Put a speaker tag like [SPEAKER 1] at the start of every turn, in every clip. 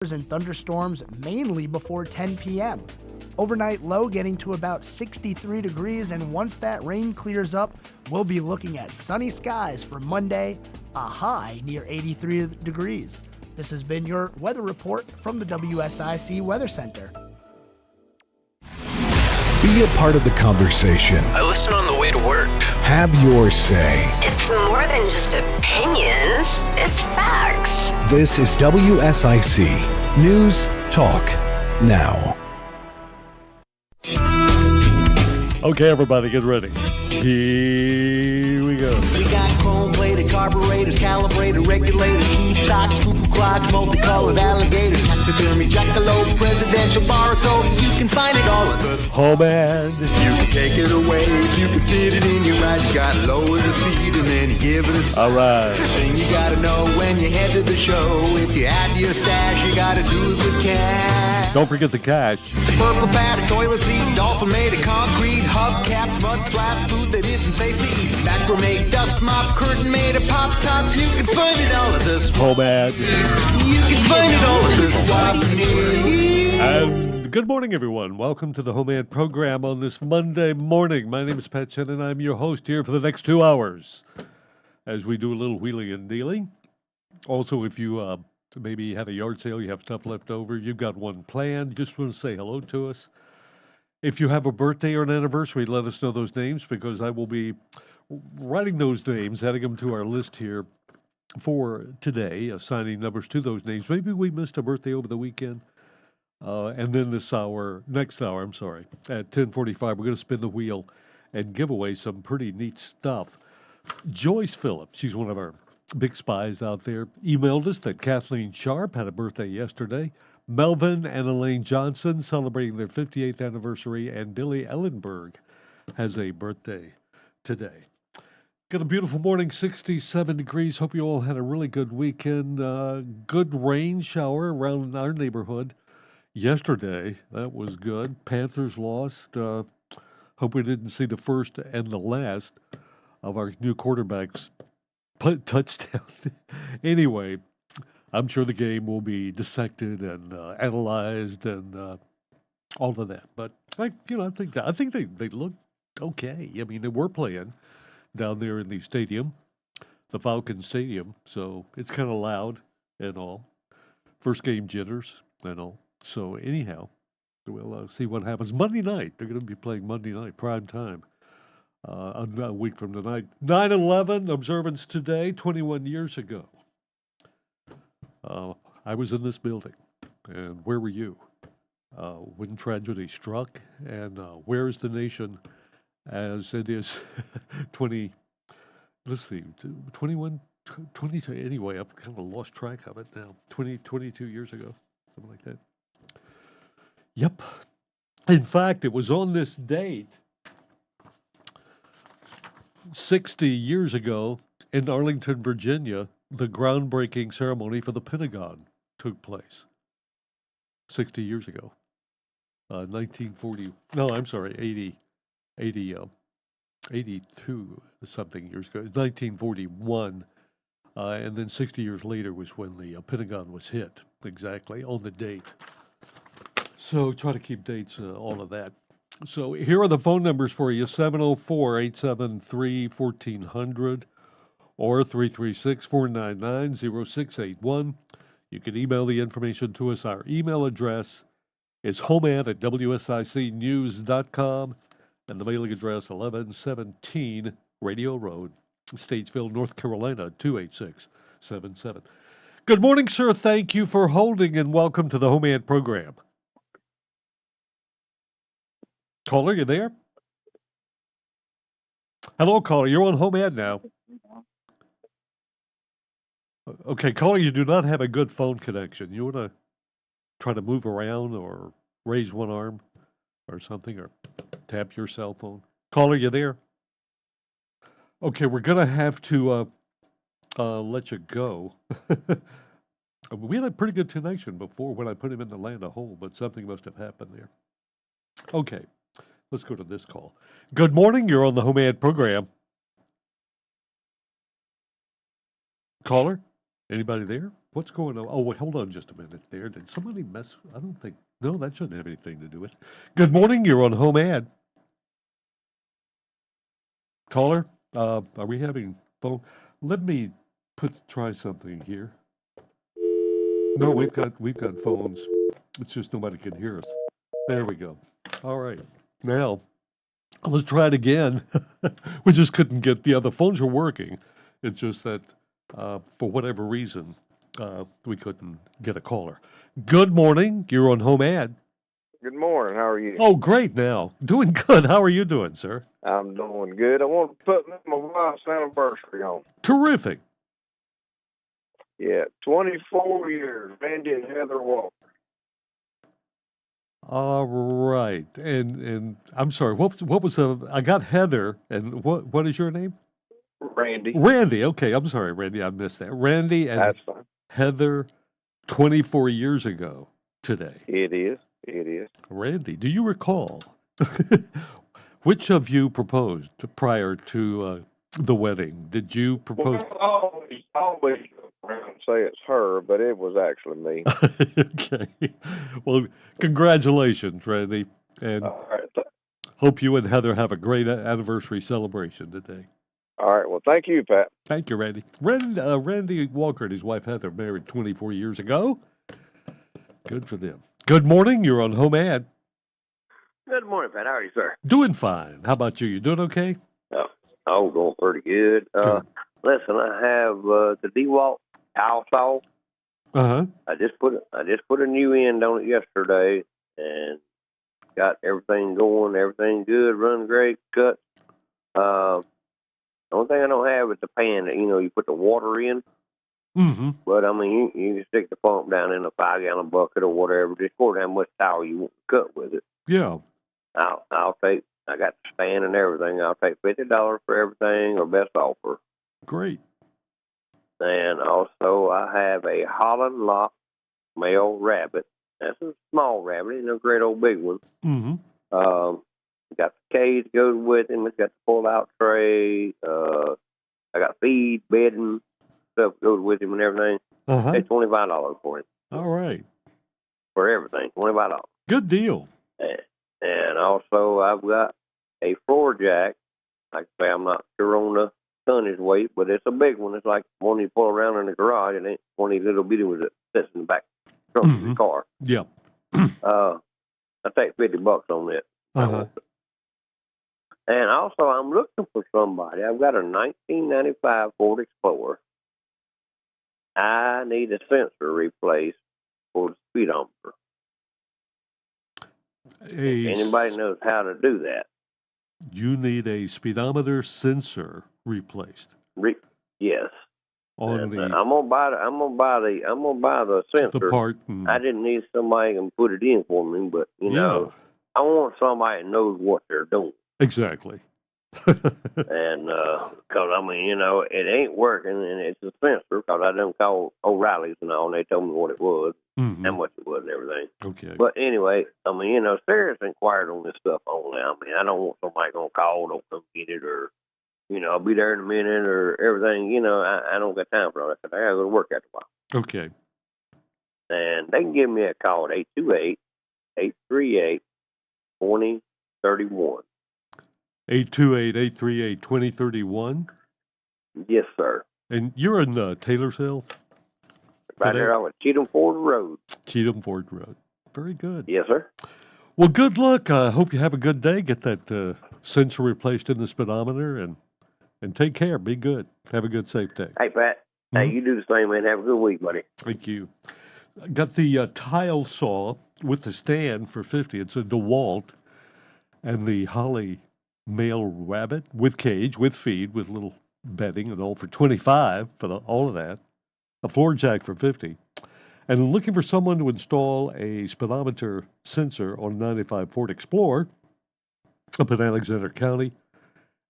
[SPEAKER 1] and thunderstorms mainly before 10 p.m. Overnight low getting to about 63 degrees, and once that rain clears up, we'll be looking at sunny skies for Monday, a high near 83 degrees. This has been your weather report from the WSIC Weather Center.
[SPEAKER 2] Be a part of the conversation.
[SPEAKER 3] I listen on the way to work.
[SPEAKER 2] Have your say.
[SPEAKER 4] It's more than just opinions, it's facts.
[SPEAKER 2] This is WSIC News Talk Now.
[SPEAKER 5] Okay, everybody, get ready. Here we go.
[SPEAKER 6] We got chrome-plated carburetors, calibrated regulators, tube socks, cuckoo clocks, multicolored alligators, taxidermy, jackalope, presidential bar soap. You can find it all at the
[SPEAKER 5] Home ad.
[SPEAKER 6] You can take it away if you can fit it in your ride. You gotta lower the seat and then you give it a spin.
[SPEAKER 5] All right.
[SPEAKER 6] Thing you gotta know when you head to the show. If you add to your stash, you gotta do the cash.
[SPEAKER 5] Don't forget the cash.
[SPEAKER 6] Purple pad, a toilet seat, dolphin made of concrete, hubcaps, mud flap, food that isn't safe to eat. Macrame, dust mop, curtain made of pop tops. You can find it all at this.
[SPEAKER 5] Home ad.
[SPEAKER 6] You can find it all at this.
[SPEAKER 5] And good morning, everyone. Welcome to the Home Ad program on this Monday morning. My name is Pat Chen, and I'm your host here for the next 2 hours as we do a little wheeling and dealing. Also, if you maybe had a yard sale, you have stuff left over, you've got one planned, just want to say hello to us. If you have a birthday or an anniversary, let us know those names, because I will be writing those names, adding them to our list here for today, assigning numbers to those names. Maybe we missed a birthday over the weekend. And then next hour, at 10:45, we're going to spin the wheel and give away some pretty neat stuff. Joyce Phillips, she's one of our big spies out there, emailed us that Kathleen Sharp had a birthday yesterday. Melvin and Elaine Johnson celebrating their 58th anniversary, and Billy Ellenberg has a birthday today. Got a beautiful morning, 67 degrees. Hope you all had a really good weekend. Good rain shower around our neighborhood yesterday. That was good. Panthers lost. Hope we didn't see the first and the last of our new quarterbacks touchdown. Anyway, I'm sure the game will be dissected and analyzed and all of that. But I think they look okay. I mean, they were playing down there in the stadium, the Falcon Stadium, so it's kind of loud and all. First game jitters and all. So anyhow, we'll see what happens Monday night. They're going to be playing Monday night prime time. A week from tonight. 9/11 observance today, 21 years ago. I was in this building, and where were you when tragedy struck? And where is the nation as it is 22, anyway, I've kind of lost track of it now. 22 years ago, something like that. Yep. In fact, it was on this date 60 years ago in Arlington, Virginia, the groundbreaking ceremony for the Pentagon took place. 60 years ago. 82 something years ago. 1941. And then 60 years later was when the Pentagon was hit, exactly, on the date. So try to keep dates, all of that. So here are the phone numbers for you, 704-873-1400 or 336-499-0681. You can email the information to us. Our email address is homead@wsicnews.com, and the mailing address 1117 Radio Road, Statesville, North Carolina, 28677. Good morning, sir. Thank you for holding, and welcome to the Homead program. Caller, you there? Hello, caller. You're on Home Ad now. Okay, caller, you do not have a good phone connection. You want to try to move around or raise one arm or something, or tap your cell phone? Caller, you there? Okay, we're going to have to let you go. We had a pretty good connection before when I put him in the land of home, but something must have happened there. Okay. Let's go to this call. Good morning. You're on the Home Ad program. Caller? Anybody there? What's going on? Oh, wait, hold on just a minute there. Did somebody mess? I don't think. No, that shouldn't have anything to do with it. Good morning. You're on home ad. Caller, are we having phone? Let me try something here. No, we've got phones. It's just nobody can hear us. There we go. All right. Now, let's try it again. We just couldn't get the other phones were working. It's just that for whatever reason, we couldn't get a caller. Good morning. You're on home ad.
[SPEAKER 3] Good morning. How are you?
[SPEAKER 5] Oh, great now. Doing good. How are you doing, sir?
[SPEAKER 3] I'm doing good. I want to put my wife's anniversary on.
[SPEAKER 5] Terrific.
[SPEAKER 3] Yeah, 24 years, Randy and Heather Walker.
[SPEAKER 5] All right. And I'm sorry, what was I got Heather, and what is your name?
[SPEAKER 3] Randy.
[SPEAKER 5] Randy. Okay, I'm sorry, Randy, I missed that. Randy and
[SPEAKER 3] That's fine.
[SPEAKER 5] Heather 24 years ago today.
[SPEAKER 3] It is. It is.
[SPEAKER 5] Randy, do you recall which of you proposed prior to the wedding? Did you propose?
[SPEAKER 3] Well, always go around and say it's her, but it was actually me.
[SPEAKER 5] Okay. Well, congratulations, Randy, and
[SPEAKER 3] All right.
[SPEAKER 5] hope you and Heather have a great anniversary celebration today.
[SPEAKER 3] All right. Well, thank you, Pat.
[SPEAKER 5] Thank you, Randy. Randy Walker and his wife Heather married 24 years ago. Good for them. Good morning. You're on home ad.
[SPEAKER 7] Good morning, Pat. How are you, sir?
[SPEAKER 5] Doing fine. How about you? You doing okay?
[SPEAKER 7] Oh, going pretty good.
[SPEAKER 5] Good.
[SPEAKER 7] Listen, I have the DeWalt towel saw.
[SPEAKER 5] Uh-huh.
[SPEAKER 7] I just put a new end on it yesterday and got everything going. Everything good, run great, cut. The only thing I don't have is the pan that you put the water in.
[SPEAKER 5] Mm-hmm.
[SPEAKER 7] But I mean, you can stick the pump down in a 5-gallon bucket or whatever. Just according to how much towel you want to cut with it.
[SPEAKER 5] Yeah.
[SPEAKER 7] I'll take. I got the stand and everything. I'll take $50 for everything, or best offer.
[SPEAKER 5] Great.
[SPEAKER 7] And also, I have a Holland Lock male rabbit. That's a small rabbit, ain't no great old big one.
[SPEAKER 5] Mm-hmm.
[SPEAKER 7] Got the cage goes with him. It's got the pull-out tray. I got feed, bedding, stuff goes with him and everything.
[SPEAKER 5] Uh-huh.
[SPEAKER 7] Pay $25 for him.
[SPEAKER 5] All right.
[SPEAKER 7] For everything, $25.
[SPEAKER 5] Good deal.
[SPEAKER 7] And also, I've got a floor jack. Like I say, I'm not sure on the tonnage weight, but it's a big one. It's like one you pull around in the garage. It ain't one of these little bitty ones that sits in the back trunk of the car.
[SPEAKER 5] Yeah.
[SPEAKER 7] I take $50 on that.
[SPEAKER 5] Uh-huh.
[SPEAKER 7] And also, I'm looking for somebody. I've got a 1995 Ford Explorer. I need a sensor replaced for the speedometer. Anybody knows how to do that?
[SPEAKER 5] You need a speedometer sensor replaced.
[SPEAKER 7] Yes.
[SPEAKER 5] On
[SPEAKER 7] And,
[SPEAKER 5] the
[SPEAKER 7] I'm gonna buy the sensor.
[SPEAKER 5] the part.
[SPEAKER 7] I didn't need somebody who can put it in for me, but
[SPEAKER 5] Yeah.
[SPEAKER 7] I want somebody that knows what they're doing.
[SPEAKER 5] Exactly.
[SPEAKER 7] And because I mean, it ain't working, and it's a sensor. Because I done called O'Reilly's and all, and they told me what it was,
[SPEAKER 5] Mhm.
[SPEAKER 7] how much it was, and everything.
[SPEAKER 5] Okay.
[SPEAKER 7] But anyway, I mean, Sarah's inquired on this stuff only. I mean, I don't want somebody gonna call, don't come get it, or I'll be there in a minute, or everything. I don't got time for all that. I gotta go to work after a while.
[SPEAKER 5] Okay.
[SPEAKER 7] And they can give me a call at 828-838-2031.
[SPEAKER 5] 828-838-2031.
[SPEAKER 7] Yes, sir.
[SPEAKER 5] And you're in Taylorsville?
[SPEAKER 7] Right
[SPEAKER 5] Today?
[SPEAKER 7] there on Cheatham Ford Road.
[SPEAKER 5] Cheatham Ford Road. Very good.
[SPEAKER 7] Yes, sir.
[SPEAKER 5] Well, good luck. I hope you have a good day. Get that sensor replaced in the speedometer, and take care. Be good. Have a good, safe day.
[SPEAKER 7] Hey, Pat. Hey, you do the same, man. Have a good week, buddy.
[SPEAKER 5] Thank you. I got the tile saw with the stand for $50. It's a DeWalt, and the Holly male rabbit with cage, with feed, with little bedding and all for $25 for all of that. A floor jack for $50. And looking for someone to install a speedometer sensor on a 95 Ford Explorer up in Alexander County.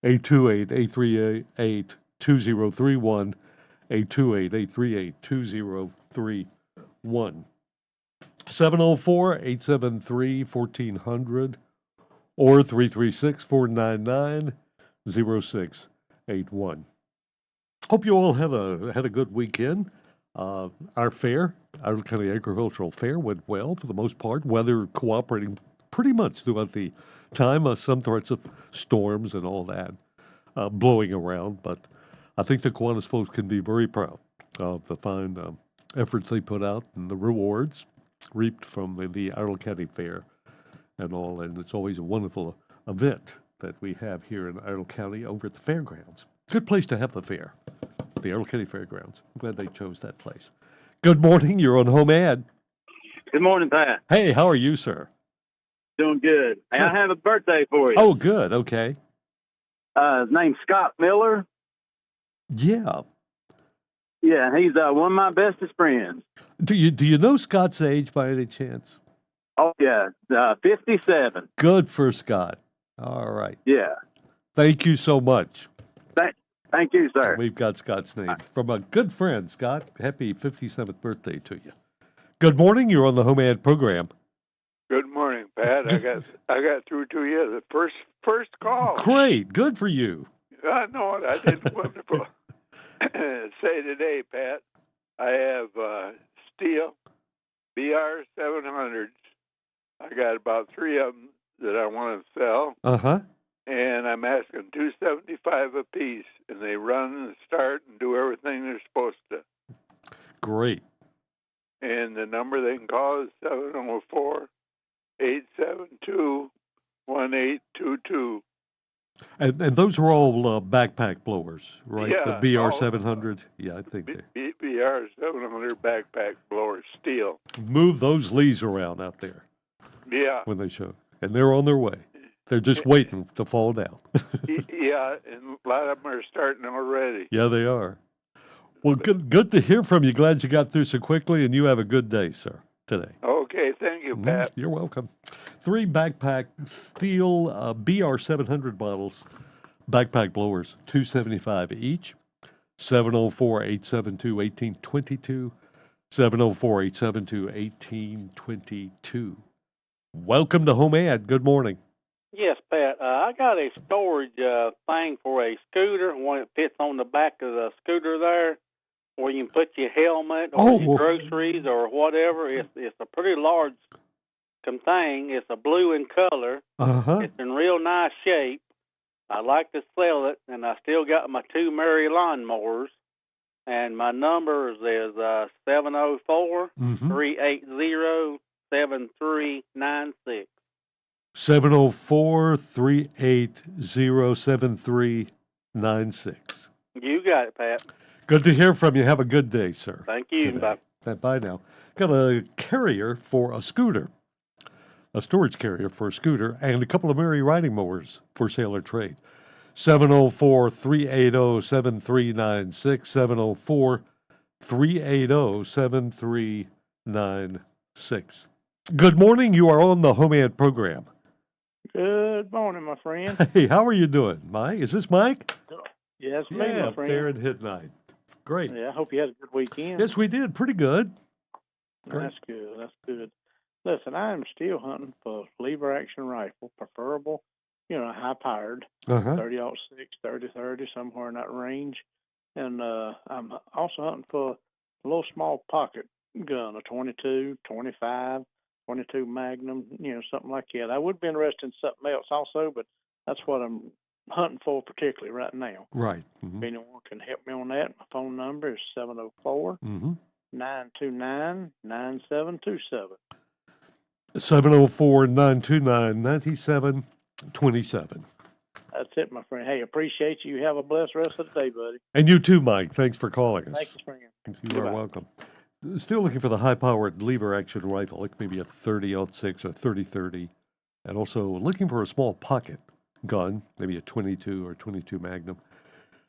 [SPEAKER 5] 828-838-2031. 828-838-2031. 704-873-1400 or 336-499-0681. Hope you all had a good weekend. Our fair, our County Agricultural Fair, went well for the most part. Weather cooperating pretty much throughout the time. Some threats of storms and all that blowing around, but I think the Kiwanis folks can be very proud of the fine efforts they put out and the rewards reaped from the Iredell County Fair and all. And it's always a wonderful event that we have here in Iredell County over at the fairgrounds. Good place to have the fair, the Iredell County Fairgrounds. I'm glad they chose that place. Good morning. You're on Home Ad.
[SPEAKER 8] Good morning, Pat.
[SPEAKER 5] Hey, how are you, sir?
[SPEAKER 8] Doing good. Hey, I have a birthday for you.
[SPEAKER 5] Oh, good. Okay.
[SPEAKER 8] His name's Scott Miller.
[SPEAKER 5] Yeah.
[SPEAKER 8] Yeah, he's one of my bestest friends.
[SPEAKER 5] Do you know Scott's age by any chance?
[SPEAKER 8] Oh, yeah, 57.
[SPEAKER 5] Good for Scott. All right.
[SPEAKER 8] Yeah.
[SPEAKER 5] Thank you so much.
[SPEAKER 8] Thank you, sir.
[SPEAKER 5] We've got Scott's name from a good friend, Scott. Happy 57th birthday to you. Good morning. You're on the Home Ad program.
[SPEAKER 9] Good morning, Pat. I got through to you the first call.
[SPEAKER 5] Great. Good for you.
[SPEAKER 9] I know it. I did wonderful. Say today, Pat, I have steel BR 700s. I got about 3 of them that I want to sell.
[SPEAKER 5] Uh-huh.
[SPEAKER 9] And I'm asking $275 a piece, and they run and start and do everything they're supposed to.
[SPEAKER 5] Great.
[SPEAKER 9] And the number they can call is 704-872-1822.
[SPEAKER 5] And those are all backpack blowers, right?
[SPEAKER 9] Yeah,
[SPEAKER 5] The BR 700. Yeah, I think they
[SPEAKER 9] BR 700 backpack blowers, steel.
[SPEAKER 5] move those leaves around out there
[SPEAKER 9] Yeah.
[SPEAKER 5] when they show. And they're on their way. They're just waiting to fall down.
[SPEAKER 9] Yeah, and a lot of them are starting already.
[SPEAKER 5] Yeah, they are. Well, good to hear from you. Glad you got through so quickly, and you have a good day, sir, today.
[SPEAKER 9] Okay, thank you, Pat.
[SPEAKER 5] You're welcome. 3 backpack steel BR 700 bottles, backpack blowers, $275 each. 704-872-1822. 704-872-1822. Welcome to Home Ad. Good morning.
[SPEAKER 10] Yes, Pat. I got a storage thing for a scooter, one that fits on the back of the scooter there, where you can put your helmet or your groceries or whatever. It's a pretty large thing. It's a blue in color.
[SPEAKER 5] Uh-huh.
[SPEAKER 10] It's in real nice shape. I'd like to sell it, and I still got my 2 Mary lawnmowers. And my numbers is 704-380-7396.
[SPEAKER 5] 704-380-7396.
[SPEAKER 10] You got it, Pat.
[SPEAKER 5] Good to hear from you. Have a good day, sir.
[SPEAKER 10] Thank you.
[SPEAKER 5] Bye. Bye now. Got a carrier for a scooter, a storage carrier for a scooter, and a couple of Mary riding mowers for sale or trade. 704-380-7396. 704-380-7396. Good morning. You are on the Home Ad program.
[SPEAKER 11] Good morning, my friend.
[SPEAKER 5] Hey, how are you doing, Mike? Is this Mike?
[SPEAKER 11] Yes, me,
[SPEAKER 5] Yeah,
[SPEAKER 11] my friend.
[SPEAKER 5] there in Midnight. Great.
[SPEAKER 11] Yeah, I hope you had a good weekend.
[SPEAKER 5] Yes, we did. Pretty good. Great.
[SPEAKER 11] That's good. That's good. Listen, I am still hunting for lever action rifle, preferable, high powered, 30-06, 30-30, somewhere in that range. And I'm also hunting for a little small pocket gun, a 22, 25, 22 Magnum, something like that. I would be interested in something else also, but that's what I'm hunting for particularly right now.
[SPEAKER 5] Right.
[SPEAKER 11] If anyone can help me on that, my phone number is 704-929-9727.
[SPEAKER 5] 704-929-9727.
[SPEAKER 11] That's it, my friend. Hey, appreciate you. Have a blessed rest of the day, buddy.
[SPEAKER 5] And you too, Mike. Thanks for calling us.
[SPEAKER 11] Thank you, friend.
[SPEAKER 5] You are welcome. Still looking for the high-powered lever action rifle, like maybe a 30-06 or 30-30, and also looking for a small pocket gun, maybe a 22 or 22 Magnum.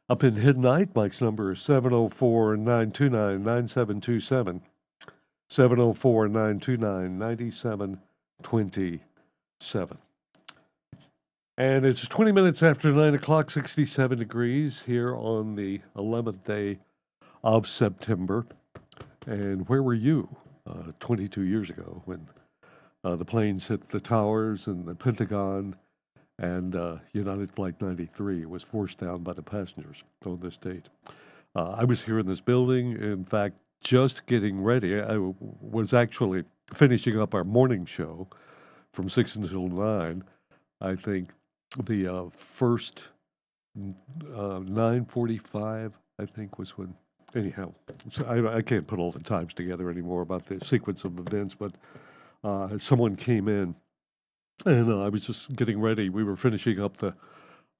[SPEAKER 5] Up in Midnight, Mike's number is 704-929-9727. 704-929-9727. And it's 20 minutes after 9 o'clock, 67 degrees here on the 11th day of September. And where were you 22 years ago when the planes hit the towers and the Pentagon and United Flight 93 was forced down by the passengers on this date? I was here in this building. In fact, just getting ready. I was actually finishing up our morning show from 6 until 9. I think the first 9:45, I think, was when. Anyhow, so I can't put all the times together anymore about the sequence of events, but someone came in, and I was just getting ready. We were finishing up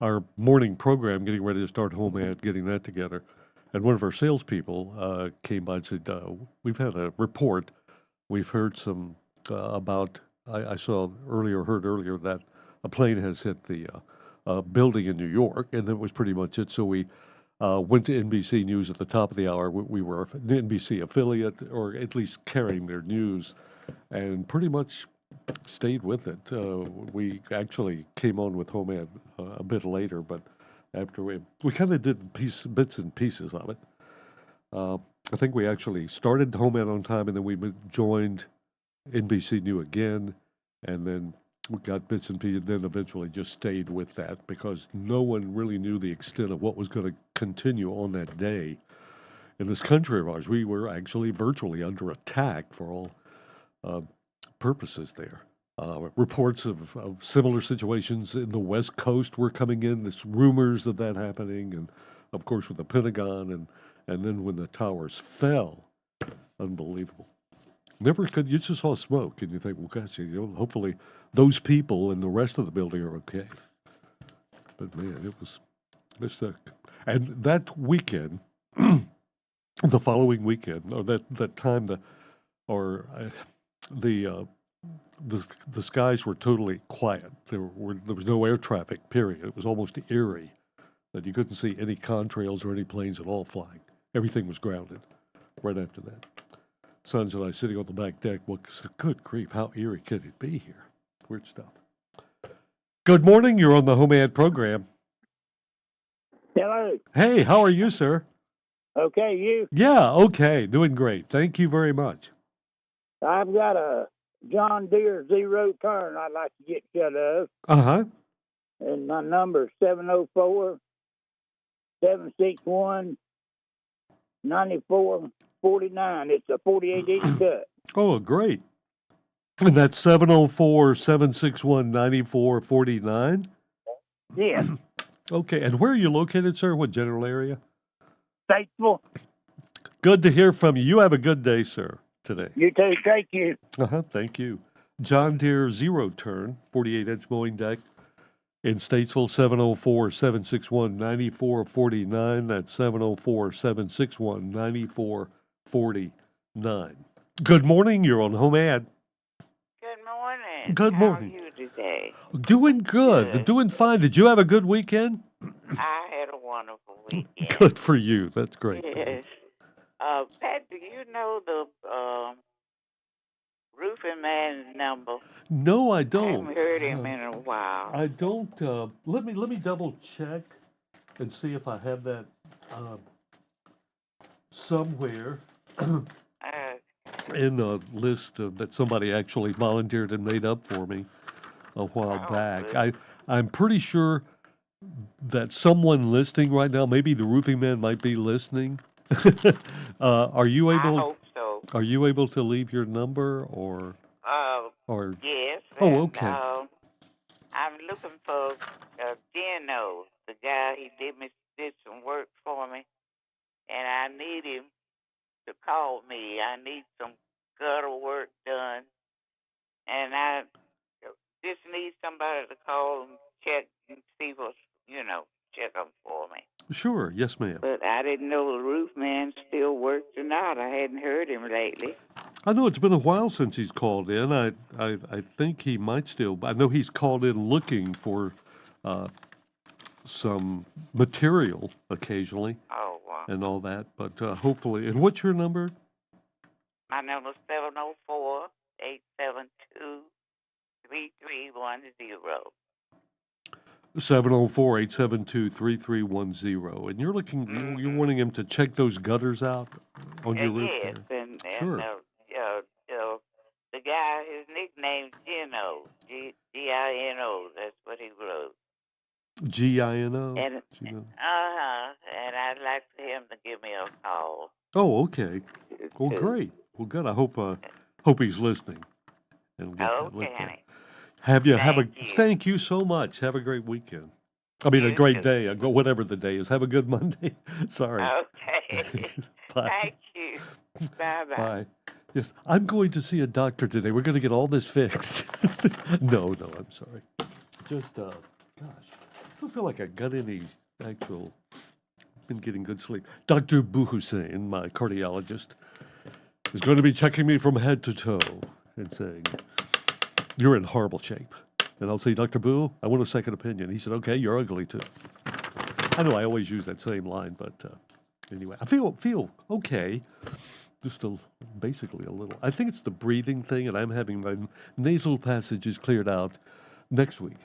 [SPEAKER 5] our morning program, getting ready to start home ad, getting that together. And one of our salespeople came by and said, "We've had a report. We've heard some about. I heard earlier that a plane has hit the building in New York, and that was pretty much it. So we went to NBC News at the top of the hour. We were an NBC affiliate, or at least carrying their news, and pretty much stayed with it. We actually came on with Home Ad a bit later, but after we kind of did bits and pieces of it. I think we actually started Home Ad on time, and then we joined NBC New again, and then we got bits and pieces, then eventually just stayed with that because no one really knew the extent of what was going to continue on that day in this country of ours. We were actually virtually under attack for all purposes there. Reports of similar situations in the West Coast were coming in. There's rumors of that happening, and of course with the Pentagon, and then when the towers fell, unbelievable. Never could. You just saw smoke, and you think, well, gosh, hopefully those people and the rest of the building are okay. But man, it was just and that weekend, the following weekend, or that time, the skies were totally quiet. There was no air traffic. Period. It was almost eerie that you couldn't see any contrails or any planes at all flying. Everything was grounded. Right after that. Sons and I sitting on the back deck. Well, good grief, how eerie could it be here? Weird stuff. Good morning. You're on the Home Ad program.
[SPEAKER 12] Hello.
[SPEAKER 5] Hey, how are you, sir?
[SPEAKER 12] Okay, you?
[SPEAKER 5] Yeah, okay. Doing great. Thank you very much.
[SPEAKER 12] I've got a John Deere zero turn I'd like to get shut of.
[SPEAKER 5] Uh-huh.
[SPEAKER 12] And my number is 704-761-9449. It's a 48-inch cut.
[SPEAKER 5] Oh, great. And that's 704-761-9449?
[SPEAKER 12] Yes.
[SPEAKER 5] Okay, and where are you located, sir? What general area?
[SPEAKER 12] Statesville.
[SPEAKER 5] Good to hear from you. You have a good day, sir, today.
[SPEAKER 12] You too. Thank you.
[SPEAKER 5] Thank you. John Deere zero turn, 48-inch mowing deck in Statesville, 704-761-9449. That's 704-761-9449. Good morning. You're on Home Ad.
[SPEAKER 13] Good morning.
[SPEAKER 5] Good morning.
[SPEAKER 13] How are you today?
[SPEAKER 5] Doing good. Doing fine. Did you have a good weekend?
[SPEAKER 13] I had a wonderful weekend.
[SPEAKER 5] Good for you. That's great.
[SPEAKER 13] Yes. Pat, do you know the roofing man's number?
[SPEAKER 5] No, I don't.
[SPEAKER 13] I haven't heard him in a while.
[SPEAKER 5] I don't. Let me double check and see if I have that somewhere in a list that somebody actually volunteered and made up for me a while back. I'm pretty sure that someone listening right now, maybe the roofing man might be listening. Are you able?
[SPEAKER 13] I hope so.
[SPEAKER 5] Are you able to leave your number or?
[SPEAKER 13] Yes.
[SPEAKER 5] Oh, okay.
[SPEAKER 13] I'm looking for Gino, the guy. He did some work for me, and I need him to call me. I need some gutter work done, and I just need somebody to call and check and see what's, check them for me.
[SPEAKER 5] Sure. Yes, ma'am.
[SPEAKER 13] But I didn't know the roof man still worked or not. I hadn't heard him lately.
[SPEAKER 5] I know it's been a while since he's called in. I think he might still. I know he's called in looking for some material occasionally.
[SPEAKER 13] Oh, wow.
[SPEAKER 5] And all that. But hopefully. And what's your number?
[SPEAKER 13] My number is 704-872-3310.
[SPEAKER 5] 704-872-3310. And you're looking. You're wanting him to check those gutters out on your roof.
[SPEAKER 13] Yes,
[SPEAKER 5] there?
[SPEAKER 13] and
[SPEAKER 5] Sure.
[SPEAKER 13] The guy, his nickname's Gino, Gino. That's what he wrote.
[SPEAKER 5] Gino.
[SPEAKER 13] And and I'd like for him to give me a call.
[SPEAKER 5] Oh, okay. Well, great. Well, good. I hope he's listening. And get that looked at. Thank you so much. Have a great weekend. I mean, a great day. Whatever the day is. Have a good Monday. Sorry.
[SPEAKER 13] Okay.
[SPEAKER 5] Bye.
[SPEAKER 13] Thank you. Bye-bye.
[SPEAKER 5] Bye. Yes, I'm going to see a doctor today. We're going to get all this fixed. No, I'm sorry. Just, gosh, I don't feel like I got any actual. Been getting good sleep. Dr. Boo Hussein, my cardiologist, is going to be checking me from head to toe and saying, "You're in horrible shape." And I'll say, "Dr. Boo, I want a second opinion." He said, "Okay, you're ugly too." I know I always use that same line, but anyway, I feel okay. Just basically a little. I think it's the breathing thing, and I'm having my nasal passages cleared out next week.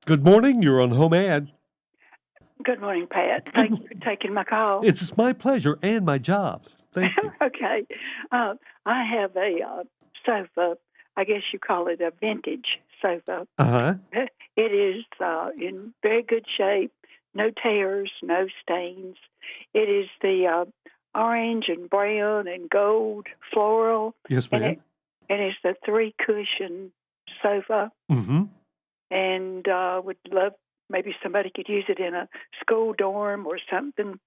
[SPEAKER 5] Good morning. You're on Home Ad.
[SPEAKER 14] Good morning, Pat. Thank you for taking my call.
[SPEAKER 5] It's my pleasure and my job. Thank you.
[SPEAKER 14] Okay. I have a sofa. I guess you call it a vintage sofa.
[SPEAKER 5] Uh-huh.
[SPEAKER 14] It is in very good shape, no tears, no stains. It is the orange and brown and gold floral.
[SPEAKER 5] Yes, ma'am.
[SPEAKER 14] And it's the 3-cushion sofa.
[SPEAKER 5] Mm-hmm.
[SPEAKER 14] And would love maybe somebody could use it in a school dorm or something.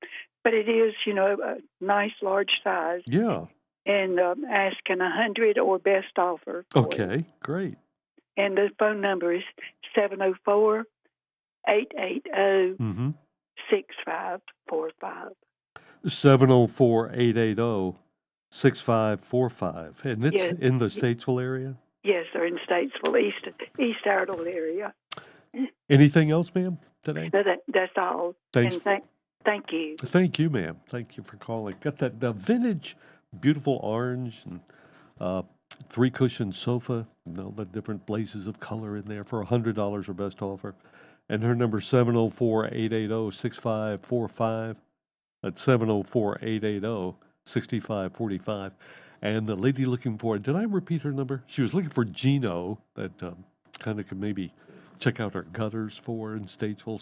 [SPEAKER 14] But it is, a nice large size.
[SPEAKER 5] Yeah.
[SPEAKER 14] And asking 100 or best offer.
[SPEAKER 5] Okay, great.
[SPEAKER 14] And the phone number is 704-880-6545.
[SPEAKER 5] 704-880-6545. And it's in the Statesville area?
[SPEAKER 14] Yes, they're in Statesville, East Iredell area.
[SPEAKER 5] Anything else, ma'am, today?
[SPEAKER 14] No, that's all.
[SPEAKER 5] Thanks.
[SPEAKER 14] And thank you.
[SPEAKER 5] Thank you, ma'am. Thank you for calling. Got that vintage, beautiful orange and 3-cushion sofa. The different blazes of color in there for $100 or best offer. And her number 704-880-6545. That's 704-880-6545. And the lady looking for, did I repeat her number? She was looking for Gino that kind of could maybe check out our gutters for in Statesville.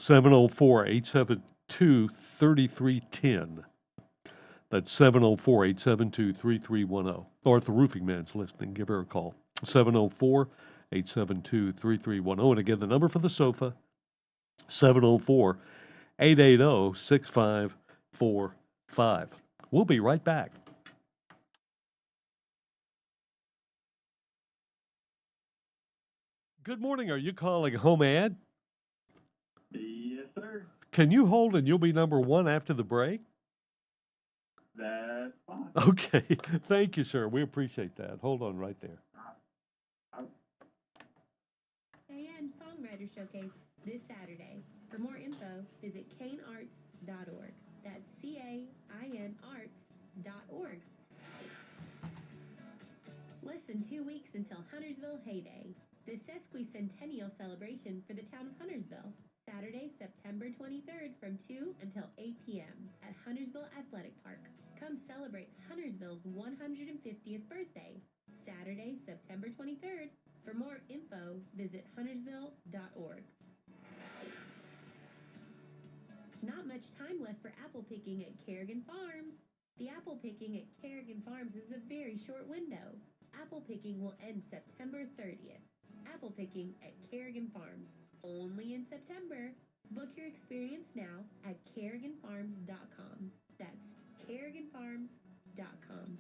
[SPEAKER 5] 704-872-3310. That's 704-872-3310. Or if the roofing man's listening, give her a call. 704-872-3310. And again, the number for the sofa, 704-880-6545. We'll be right back. Good morning. Are you calling Home Ad?
[SPEAKER 15] Yes, sir.
[SPEAKER 5] Can you hold and you'll be number one after the break?
[SPEAKER 15] That's fine.
[SPEAKER 5] Okay. Thank you, sir. We appreciate that. Hold on right there.
[SPEAKER 16] And Songwriter Showcase this Saturday. For more info, visit canearts.org. That's CAINarts.org. Less than 2 weeks until Huntersville Heyday, the sesquicentennial celebration for the town of Huntersville. Saturday, September 23rd from 2 until 8 p.m. at Huntersville Athletic Park. Come celebrate Huntersville's 150th birthday. Saturday, September 23rd. For more info, visit huntersville.org. Not much time left for apple picking at Kerrigan Farms. The apple picking at Kerrigan Farms is a very short window. Apple picking will end September 30th. Apple picking at Kerrigan Farms, only in September. Book your experience now at kerriganfarms.com. That's kerriganfarms.com.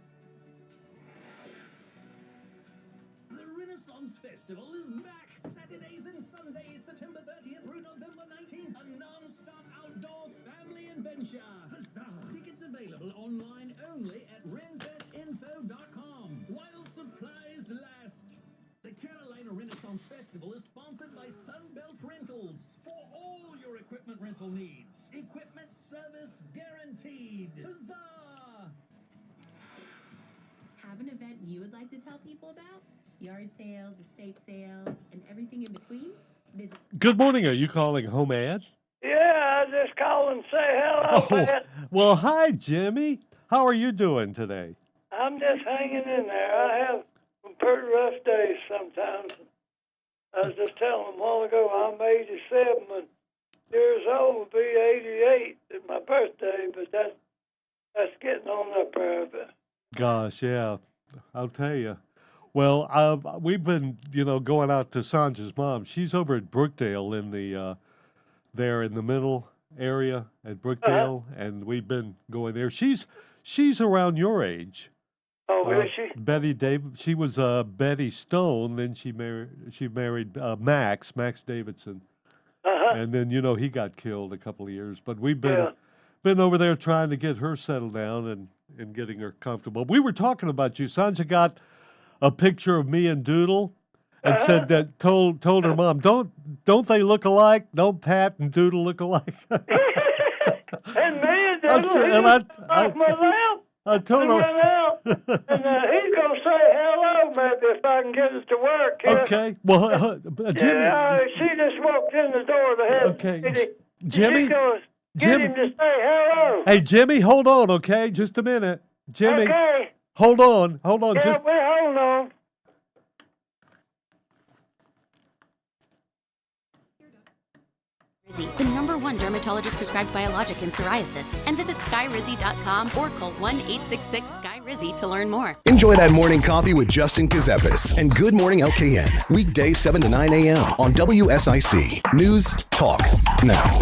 [SPEAKER 17] The Renaissance Festival is back! Saturdays and Sundays, September 30th through November 19th. A non-stop outdoor family adventure. Huzzah! Tickets available online only at renfestinfo.com while supplies last. The Carolina Renaissance Festival is sponsored by Sunbelt Rentals for all your equipment rental needs. Equipment service guaranteed. Huzzah!
[SPEAKER 16] Have an event you would like to tell people about? Yard sales, estate sales, and everything in between? Visit.
[SPEAKER 5] Good morning. Are you calling Home Ad?
[SPEAKER 18] Yeah, I just call and say hello, Pat.
[SPEAKER 5] Well, hi, Jimmy. How are you doing today?
[SPEAKER 18] I'm just hanging in there. I have some pretty rough days sometimes. I was just telling them a while ago, I'm 87 years old, will be 88 at my birthday, but that's That's getting on up there. But
[SPEAKER 5] Gosh, yeah, I'll tell you. Well, we've been, going out to Sanja's mom. She's over at Brookdale in the there in the middle area at Brookdale, and we've been going there. She's around your age.
[SPEAKER 18] Oh, is she?
[SPEAKER 5] Betty She was Betty Stone. Then she married Max Davidson, and then he got killed a couple of years. But we've been over there trying to get her settled down and getting her comfortable. We were talking about you. Sanja got a picture of me and Doodle, and said that told her mom, don't they look alike? Don't Pat and Doodle look alike?
[SPEAKER 18] And me and Doodle, off my lap.
[SPEAKER 5] I told her.
[SPEAKER 18] Went out, and he's gonna say hello, maybe if I can get it to work.
[SPEAKER 5] Okay. Well, Jimmy.
[SPEAKER 18] Yeah, she just walked in the door.
[SPEAKER 5] Okay. Jimmy.
[SPEAKER 18] She's gonna get him to say hello.
[SPEAKER 5] Hey, Jimmy, hold on, okay? Just a minute. Jimmy.
[SPEAKER 18] Okay.
[SPEAKER 5] Hold on.
[SPEAKER 18] Yeah, we're holding on.
[SPEAKER 19] The #1 dermatologist prescribed biologic in psoriasis. And visit skyrizzy.com or call 1-866-SKY-RIZZY to learn more.
[SPEAKER 2] Enjoy that morning coffee with Justin Kazepis and Good Morning LKN. Weekdays 7 to 9 a.m. on WSIC. News, talk, now.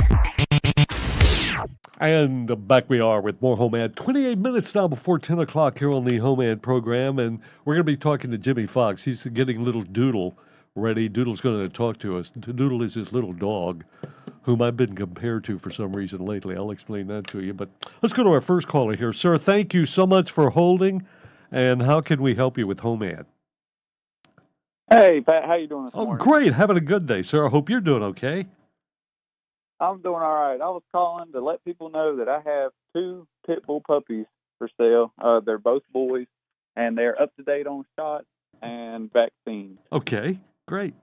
[SPEAKER 5] And back we are with more Home Ad. 28 minutes now before 10 o'clock here on the Home Ad program. And we're going to be talking to Jimmy Fox. He's getting little Doodle ready. Doodle's going to talk to us. Doodle is his little dog, whom I've been compared to for some reason lately. I'll explain that to you. But let's go to our first caller here. Sir, thank you so much for holding. And how can we help you with Home Ad?
[SPEAKER 20] Hey, Pat, how you doing this morning?
[SPEAKER 5] Great. Having a good day, sir. I hope you're doing okay.
[SPEAKER 20] I'm doing all right. I was calling to let people know that I have 2 pit bull puppies for sale. They're both boys, and they're up to date on shots and vaccines.
[SPEAKER 5] Okay, great.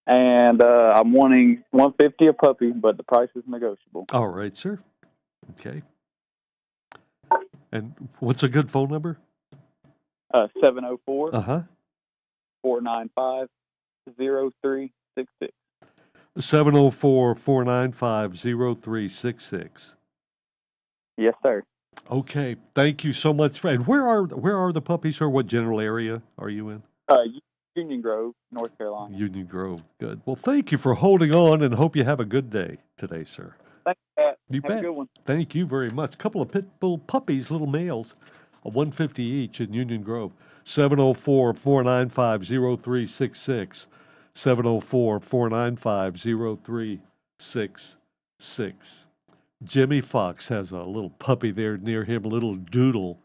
[SPEAKER 20] And I'm wanting $150 a puppy, but the price is negotiable.
[SPEAKER 5] All right, sir. Okay. And what's a good phone number?
[SPEAKER 20] 704 495 0366.
[SPEAKER 5] 704-495-0366.
[SPEAKER 20] Yes, sir.
[SPEAKER 5] Okay, thank you so much. And where are the puppies, or what general area are you in?
[SPEAKER 20] Union Grove, North Carolina.
[SPEAKER 5] Union Grove. Good. Well, thank you for holding on, and hope you have a good day today, sir.
[SPEAKER 20] Thanks, Pat.
[SPEAKER 5] You
[SPEAKER 20] have
[SPEAKER 5] bet.
[SPEAKER 20] a good one.
[SPEAKER 5] Thank you very much. A couple of pit bull puppies, little males, $150 each in Union Grove. 704-495-0366. 704-495-0366. Jimmy Fox has a little puppy there near him, a little Doodle,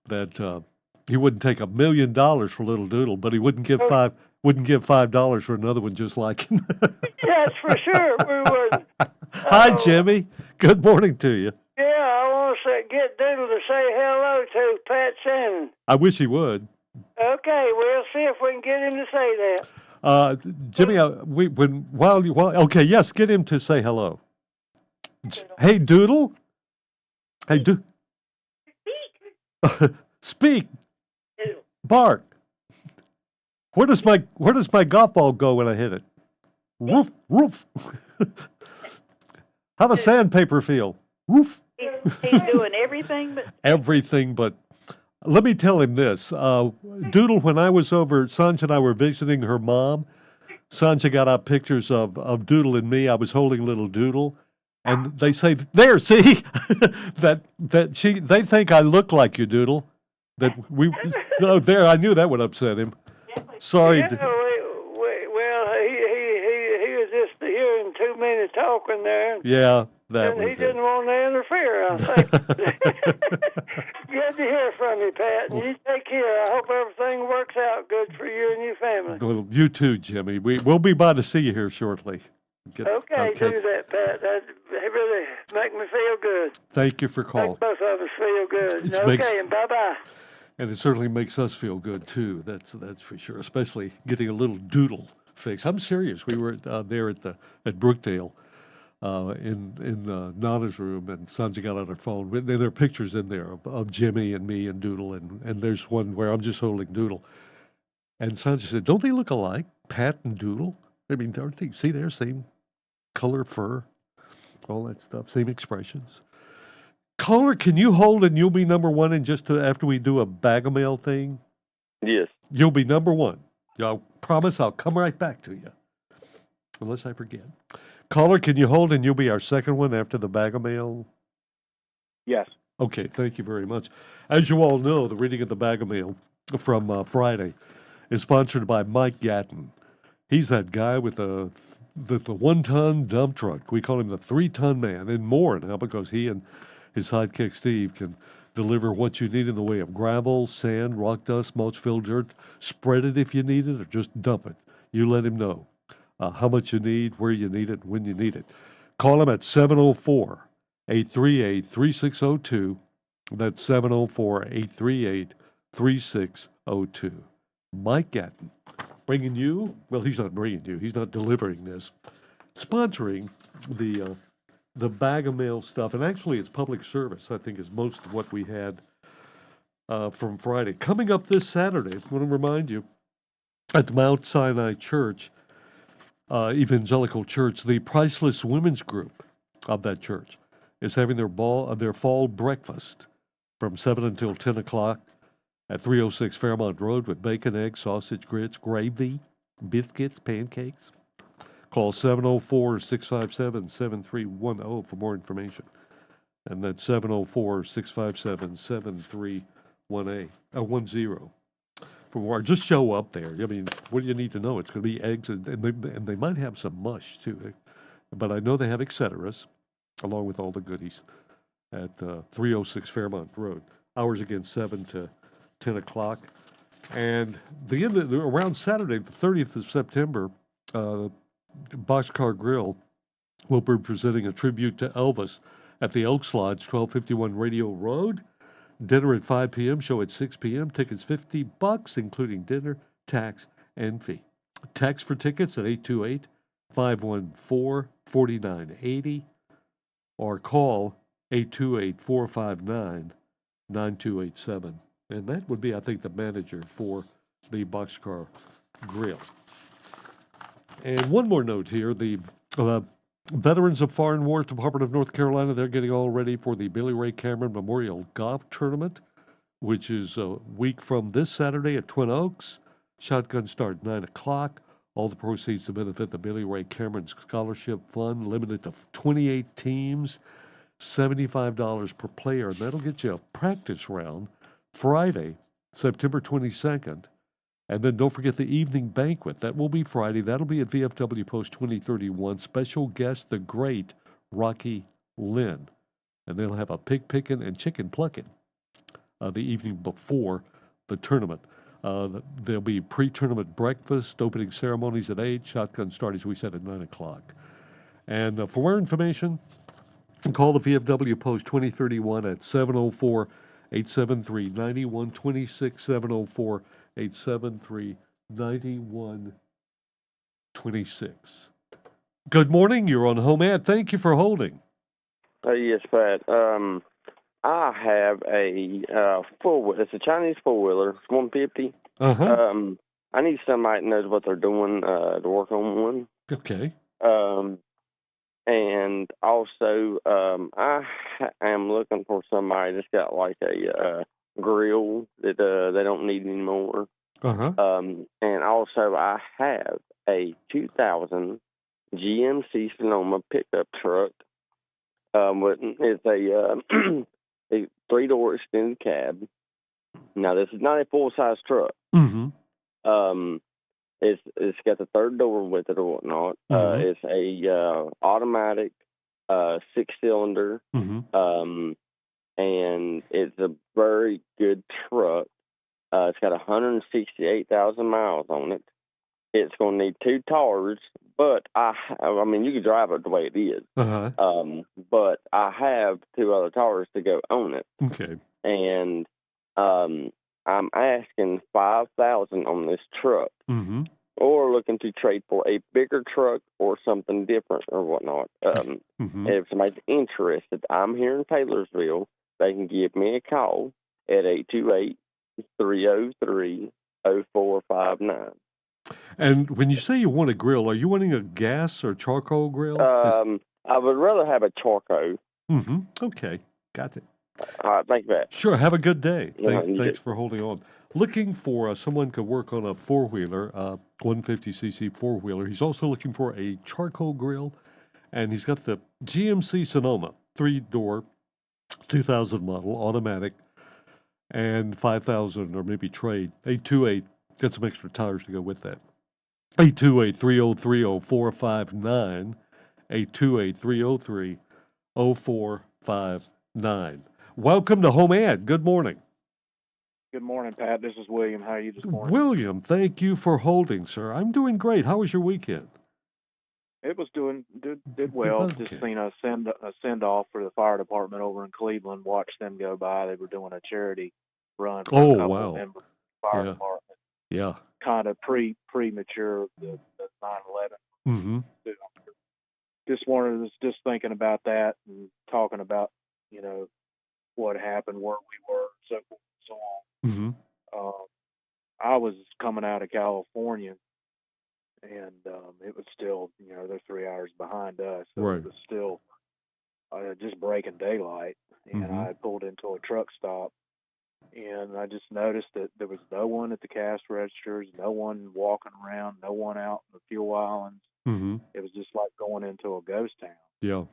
[SPEAKER 5] that he wouldn't take $1 million for little Doodle, but he wouldn't give $5 for another one just like him.
[SPEAKER 18] Yes, for sure we would.
[SPEAKER 5] Hi, Jimmy. Good morning to you.
[SPEAKER 18] Yeah, I want to get Doodle to say hello to Pat Shannon.
[SPEAKER 5] I wish he would.
[SPEAKER 18] Okay, we'll see if we can get him to say that.
[SPEAKER 5] Jimmy, okay, yes, get him to say hello. Hey, Doodle. Hey, Speak. Bark. Where does my golf ball go when I hit it? Roof, roof. How does sandpaper feel? Roof.
[SPEAKER 14] He's doing everything but.
[SPEAKER 5] Everything but. Let me tell him this. Doodle, when I was over, Sanja and I were visiting her mom. Sanja got out pictures of Doodle and me. I was holding little Doodle. And they say, there, see? They think I look like you, Doodle. There, I knew that would upset him. Sorry.
[SPEAKER 18] Yeah, well, he was just hearing too many talking there.
[SPEAKER 5] Yeah, that
[SPEAKER 18] and
[SPEAKER 5] was
[SPEAKER 18] he didn't want to interfere, I think. Good to hear from you, Pat. And you take care. I hope everything works out good for you and your family.
[SPEAKER 5] Well, you too, Jimmy. We'll be by to see you here shortly.
[SPEAKER 18] Okay, do that, Pat. That really make me feel good.
[SPEAKER 5] Thank you for calling.
[SPEAKER 18] Make both of us feel good. And bye-bye.
[SPEAKER 5] And it certainly makes us feel good, too. That's for sure, especially getting a little Doodle fix. I'm serious. We were there at Brookdale in Nana's room, and Sanja got on her phone. There are pictures in there of Jimmy and me and Doodle, and there's one where I'm just holding Doodle. And Sanja said, don't they look alike, Pat and Doodle? I mean, aren't they? See there, same color, fur, all that stuff, same expressions. Caller, can you hold and you'll be number one in after we do a bag of mail thing?
[SPEAKER 21] Yes.
[SPEAKER 5] You'll be number one. I promise I'll come right back to you. Unless I forget. Caller, can you hold and you'll be our second one after the bag of mail?
[SPEAKER 21] Yes.
[SPEAKER 5] Okay, thank you very much. As you all know, the reading of the bag of mail from Friday is sponsored by Mike Gatton. He's that guy with the 1-ton dump truck. We call him the 3-ton man and more now because he and his sidekick Steve can deliver what you need in the way of gravel, sand, rock dust, mulch-filled dirt. Spread it if you need it or just dump it. You let him know how much you need, where you need it, when you need it. Call him at 704-838-3602. That's 704-838-3602. Mike Gatton, bringing you, well, he's not bringing you, he's not delivering this, sponsoring the bag of mail stuff. And actually, it's public service, I think, is most of what we had from Friday. Coming up this Saturday, I want to remind you, at the Mount Sinai Church, Evangelical Church, the Priceless Women's Group of that church is having their fall breakfast from 7 until 10 o'clock at 306 Fairmont Road with bacon, eggs, sausage, grits, gravy, biscuits, pancakes. Call 704-657-7310 for more information. And that's 704-657-7310. For more, just show up there. I mean, what do you need to know? It's going to be eggs, and they might have some mush, too. But I know they have et ceteras, along with all the goodies, at 306 Fairmont Road. Hours again, 7 to 10 o'clock. And around Saturday, the 30th of September, Boxcar Grill will be presenting a tribute to Elvis at the Elks Lodge, 1251 Radio Road. Dinner at 5 p.m., show at 6 p.m. Tickets $50, including dinner, tax, and fee. Text for tickets at 828-514-4980 or call 828-459-9287. And that would be, I think, the manager for the Boxcar Grill. And one more note here, the Veterans of Foreign Wars Department of North Carolina, they're getting all ready for the Billy Ray Cameron Memorial Golf Tournament, which is a week from this Saturday at Twin Oaks. Shotgun start 9 o'clock. All the proceeds to benefit the Billy Ray Cameron Scholarship Fund, limited to 28 teams, $75 per player. And that'll get you a practice round Friday, September 22nd. And then don't forget the evening banquet. That will be Friday. That'll be at VFW Post 2031. Special guest, the great Rocky Lynn. And they'll have a pig picking and chicken plucking the evening before the tournament. There'll be pre-tournament breakfast, opening ceremonies at 8, shotgun start, as we said, at 9 o'clock. And for more information, call the VFW Post 2031 at 704-873-9126, 704-873-9126. Good morning. You're on Home Ad. Thank you for holding.
[SPEAKER 21] Yes, Pat. I have a it's a Chinese four-wheeler. It's 150.
[SPEAKER 5] Uh-huh.
[SPEAKER 21] I need somebody that knows what they're doing to work on one.
[SPEAKER 5] Okay.
[SPEAKER 21] And also, I am looking for somebody that's got like a grill that they don't need anymore.
[SPEAKER 5] Uh-huh.
[SPEAKER 21] And also, I have a 2000 GMC Sonoma pickup truck. It's a three-door extended cab. Now, this is not a full-size truck.
[SPEAKER 5] Mm-hmm.
[SPEAKER 21] It's got the third door with it or whatnot.
[SPEAKER 5] Mm-hmm.
[SPEAKER 21] It's a automatic 6-cylinder.
[SPEAKER 5] Mm-hmm.
[SPEAKER 21] And it's a very good truck. It's got 168,000 miles on it. It's going to need 2 tires, but I mean, you can drive it the way it is.
[SPEAKER 5] Uh-huh.
[SPEAKER 21] But I have 2 other tires to go on it.
[SPEAKER 5] Okay.
[SPEAKER 21] And I'm asking $5,000 on this truck,
[SPEAKER 5] Mm-hmm.
[SPEAKER 21] or looking to trade for a bigger truck or something different or whatnot.
[SPEAKER 5] Mm-hmm.
[SPEAKER 21] If somebody's interested, I'm here in Taylorsville. They can give me a call at 828-303-0459.
[SPEAKER 5] And when you say you want a grill, are you wanting a gas or charcoal grill?
[SPEAKER 21] I would rather have a charcoal.
[SPEAKER 5] Mm-hmm. Okay. Got it.
[SPEAKER 21] All right, thank you, Pat.
[SPEAKER 5] Sure. Have a good day.
[SPEAKER 21] Yeah, you
[SPEAKER 5] Thanks
[SPEAKER 21] too.
[SPEAKER 5] for holding on. Looking for someone to work on a four-wheeler, 150cc four-wheeler. He's also looking for a charcoal grill, and he's got the GMC Sonoma, 3-door, 2000 model, automatic, and 5,000 or maybe trade. 828, got some extra tires to go with that. 828-303-0459, 828-303-0459. Welcome to Home Ed. Good morning.
[SPEAKER 1] Good morning, Pat. This is William. How are you this morning?
[SPEAKER 5] William, thank you for holding, sir. I'm doing great. How was your weekend?
[SPEAKER 1] It was did well.
[SPEAKER 5] Okay.
[SPEAKER 1] Just seen a send off for the fire department over in Cleveland. Watched them go by. They were doing a charity run for a couple of members of the fire department.
[SPEAKER 5] Yeah.
[SPEAKER 1] Kind of premature of the 9/11.
[SPEAKER 5] Mm-hmm.
[SPEAKER 1] Just thinking about that and talking about what happened, where we were, so forth and so on.
[SPEAKER 5] Mm-hmm.
[SPEAKER 1] I was coming out of California, and it was still, they're 3 hours behind us, so
[SPEAKER 5] right.
[SPEAKER 1] It was still just breaking daylight, and
[SPEAKER 5] Mm-hmm.
[SPEAKER 1] I pulled into a truck stop, and I just noticed that there was no one at the cash registers, no one walking around, no one out in the fuel islands.
[SPEAKER 5] Mm-hmm.
[SPEAKER 1] It was just like going into a ghost town.
[SPEAKER 5] Yeah.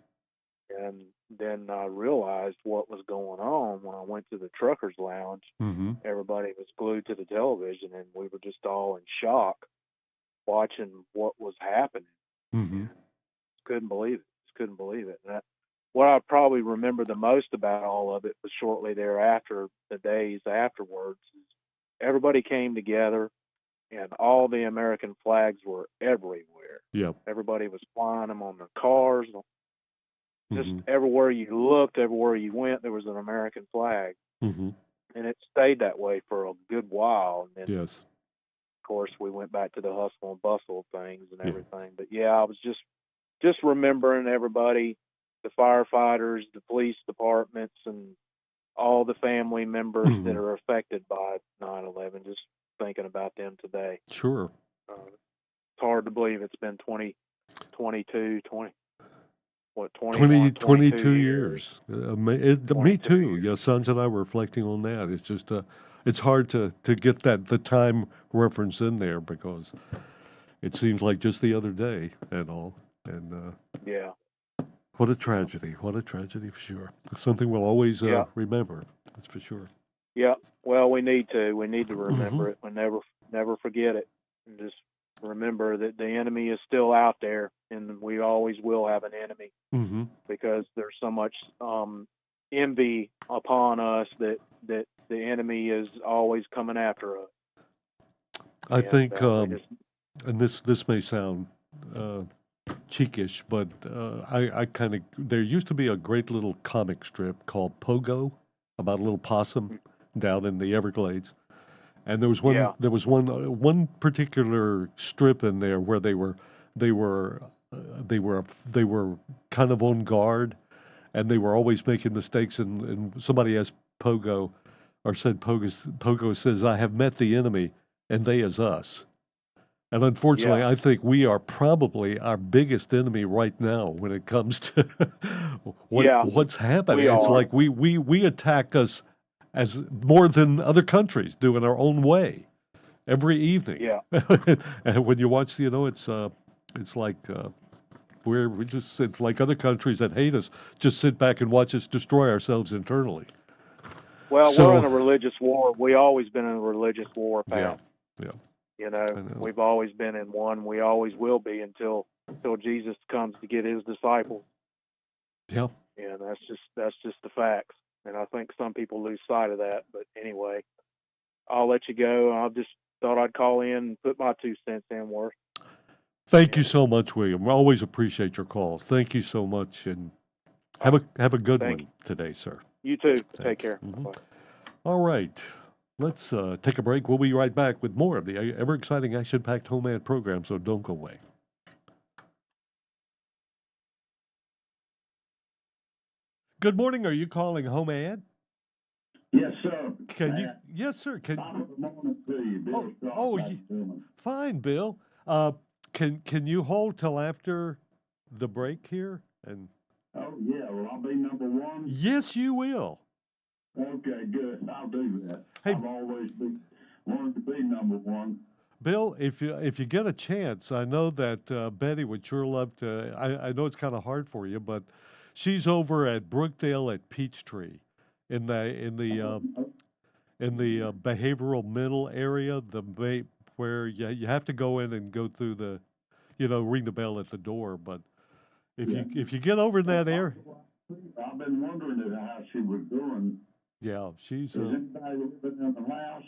[SPEAKER 1] And then I realized what was going on when I went to the truckers' lounge.
[SPEAKER 5] Mm-hmm.
[SPEAKER 1] Everybody was glued to the television, and we were just all in shock watching what was happening.
[SPEAKER 5] Mm-hmm.
[SPEAKER 1] Couldn't believe it. Just couldn't believe it. And what I probably remember the most about all of it was shortly thereafter, the days afterwards, everybody came together, and all the American flags were everywhere.
[SPEAKER 5] Yeah.
[SPEAKER 1] Everybody was flying them on their cars. Just
[SPEAKER 5] mm-hmm.
[SPEAKER 1] everywhere you looked, everywhere you went, there was an American flag.
[SPEAKER 5] Mm-hmm.
[SPEAKER 1] And it stayed that way for a good while. And then,
[SPEAKER 5] yes.
[SPEAKER 1] of course, we went back to the hustle and bustle of things and everything. But, yeah, I was just remembering everybody, the firefighters, the police departments, and all the family members
[SPEAKER 5] mm-hmm.
[SPEAKER 1] that are affected by 9/11, just thinking about them today.
[SPEAKER 5] Sure.
[SPEAKER 22] It's hard to believe it's been 22
[SPEAKER 5] years. Me too. Your sons and I were reflecting on that. It's just, it's hard to get the time reference in there because it seems like just the other day and all. And
[SPEAKER 22] yeah.
[SPEAKER 5] What a tragedy. What a tragedy for sure. It's something we'll always remember. That's for sure.
[SPEAKER 22] Yeah. Well, we need to remember
[SPEAKER 5] mm-hmm.
[SPEAKER 22] it. We never forget it. And just remember that the enemy is still out there, and we always will have an enemy
[SPEAKER 5] mm-hmm.
[SPEAKER 22] because there's so much envy upon us that the enemy is always coming after us.
[SPEAKER 5] I think, and this may sound cheekish, but I kind of, there used to be a great little comic strip called Pogo about a little possum down in the Everglades. And there was one particular strip in there where they were kind of on guard, and they were always making mistakes. And somebody asked Pogo, or said Pogo says, "I have met the enemy, and they is us." And unfortunately, I think we are probably our biggest enemy right now when it comes to what's happening. It's like we attack us as more than other countries do in our own way every evening.
[SPEAKER 22] Yeah.
[SPEAKER 5] And when you watch, it's like it's like other countries that hate us just sit back and watch us destroy ourselves internally.
[SPEAKER 22] Well, we're in a religious war. We've always been in a religious war, Pat.
[SPEAKER 5] Yeah.
[SPEAKER 22] We've always been in one. We always will be until Jesus comes to get his disciples.
[SPEAKER 5] Yeah.
[SPEAKER 22] And that's just the facts. And I think some people lose sight of that. But anyway, I'll let you go. I just thought I'd call in and put my 2 cents in worth.
[SPEAKER 5] Thank you so much, William. I always appreciate your calls. Thank you so much, and have a good one today, sir.
[SPEAKER 22] You too.
[SPEAKER 5] Thanks.
[SPEAKER 22] Take care.
[SPEAKER 5] Mm-hmm.
[SPEAKER 22] Bye.
[SPEAKER 5] All right. Let's take a break. We'll be right back with more of the ever-exciting, action-packed Home Ed program, so don't go away. Good morning. Are you calling Home Ed?
[SPEAKER 15] Yes, sir.
[SPEAKER 5] Yes, sir.
[SPEAKER 15] Top of the morning to you, Bill.
[SPEAKER 5] Fine, Bill. Can you hold till after the break here? And
[SPEAKER 15] Oh, yeah. Will I be number one?
[SPEAKER 5] Yes, you will.
[SPEAKER 15] Okay, good. I'll do that.
[SPEAKER 5] Hey,
[SPEAKER 15] I've always wanted to be number one.
[SPEAKER 5] Bill, if you get a chance, I know that Betty would sure love to. I know it's kind of hard for you, but she's over at Brookdale at Peachtree, in the behavioral middle area, where you have to go in and go through the, ring the bell at the door. But if you get over in that area,
[SPEAKER 15] I've been wondering how she was doing.
[SPEAKER 5] yeah, she's.
[SPEAKER 15] Is anybody living in the house?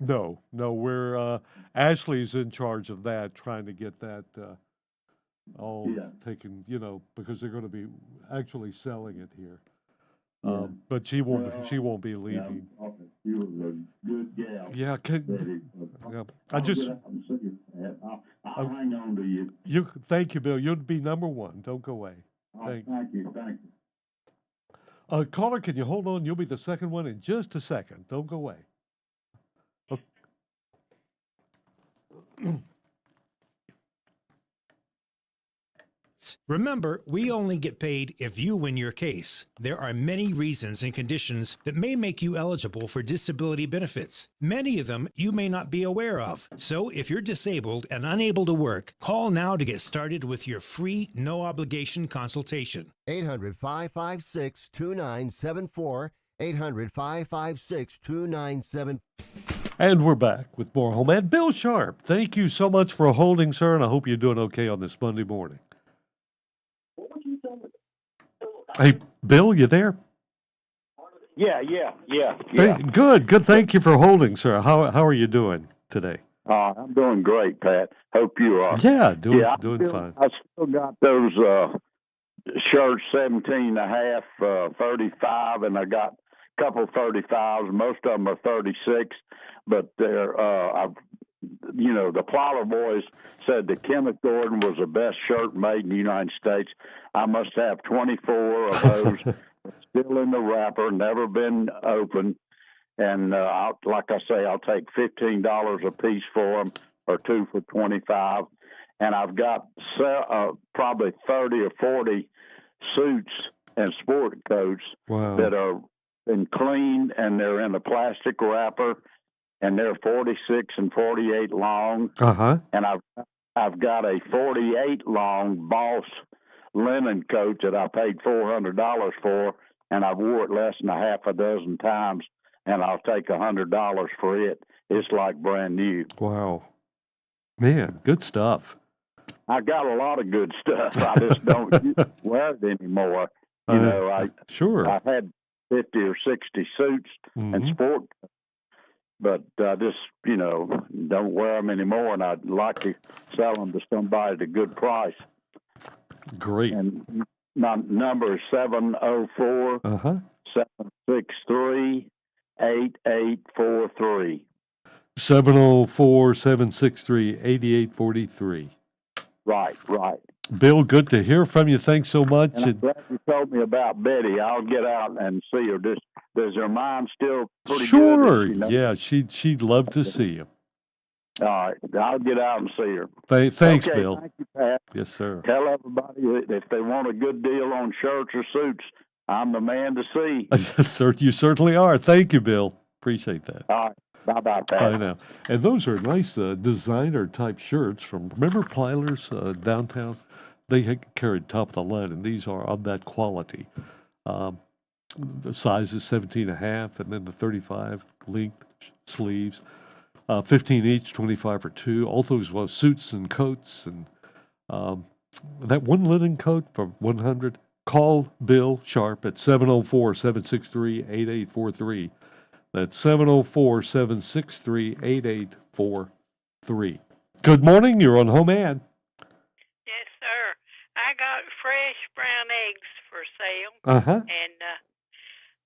[SPEAKER 5] No, we're Ashley's in charge of that, trying to get that all taken, because they're going to be actually selling it here. But she won't be leaving.
[SPEAKER 15] Yeah, she was a good gal.
[SPEAKER 5] Yeah, I just.
[SPEAKER 15] I'll hang on to you.
[SPEAKER 5] Thank you, Bill. You'll be number one. Don't go away. Thanks.
[SPEAKER 15] Thank you.
[SPEAKER 5] Caller, can you hold on? You'll be the second one in just a second. Don't go away.
[SPEAKER 4] Remember, we only get paid if you win your case. There are many reasons and conditions that may make you eligible for disability benefits. Many of them you may not be aware of. So if you're disabled and unable to work, call now to get started with your free, no-obligation consultation.
[SPEAKER 6] 800-556-2974. 800-556-2974.
[SPEAKER 5] And we're back with more Home Ed. Bill Sharp, thank you so much for holding, sir, and I hope you're doing okay on this Monday morning. Hey, Bill, you there?
[SPEAKER 23] Yeah.
[SPEAKER 5] Good. Thank you for holding, sir. How are you doing today?
[SPEAKER 23] I'm doing great, Pat. Hope you are.
[SPEAKER 5] Yeah, doing fine.
[SPEAKER 23] I still got those shirts, 17.5, 35, and I got a couple 35s. Most of them are 36, but they're the Plotter boys said that Kenneth Gordon was the best shirt made in the United States. I must have 24 of those still in the wrapper, never been opened. And like I say, I'll take $15 a piece for them, or two for 25. And I've got probably 30 or 40 suits and sport coats that are been cleaned, and they're in a plastic wrapper, and they're 46 and 48 long. And I've got a 48 long Boss linen coat that I paid $400 for, and I've wore it less than a half a dozen times, and I'll take $100 for it. It's like brand new.
[SPEAKER 5] Wow. Man, good stuff.
[SPEAKER 23] I got a lot of good stuff. I just don't wear it anymore. I had 50 or 60 suits and sport, but I just, don't wear them anymore, and I'd like to sell them to somebody at a good price.
[SPEAKER 5] Great.
[SPEAKER 23] And my number is 704-763-8843.
[SPEAKER 5] 704-763-8843.
[SPEAKER 23] Right.
[SPEAKER 5] Bill, good to hear from you. Thanks so much.
[SPEAKER 23] And I'm glad you told me about Betty. I'll get out and see her. Does her mind still pretty good?
[SPEAKER 5] Sure. Yeah, she'd love to see you.
[SPEAKER 23] All right. I'll get out and see her.
[SPEAKER 5] Thanks,
[SPEAKER 23] okay,
[SPEAKER 5] Bill.
[SPEAKER 23] Thank you, Pat.
[SPEAKER 5] Yes, sir.
[SPEAKER 23] Tell everybody that if they want a good deal on shirts or suits, I'm the man to see.
[SPEAKER 5] You certainly are. Thank you, Bill. Appreciate that.
[SPEAKER 23] All right. Bye-bye, Pat.
[SPEAKER 5] Bye now. And those are nice designer-type shirts from, remember Plyler's downtown? They had carried top of the line, and these are of that quality. The size is 17.5, and then the 35 length sleeves. 15 each, 25 for two. All those suits and coats, and that one linen coat for 100. Call Bill Sharp at 704-763-8843. That's 704-763-8843. Good morning. You're on Home Ed.
[SPEAKER 24] Yes, sir. I got fresh brown eggs for sale. And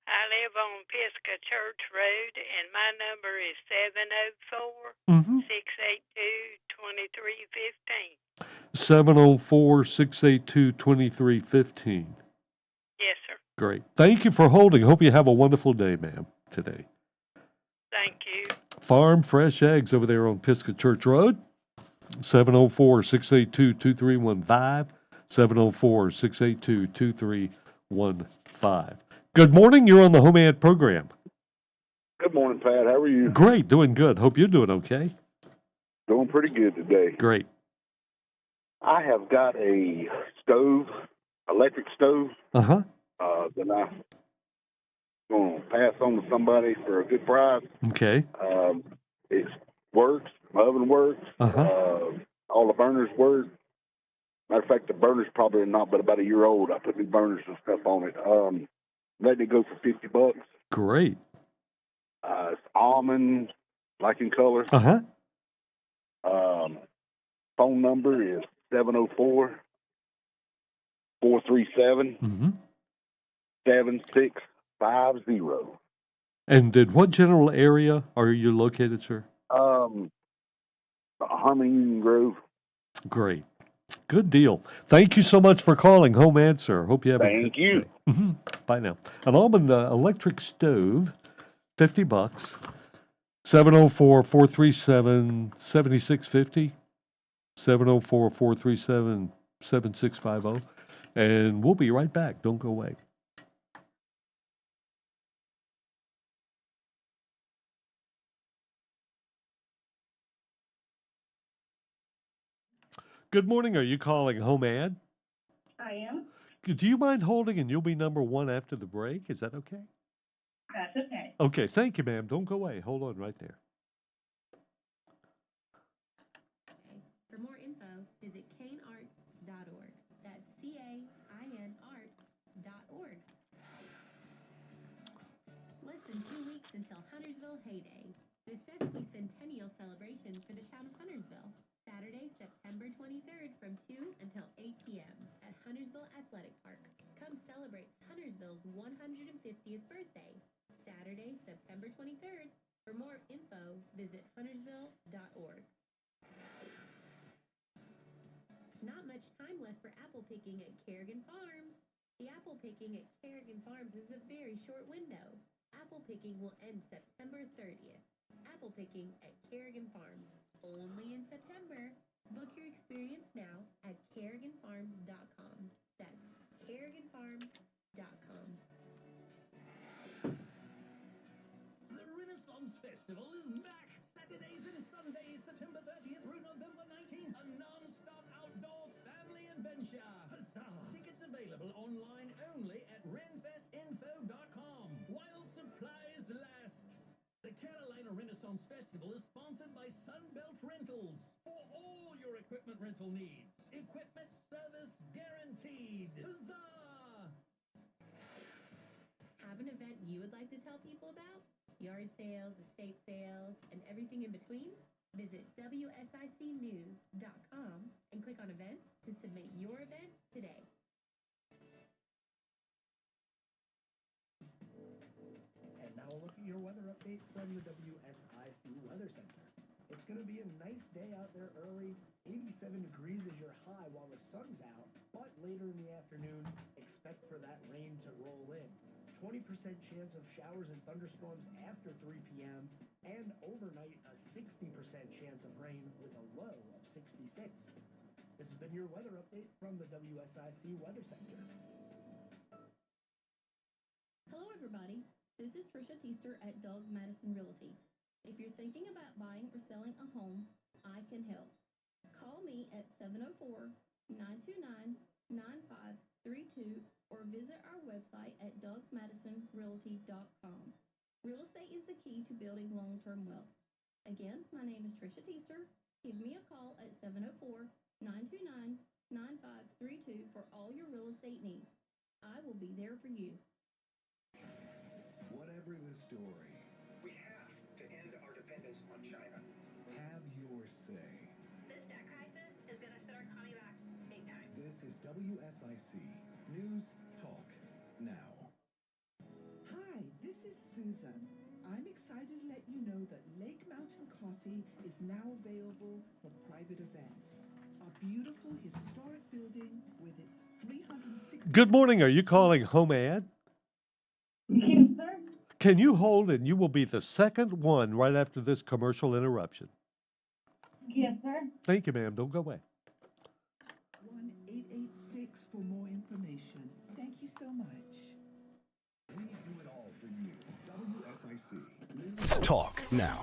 [SPEAKER 24] I live on Pisgah Church Road, and my number is
[SPEAKER 5] 704-682-2315. 704-682-2315.
[SPEAKER 24] Yes, sir.
[SPEAKER 5] Great. Thank you for holding. Hope you have a wonderful day, ma'am, today.
[SPEAKER 24] Thank you.
[SPEAKER 5] Farm Fresh Eggs over there on Pisgah Church Road. 704-682-2315. Good morning. You're on the Home Ed program.
[SPEAKER 23] Good morning, Pat. How are you?
[SPEAKER 5] Great. Doing good. Hope you're doing okay.
[SPEAKER 23] Doing pretty good today.
[SPEAKER 5] Great.
[SPEAKER 23] I have got a stove, electric stove.
[SPEAKER 5] Uh-huh.
[SPEAKER 23] That I'm going to pass on to somebody for a good price.
[SPEAKER 5] Okay.
[SPEAKER 23] It works. My oven works.
[SPEAKER 5] Uh-huh.
[SPEAKER 23] All the burners work. Matter of fact, the burner's probably not but about a year old. I put new burners and stuff on it. Let it go for $50.
[SPEAKER 5] Great.
[SPEAKER 23] It's almond, black in color.
[SPEAKER 5] Uh-huh.
[SPEAKER 23] Phone number is 704-437-7650.
[SPEAKER 5] And what general area are you located, sir?
[SPEAKER 23] Harmony Union Grove.
[SPEAKER 5] Great. Good deal. Thank you so much for calling Home Answer. Hope you have
[SPEAKER 23] Thank you.
[SPEAKER 5] day. Mm-hmm. Bye now. An almond electric stove, $50. 704-437-7650. 704-437-7650. And we'll be right back. Don't go away. Good morning. Are you calling Home Ad?
[SPEAKER 3] I am.
[SPEAKER 5] Do you mind holding and you'll be number one after the break? Is that okay?
[SPEAKER 3] That's okay.
[SPEAKER 5] Okay. Thank you, ma'am. Don't go away. Hold on right there.
[SPEAKER 16] For more info, visit canearts.org. That's CAINarts.org. Less than 2 weeks until Huntersville Hay Day, the sesquicentennial celebration for the town of Huntersville. Saturday, September 23rd from 2 until 8 p.m. at Huntersville Athletic Park. Come celebrate Huntersville's 150th birthday. Saturday, September 23rd. For more info, visit huntersville.org. Not much time left for apple picking at Kerrigan Farms. The apple picking at Kerrigan Farms is a very short window. Apple picking will end September 30th. Apple picking at Kerrigan Farms, only in September. Book your experience now at kerriganfarms.com. That's kerriganfarms.com.
[SPEAKER 17] The Renaissance Festival is back. Saturdays and Sundays, September 30th through November 19th. A non-stop outdoor family adventure. Huzzah! Tickets available online only at renfestinfo.com while supplies last. The Carolina Renaissance Festival is sponsored by Sunbelt Rentals for all your equipment rental needs. Equipment service guaranteed. Huzzah!
[SPEAKER 16] Have an event you would like to tell people about? Yard sales, estate sales, and everything in between? Visit WSICnews.com and click on events to submit your event today.
[SPEAKER 7] And now a look at your weather update from the WSIC Weather Center. It's going to be a nice day out there early. 87 degrees is your high while the sun's out, but later in the afternoon, expect for that rain to roll in. 20% chance of showers and thunderstorms after 3 p.m. and overnight a 60% chance of rain with a low of 66. This has been your weather update from the WSIC Weather Center.
[SPEAKER 8] Hello, everybody. This is Trisha Teester at Doug Madison Realty. If you're thinking about buying or selling a home, I can help. Call me at 704-929-9532 or visit our website at dougmadisonrealty.com. Real estate is the key to building long-term wealth. Again, my name is Trisha Teester. Give me a call at 704-929-9532 for all your real estate needs. I will be there for you.
[SPEAKER 9] Whatever the story, we have to end our dependence on China. Have your say.
[SPEAKER 25] This debt crisis is going to set our economy back big time.
[SPEAKER 9] This is WSIC News Talk Now.
[SPEAKER 26] Hi, this is Susan. I'm excited to let you know that Lake Mountain Coffee is now available for private events. A beautiful historic building with its 360...
[SPEAKER 5] Good morning. Are you calling Home Ad?
[SPEAKER 26] Yes, sir.
[SPEAKER 5] Can you hold and you will be the second one right after this commercial interruption.
[SPEAKER 26] Yes, sir.
[SPEAKER 5] Thank you, ma'am. Don't go away.
[SPEAKER 26] 1-886 for more information. Thank you so much.
[SPEAKER 17] We do it all for you. WSIC.
[SPEAKER 2] Talk now.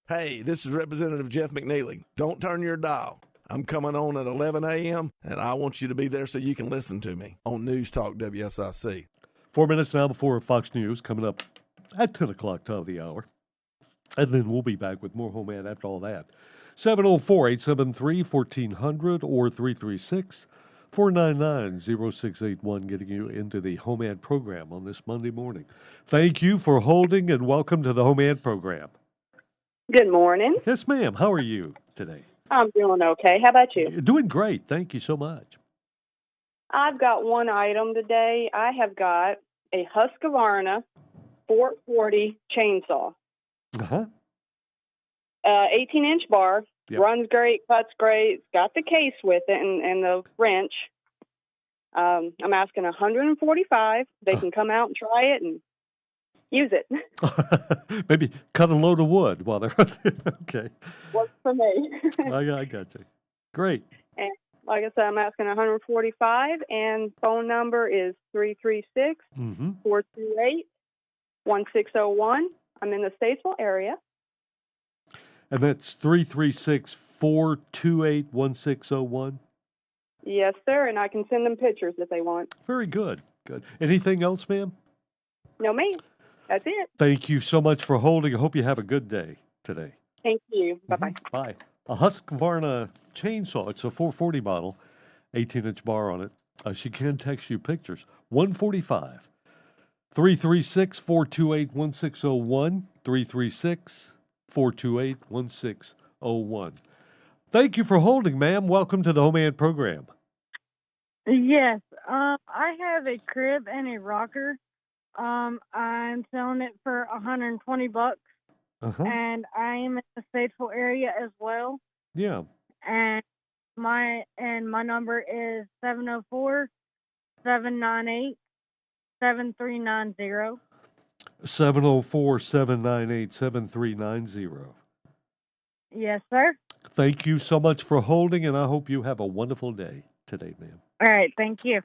[SPEAKER 10] Hey, this is Representative Jeff McNeely. Don't turn your dial. I'm coming on at 11 a.m., and I want you to be there so you can listen to me on News Talk WSIC.
[SPEAKER 5] 4 minutes now before Fox News, coming up at 10 o'clock, top of the hour. And then we'll be back with more Home Ed after all that. 704-873-1400 or 336-499-0681, getting you into the Home Ed program on this Monday morning. Thank you for holding, and welcome to the Home Ed program.
[SPEAKER 11] Good morning.
[SPEAKER 5] Yes, ma'am. How are you today?
[SPEAKER 11] I'm doing okay. How about you?
[SPEAKER 5] Doing great. Thank you so much.
[SPEAKER 11] I've got one item today. I have got a Husqvarna 440 chainsaw.
[SPEAKER 5] Uh-huh.
[SPEAKER 11] 18-inch bar.
[SPEAKER 5] Yep.
[SPEAKER 11] Runs great, cuts great. It's got the case with it and the wrench. I'm asking $145. They can come out and try it and use it.
[SPEAKER 5] Maybe cut a load of wood while they're out there. Okay.
[SPEAKER 11] Works for me.
[SPEAKER 5] I got you. Great.
[SPEAKER 11] And like I said, I'm asking $145, and phone number is 336-428-1601. I'm in the Statesville area.
[SPEAKER 5] And that's 336-428-1601?
[SPEAKER 11] Yes, sir, and I can send them pictures if they want.
[SPEAKER 5] Very good. Good. Anything else, ma'am?
[SPEAKER 11] No, ma'am. That's it.
[SPEAKER 5] Thank you so much for holding. I hope you have a good day today.
[SPEAKER 11] Thank you. Bye-bye.
[SPEAKER 5] Bye. A Husqvarna chainsaw. It's a 440 model, 18-inch bar on it. She can text you pictures. 145. 336-428-1601. 336-428-1601. Thank you for holding, ma'am. Welcome to the Home Ed program.
[SPEAKER 12] Yes. I have a crib and a rocker. I'm selling it for $120, and I am in the Statesville area as well.
[SPEAKER 5] Yeah.
[SPEAKER 12] And my number is 704-798-7390.
[SPEAKER 5] 704-798-7390.
[SPEAKER 12] Yes, sir.
[SPEAKER 5] Thank you so much for holding, and I hope you have a wonderful day today, ma'am.
[SPEAKER 12] All right. Thank you.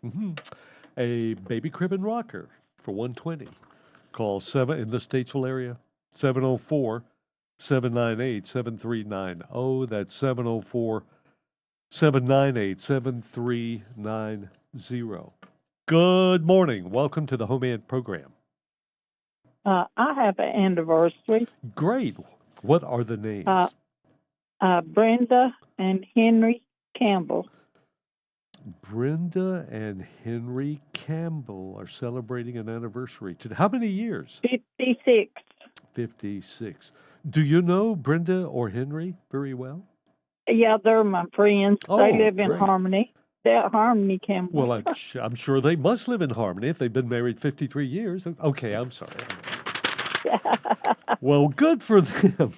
[SPEAKER 5] A baby crib and rocker for $120. Call 7 in the Statesville area, 704-798-7390. That's 704-798-7390. Good morning. Welcome to the Home Ed program.
[SPEAKER 13] I have an anniversary.
[SPEAKER 5] Great. What are the names?
[SPEAKER 13] Brenda and Henry Campbell.
[SPEAKER 5] Brenda and Henry Campbell are celebrating an anniversary today. How many years?
[SPEAKER 13] 56.
[SPEAKER 5] 56. Do you know Brenda or Henry very well?
[SPEAKER 13] Yeah, they're my friends.
[SPEAKER 5] Oh,
[SPEAKER 13] they live in
[SPEAKER 5] great.
[SPEAKER 13] Harmony. They're at Harmony, Campbell.
[SPEAKER 5] Well, I'm sure they must live in Harmony if they've been married 53 years. Okay, I'm sorry. Well, good for them.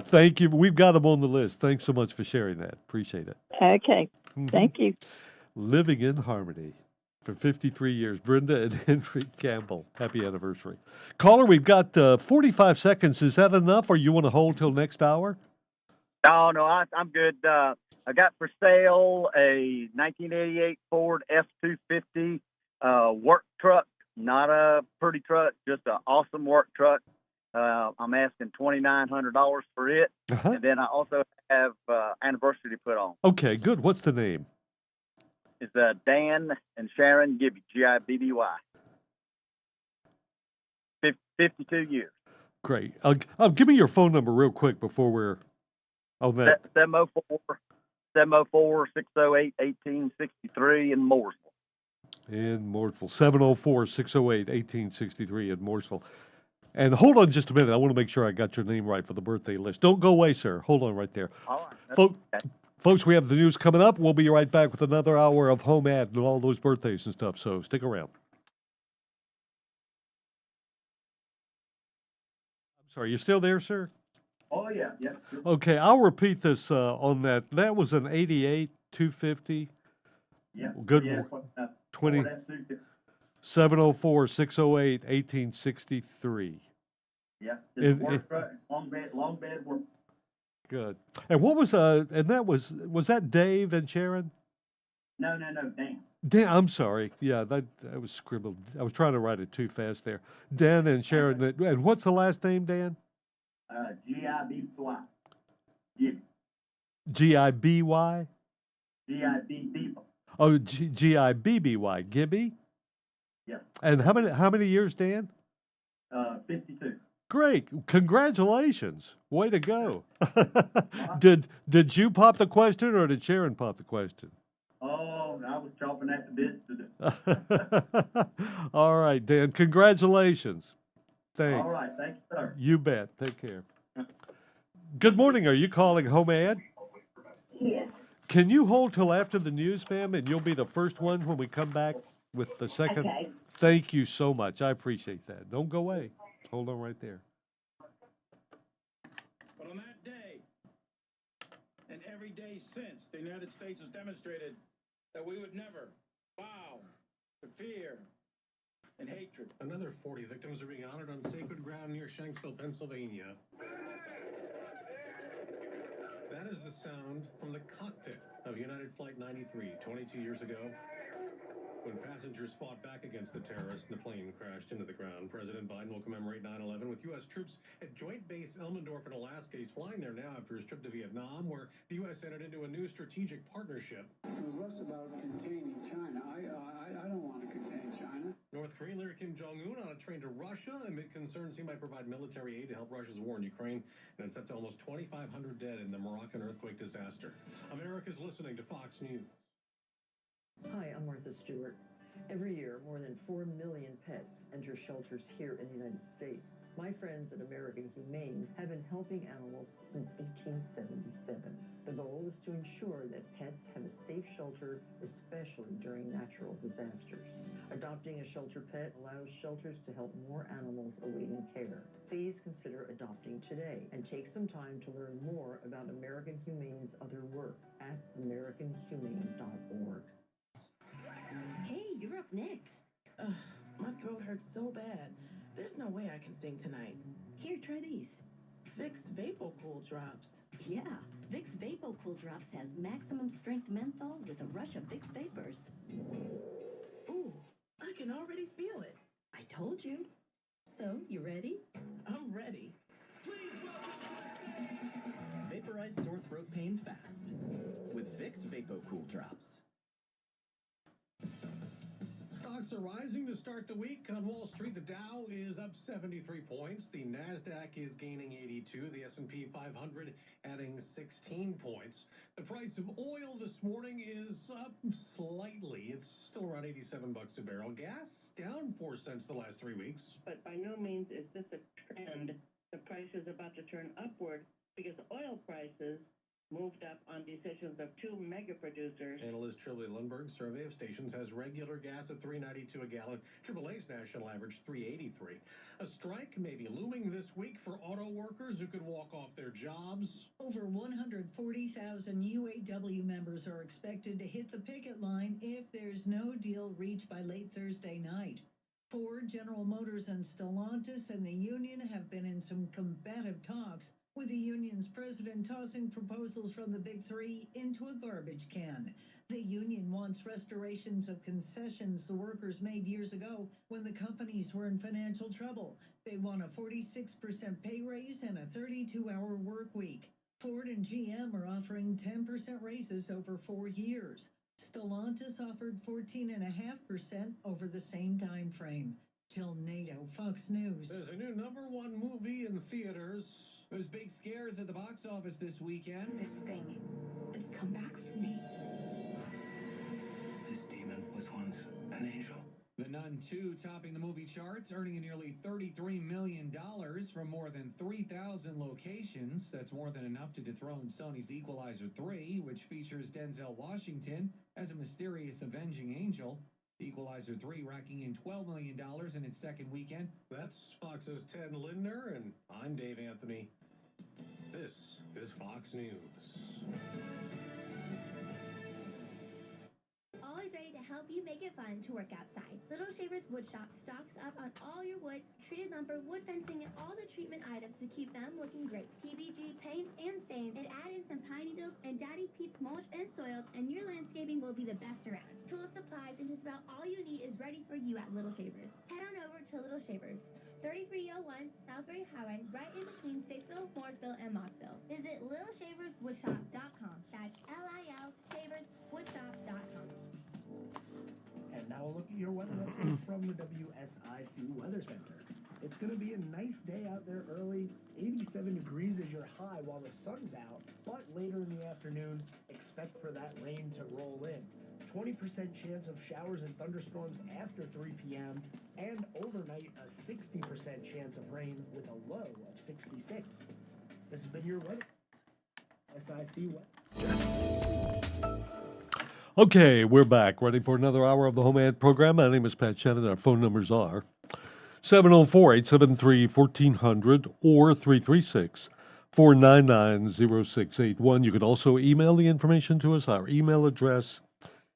[SPEAKER 5] Thank you. We've got them on the list. Thanks so much for sharing that. Appreciate it.
[SPEAKER 13] Okay. Thank you.
[SPEAKER 5] Living in Harmony for 53 years. Brenda and Henry Campbell. Happy anniversary. Caller, we've got 45 seconds. Is that enough, or you want to hold till next hour?
[SPEAKER 19] No, I'm good. I got for sale a 1988 Ford F-250 work truck. Not a pretty truck, just an awesome work truck. I'm asking $2,900 for it. And then I also have anniversary to put on.
[SPEAKER 5] Okay, good. What's the name?
[SPEAKER 19] It's Dan and Sharon Gibby, Gibby. 52 years.
[SPEAKER 5] Great. Give me your phone number real quick before we're on that.
[SPEAKER 19] 704-608-1863 in Mooresville.
[SPEAKER 5] In Mooresville. 704-608-1863 in Mooresville. And hold on just a minute. I want to make sure I got your name right for the birthday list. Don't go away, sir. Hold on right there.
[SPEAKER 19] All right.
[SPEAKER 5] Folks, we have the news coming up. We'll be right back with another hour of Home Ed and all those birthdays and stuff, so stick around. I'm sorry, you still there, sir?
[SPEAKER 19] Oh, yeah.
[SPEAKER 5] Okay, I'll repeat this on that. That was an 88 250.
[SPEAKER 19] Yeah.
[SPEAKER 5] Good.
[SPEAKER 19] Yeah,
[SPEAKER 5] 20. 704-608-1863.
[SPEAKER 19] Yeah. Just long bed work.
[SPEAKER 5] Good. And what was and that was that Dave and Sharon?
[SPEAKER 15] No, Dan.
[SPEAKER 5] Dan, I'm sorry. Yeah, that was scribbled. I was trying to write it too fast there. Dan and Sharon. And what's the last name, Dan?
[SPEAKER 15] G-I-B-Y. Gibby.
[SPEAKER 5] G-I-B-Y?
[SPEAKER 15] G-I-B-B.
[SPEAKER 5] Oh, G-I-B-B-Y. Gibby?
[SPEAKER 15] Yes.
[SPEAKER 5] And how many years, Dan?
[SPEAKER 15] 52.
[SPEAKER 5] Great. Congratulations. Way to go. Did you pop the question or did Sharon pop the question?
[SPEAKER 15] Oh, I was chopping at the bit to do.
[SPEAKER 5] All right, Dan. Congratulations. Thanks.
[SPEAKER 15] All right. Thank you, sir.
[SPEAKER 5] You bet. Take care. Good morning. Are you calling Home Ad?
[SPEAKER 3] Yes.
[SPEAKER 5] Can you hold till after the news, ma'am, and you'll be the first one when we come back with the second?
[SPEAKER 3] Okay.
[SPEAKER 5] Thank you so much. I appreciate that. Don't go away. Hold on right there.
[SPEAKER 17] But on that day, and every day since, the United States has demonstrated that we would never bow to fear and hatred. Another 40 victims are being honored on sacred ground near Shanksville, Pennsylvania. That is the sound from the cockpit of United Flight 93, 22 years ago. When passengers fought back against the terrorists and the plane crashed into the ground, President Biden will commemorate 9/11 with U.S. troops at Joint Base Elmendorf in Alaska. He's flying there now after his trip to Vietnam, where the U.S. entered into a new strategic partnership.
[SPEAKER 1] It was less about containing China. I don't want to contain China.
[SPEAKER 17] North Korean leader Kim Jong-un on a train to Russia amid concerns he might provide military aid to help Russia's war in Ukraine. And it's up to almost 2,500 dead in the Moroccan earthquake disaster. America's listening to Fox News.
[SPEAKER 2] Hi, I'm Martha Stewart. Every year, more than 4 million pets enter shelters here in the United States. My friends at American Humane have been helping animals since 1877. The goal is to ensure that pets have a safe shelter, especially during natural disasters. Adopting a shelter pet allows shelters to help more animals awaiting care. Please consider adopting today and take some time to learn more about American Humane's other work at americanhumane.org.
[SPEAKER 14] Hey, you're up next.
[SPEAKER 18] My throat hurts so bad. There's no way I can sing tonight.
[SPEAKER 14] Here, try these.
[SPEAKER 18] Vicks VapoCool drops.
[SPEAKER 14] Yeah, Vicks VapoCool Drops has maximum strength menthol with a rush of Vicks Vapors.
[SPEAKER 18] Ooh, I can already feel it.
[SPEAKER 14] I told you. So, you ready?
[SPEAKER 18] I'm ready.
[SPEAKER 20] Vaporize sore throat pain fast with Vicks VapoCool Drops.
[SPEAKER 17] Stocks are rising to start the week. On Wall Street, the Dow is up 73 points. The NASDAQ is gaining 82. The S&P 500 adding 16 points. The price of oil this morning is up slightly. It's still around $87 a barrel. Gas down 4 cents the last 3 weeks.
[SPEAKER 3] But by no means is this a trend. The price is about to turn upward because oil prices moved up on decisions of two mega producers.
[SPEAKER 17] Analyst Trilly Lundberg's survey of stations has regular gas at $3.92 a gallon. AAA's national average $3.83. A strike may be looming this week for auto workers who could walk off their jobs.
[SPEAKER 21] Over 140,000 UAW members are expected to hit the picket line if there's no deal reached by late Thursday night. Ford, General Motors, and Stellantis and the union have been in some combative talks, with the union's president tossing proposals from the Big Three into a garbage can. The union wants restorations of concessions the workers made years ago when the companies were in financial trouble. They want a 46% pay raise and a 32-hour work week. Ford and GM are offering 10% raises over 4 years. Stellantis offered 14.5% over the same time frame. Jill Nato, Fox News.
[SPEAKER 17] There's a new #1 movie in theaters.
[SPEAKER 27] There's big scares at the box office this weekend.
[SPEAKER 14] This thing, it's come back for me.
[SPEAKER 27] This demon was once an angel. The Nun 2 topping the movie charts, earning nearly $33 million from more than 3,000 locations. That's more than enough to dethrone Sony's Equalizer 3, which features Denzel Washington as a mysterious avenging angel. Equalizer 3 racking in $12 million in its second weekend.
[SPEAKER 17] That's Fox's Ted Lindner, and I'm Dave Anthony. This is Fox News.
[SPEAKER 8] Always ready to help you make it fun to work outside. Little Shavers Wood Shop stocks up on all your wood, treated lumber, wood fencing, and all the treatment items to keep them looking great. PVG, paints, and stains, and add in some pine needles and Daddy Pete's mulch and soils, and your landscaping will be the best around. Tools, supplies, and just about all you need is ready for you at Little Shavers. Head on over to Little Shavers, 3301 Salisbury Highway, right in between Statesville, Morrisville, and Mossville. Visit littleshaverswoodshop.com. That's LILshaverswoodshop.com.
[SPEAKER 4] And now a look at your weather update from the WSIC Weather Center. It's going to be a nice day out there early. 87 degrees is your high while the sun's out, but later in the afternoon, expect for that rain to roll in. 20% chance of showers and thunderstorms after 3 p.m. and overnight a 60% chance of rain with a low of 66. This has been your weather. SIC Weather.
[SPEAKER 5] Okay, we're back, ready for another hour of the Home Ed program. My name is Pat Shannon. Our phone numbers are 704-873-1400 or 336-499-0681. You can also email the information to us. Our email address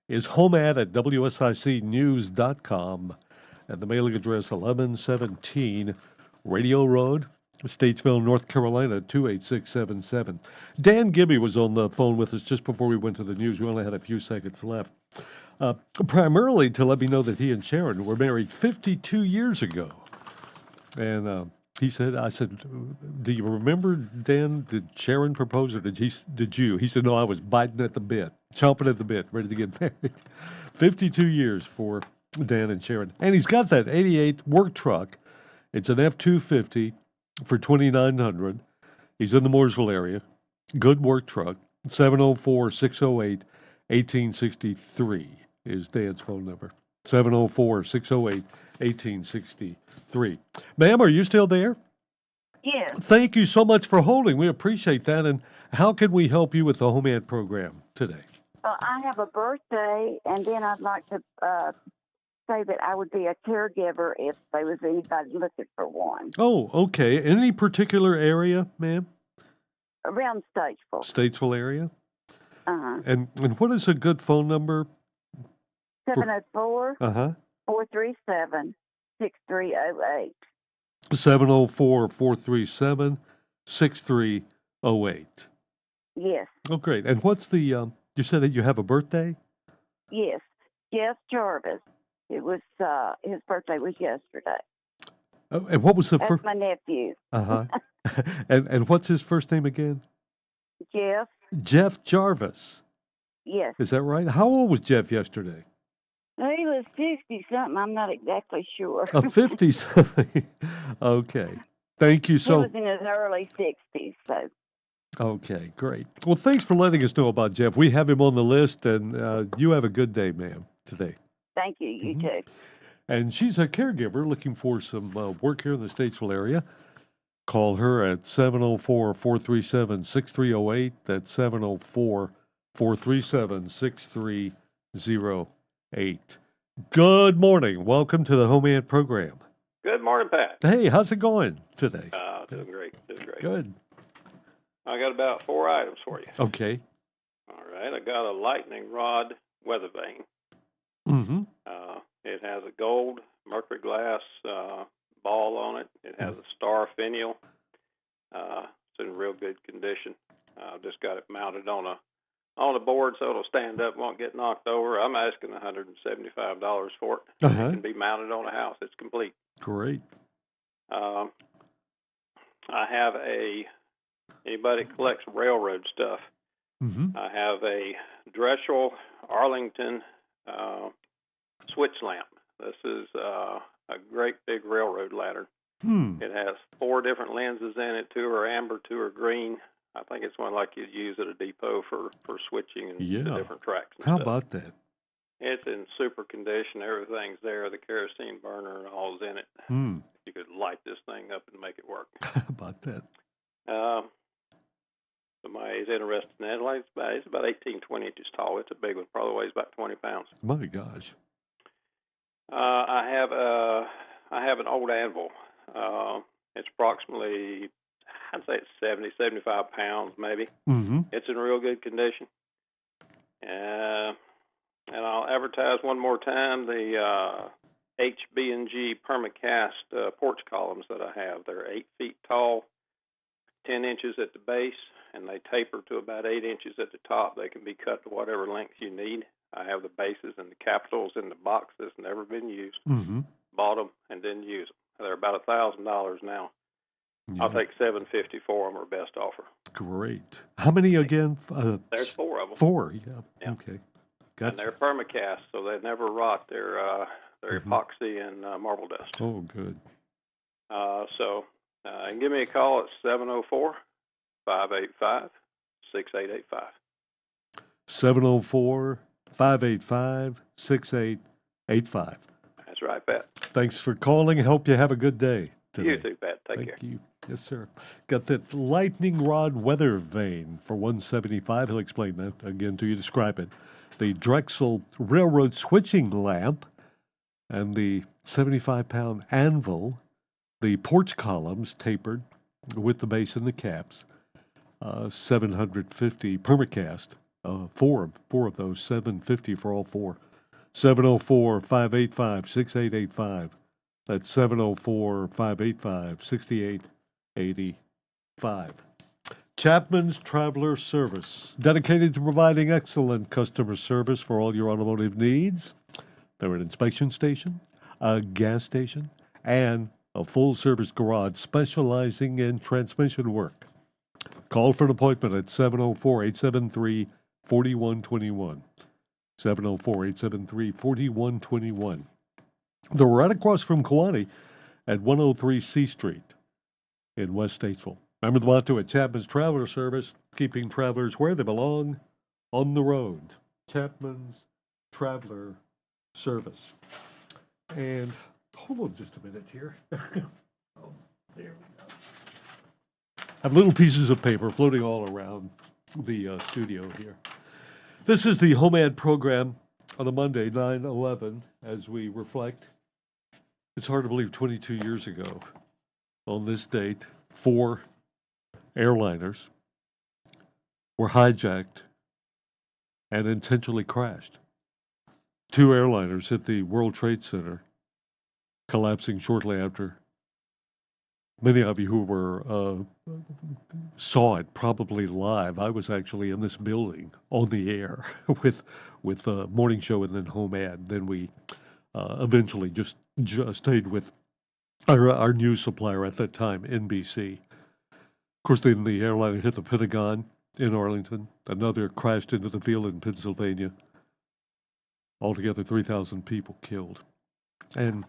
[SPEAKER 5] is homead@wsicnews.com, and the mailing address 1117 Radio Road, Statesville, North Carolina, 28677. Dan Gibby was on the phone with us just before we went to the news. We only had a few seconds left. Primarily to let me know that he and Sharon were married 52 years ago. And I said, do you remember, Dan, did Sharon propose or did you? He said, no, I was biting at the bit, chomping at the bit, ready to get married. 52 years for Dan and Sharon. And he's got that 88 work truck. It's an F-250 for $2,900. He's in the Mooresville area. Good work truck. 704-608-1863 is Dan's phone number. 704-608-1863. Ma'am, are you still there?
[SPEAKER 6] Yes.
[SPEAKER 5] Thank you so much for holding. We appreciate that. And how can we help you with the Home Ed program today?
[SPEAKER 6] Well, I have a birthday, and then I'd like to say that I would be a caregiver if there was anybody looking for one.
[SPEAKER 5] Oh, okay. Any particular area, ma'am?
[SPEAKER 6] Around Statesville.
[SPEAKER 5] Statesville area?
[SPEAKER 6] Uh-huh.
[SPEAKER 5] And what is a good phone number?
[SPEAKER 6] 704-437-6308.
[SPEAKER 5] 704-437-6308.
[SPEAKER 6] Yes.
[SPEAKER 5] Oh, great. And what's the, you said that you have a birthday?
[SPEAKER 6] Yes. Jeff Jarvis. It was, his birthday was yesterday.
[SPEAKER 5] Oh, and what was the first?
[SPEAKER 6] That's my nephew.
[SPEAKER 5] Uh-huh. and what's his first name again?
[SPEAKER 6] Jeff.
[SPEAKER 5] Jeff Jarvis.
[SPEAKER 6] Yes.
[SPEAKER 5] Is that right? How old was Jeff yesterday?
[SPEAKER 6] He was 60-something. I'm not exactly sure.
[SPEAKER 5] 50-something. Okay. Thank you so much.
[SPEAKER 6] He was in his early 60s, so.
[SPEAKER 5] Okay, great. Well, thanks for letting us know about Jeff. We have him on the list, and you have a good day, ma'am, today.
[SPEAKER 6] Thank you. You too.
[SPEAKER 5] And she's a caregiver looking for some work here in the Statesville area. Call her at 704-437-6308. That's 704-437-6308. Good morning. Welcome to the Home Ed program.
[SPEAKER 7] Good morning, Pat.
[SPEAKER 5] Hey, how's it going today?
[SPEAKER 7] Doing great.
[SPEAKER 5] Good.
[SPEAKER 7] I got about 4 items for you.
[SPEAKER 5] Okay.
[SPEAKER 7] All right. I got a lightning rod weather vane.
[SPEAKER 5] Mm-hmm.
[SPEAKER 7] It has a gold mercury glass ball on it. It has a star finial. It's in real good condition. I've just got it mounted on a board so it'll stand up, won't get knocked over. I'm asking $175 for it.
[SPEAKER 5] Uh-huh.
[SPEAKER 7] It can be mounted on a house. It's complete.
[SPEAKER 5] Great.
[SPEAKER 7] I have anybody collects railroad stuff.
[SPEAKER 5] Mm-hmm.
[SPEAKER 7] I have a Dreschel Arlington switch lamp. This is a great big railroad lantern. It has 4 different lenses in it. 2 are amber, 2 are green. I think it's one like you'd use at a depot for switching and the different tracks and
[SPEAKER 5] How
[SPEAKER 7] stuff.
[SPEAKER 5] about that?
[SPEAKER 7] It's in super condition. Everything's there. The kerosene burner and all's in it. You could light this thing up and make it work.
[SPEAKER 5] How about that?
[SPEAKER 7] Somebody's interested in that. It's about 18, 20 inches tall. It's a big one. Probably weighs about 20 pounds.
[SPEAKER 5] My gosh.
[SPEAKER 7] I have an old anvil. It's approximately, I'd say it's 70, 75 pounds maybe.
[SPEAKER 5] Mm-hmm.
[SPEAKER 7] It's in real good condition. And I'll advertise one more time the HB&G Permacast porch columns that I have. They're 8 feet tall, 10 inches at the base, and they taper to about 8 inches at the top. They can be cut to whatever length you need. I have the bases and the capitals in the box that's never been used.
[SPEAKER 5] Mm-hmm.
[SPEAKER 7] Bought them and didn't use them. They're about $1,000 now.
[SPEAKER 5] Yeah.
[SPEAKER 7] I'll take $750 for them, or best offer.
[SPEAKER 5] Great. How many again?
[SPEAKER 7] There's 4 of them.
[SPEAKER 5] 4, yeah. Okay. Gotcha.
[SPEAKER 7] And they're permacast, so they never rot. They're epoxy and marble dust.
[SPEAKER 5] Oh, good.
[SPEAKER 7] So give me a call at 704-585-6885.
[SPEAKER 5] 704-585-6885.
[SPEAKER 7] That's right, Pat.
[SPEAKER 5] Thanks for calling. I hope you have a good day today.
[SPEAKER 7] You too, Pat. Take care.
[SPEAKER 5] Thank you. Yes, sir. Got that lightning rod weather vane for $175. He'll explain that again to you. Describe it. The Drexel railroad switching lamp and the 75-pound anvil, the porch columns tapered with the base and the caps, $750 permacast. 4 of those, $750 for all 4. 704-585-6885. That's 704-585-6885. Chapman's Traveler Service, dedicated to providing excellent customer service for all your automotive needs. They're an inspection station, a gas station, and a full-service garage specializing in transmission work. Call for an appointment at 704-873-4121. 704-873-4121. They're right across from Kewanee at 103 C Street in West Statesville. Remember the motto at Chapman's Traveler Service, keeping travelers where they belong, on the road. Chapman's Traveler Service. And hold on just a minute here. Oh, there we go. I have little pieces of paper floating all around the studio here. This is the Home Ad program on a Monday, 9/11, as we reflect. It's hard to believe 22 years ago, on this date, 4 airliners were hijacked and intentionally crashed. 2 airliners hit the World Trade Center, collapsing shortly after. Many of you who were saw it probably live. I was actually in this building on the air with the morning show and then Home Ad. Then we eventually just stayed with our news supplier at that time, NBC. Of course, then the airliner hit the Pentagon in Arlington. Another crashed into the field in Pennsylvania. Altogether, 3,000 people killed. And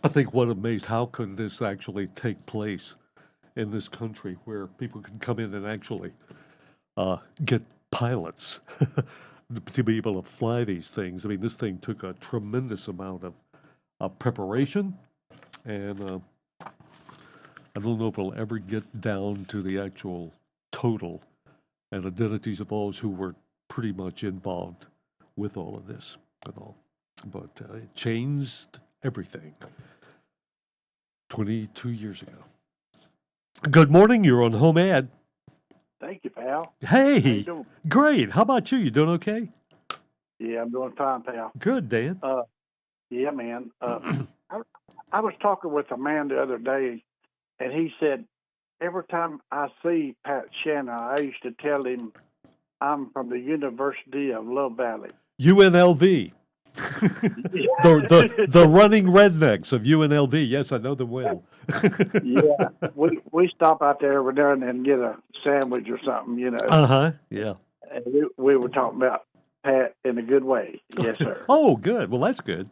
[SPEAKER 5] I think what amazed, how could this actually take place in this country where people can come in and actually get pilots to be able to fly these things? I mean, this thing took a tremendous amount of preparation, and I don't know if it'll ever get down to the actual total and identities of those who were pretty much involved with all of this and all. But it changed everything 22 years ago. Good morning. You're on Home Ad.
[SPEAKER 9] Thank you, pal.
[SPEAKER 5] Hey,
[SPEAKER 9] How you doing?
[SPEAKER 5] Great. How about you? You doing okay?
[SPEAKER 9] Yeah, I'm doing fine, pal.
[SPEAKER 5] Good, Dan.
[SPEAKER 9] Yeah, man. I was talking with a man the other day, and he said, every time I see Pat Shannon, I used to tell him I'm from the University of Love Valley.
[SPEAKER 5] UNLV. the running rednecks of UNLV. Yes, I know them well.
[SPEAKER 9] Yeah, we stop out there every now and then and get a sandwich or something, you know.
[SPEAKER 5] Yeah.
[SPEAKER 9] And we were talking about Pat in a good way. Yes, sir.
[SPEAKER 5] Oh, good. Well, that's good.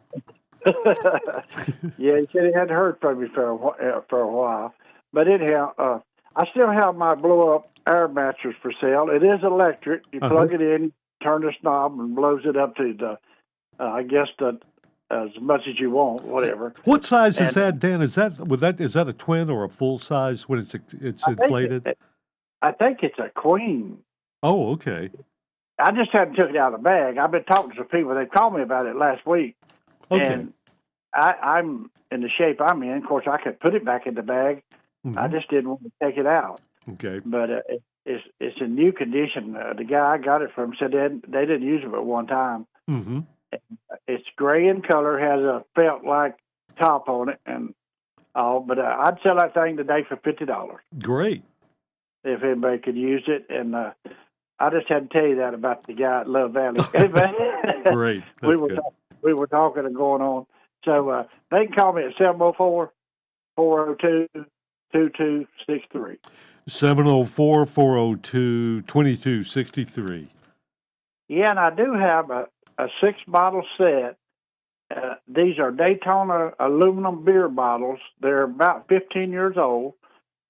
[SPEAKER 9] Yeah, he said he hadn't heard from me for a while. But anyhow, I still have my blow-up air mattress for sale. It is electric. You plug it in, turn the knob, and blows it up to the, I guess, as much as you want, whatever.
[SPEAKER 5] What size is that, Dan? Is that a twin or a full size when it's inflated?
[SPEAKER 9] I think it's a queen.
[SPEAKER 5] Oh, okay.
[SPEAKER 9] I just hadn't took it out of the bag. I've been talking to some people. They called me about it last week.
[SPEAKER 5] Okay.
[SPEAKER 9] And I'm in the shape I'm in. Of course, I could put it back in the bag.
[SPEAKER 5] Mm-hmm.
[SPEAKER 9] I just didn't want to take it out.
[SPEAKER 5] Okay.
[SPEAKER 9] But it's in new condition. The guy I got it from said they didn't use it but one time.
[SPEAKER 5] Mm-hmm.
[SPEAKER 9] It's gray in color, has a felt-like top on it, and all. But I'd sell that thing today for $50
[SPEAKER 5] Great.
[SPEAKER 9] if anybody could use it. And I just had to tell you that about the guy at Love Valley.
[SPEAKER 5] Great. That's good.
[SPEAKER 9] We were talking and going on. So they can call me at 704-402-2263.
[SPEAKER 5] 704-402-2263.
[SPEAKER 9] Yeah, and I do have a 6-bottle set. These are Daytona aluminum beer bottles. They're about 15 years old.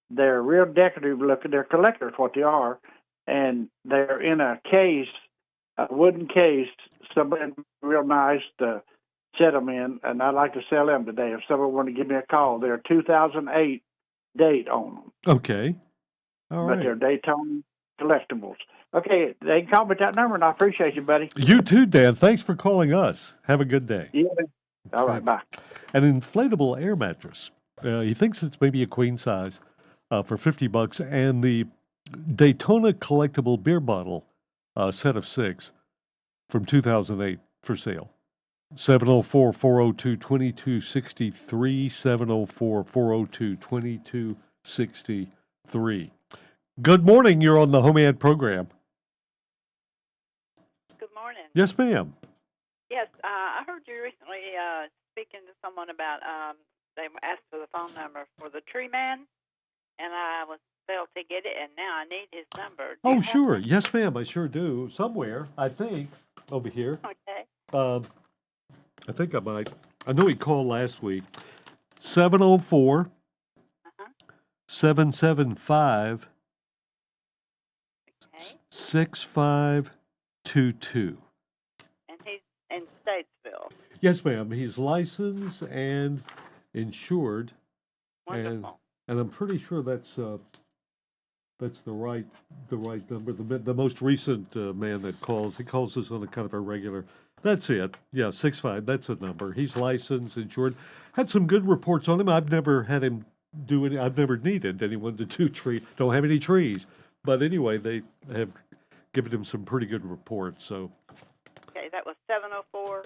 [SPEAKER 9] They're real decorative looking. They're collectors, what they are. And they're in a case, a wooden case. Somebody real nice to set them in, and I'd like to sell them today. If someone wanted to give me a call, they're 2008 date on them.
[SPEAKER 5] Okay. All right.
[SPEAKER 9] But they're Daytona collectibles. Okay, they can call me at that number, and I appreciate you, buddy.
[SPEAKER 5] You too, Dan. Thanks for calling us. Have a good day.
[SPEAKER 9] Yeah. All right, bye.
[SPEAKER 5] An inflatable air mattress. He thinks it's maybe a queen size for $50, and the Daytona collectible beer bottle set of 6 from 2008 for sale. 704-402-2263, 704-402-2263. Good morning. You're on the Home Ad program.
[SPEAKER 10] Good morning.
[SPEAKER 5] Yes, ma'am.
[SPEAKER 10] Yes, I heard you recently speaking to someone about they asked for the phone number for the tree man, and I was failed to get it, and now I need his number. Do you have
[SPEAKER 5] Sure.
[SPEAKER 10] one?
[SPEAKER 5] Yes, ma'am. I sure do. Somewhere, I think, over here.
[SPEAKER 10] Okay.
[SPEAKER 5] I think I might. I know he called last week. 704 775 6522.
[SPEAKER 10] And he's in Statesville.
[SPEAKER 5] Yes, ma'am. He's licensed and insured.
[SPEAKER 10] Wonderful.
[SPEAKER 5] And I'm pretty sure that's the right number. The most recent man that calls, he calls us on a kind of a regular. That's it. Yeah, 65. That's a number. He's licensed, insured. Had some good reports on him. I've never had him do any. I've never needed anyone to do tree. Don't have any trees. But anyway, they have given him some pretty good reports. So.
[SPEAKER 10] Okay, that was 704-775-6522,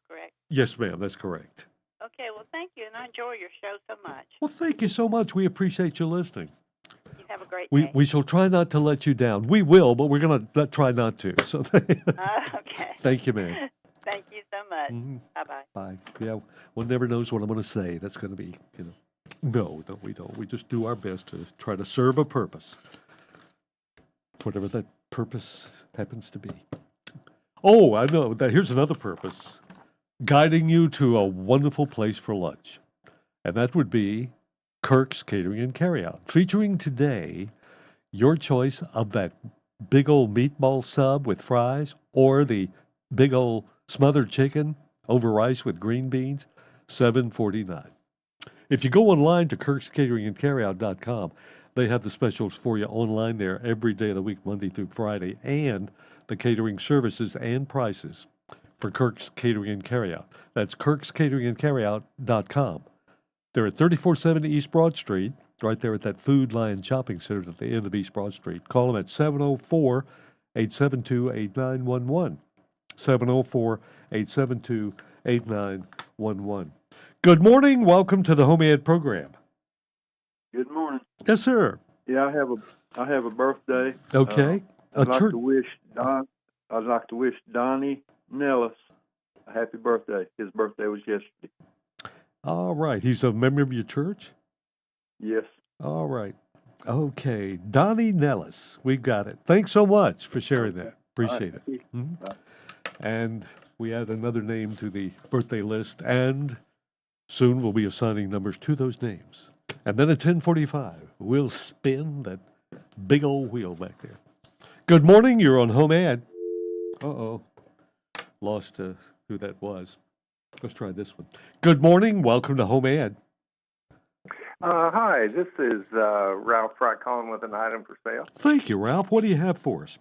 [SPEAKER 10] correct?
[SPEAKER 5] Yes, ma'am. That's correct.
[SPEAKER 10] Okay, well, thank you, and I enjoy your show so much.
[SPEAKER 5] Well, thank you so much. We appreciate you listening.
[SPEAKER 10] You have a great day.
[SPEAKER 5] We shall try not to let you down. We will, but we're going to try not to. So,
[SPEAKER 10] Okay.
[SPEAKER 5] Thank you, ma'am.
[SPEAKER 10] Thank you so much.
[SPEAKER 5] Mhm.
[SPEAKER 10] Bye-bye.
[SPEAKER 5] Bye. Yeah, one never knows what I'm going to say. That's going to be, No, we don't. We just do our best to try to serve a purpose, whatever that purpose happens to be. Oh, I know. Here's another purpose. Guiding you to a wonderful place for lunch. And that would be Kirk's Catering and Carryout. Featuring today your choice of that big old meatball sub with fries or the big old smothered chicken over rice with green beans, $7.49. If you go online to kirkscateringandcarryout.com, they have the specials for you online there every day of the week, Monday through Friday, and the catering services and prices for Kirk's Catering and Carryout. That's kirkscateringandcarryout.com. They're at 3470 East Broad Street, right there at that Food Lion Shopping Center at the end of East Broad Street. Call them at 704-872-8911. 704-872-8911. Good morning. Welcome to the Home Ed program.
[SPEAKER 16] Good morning.
[SPEAKER 5] Yes, sir.
[SPEAKER 16] Yeah, I have a birthday.
[SPEAKER 5] Okay.
[SPEAKER 16] I'd like to wish Donnie Nellis a happy birthday. His birthday was yesterday.
[SPEAKER 5] All right. He's a member of your church?
[SPEAKER 16] Yes.
[SPEAKER 5] All right. Okay. Donnie Nellis. We got it. Thanks so much for sharing that. Appreciate it. Mhm. And we add another name to the birthday list, and soon we'll be assigning numbers to those names. And then at 10:45, we'll spin that big old wheel back there. Good morning. You're on Home Ad. Uh-oh. Lost who that was. Let's try this one. Good morning. Welcome to Home Ad.
[SPEAKER 22] Hi, this is Ralph Fry calling with an item for sale.
[SPEAKER 5] Thank you, Ralph. What do you have for us?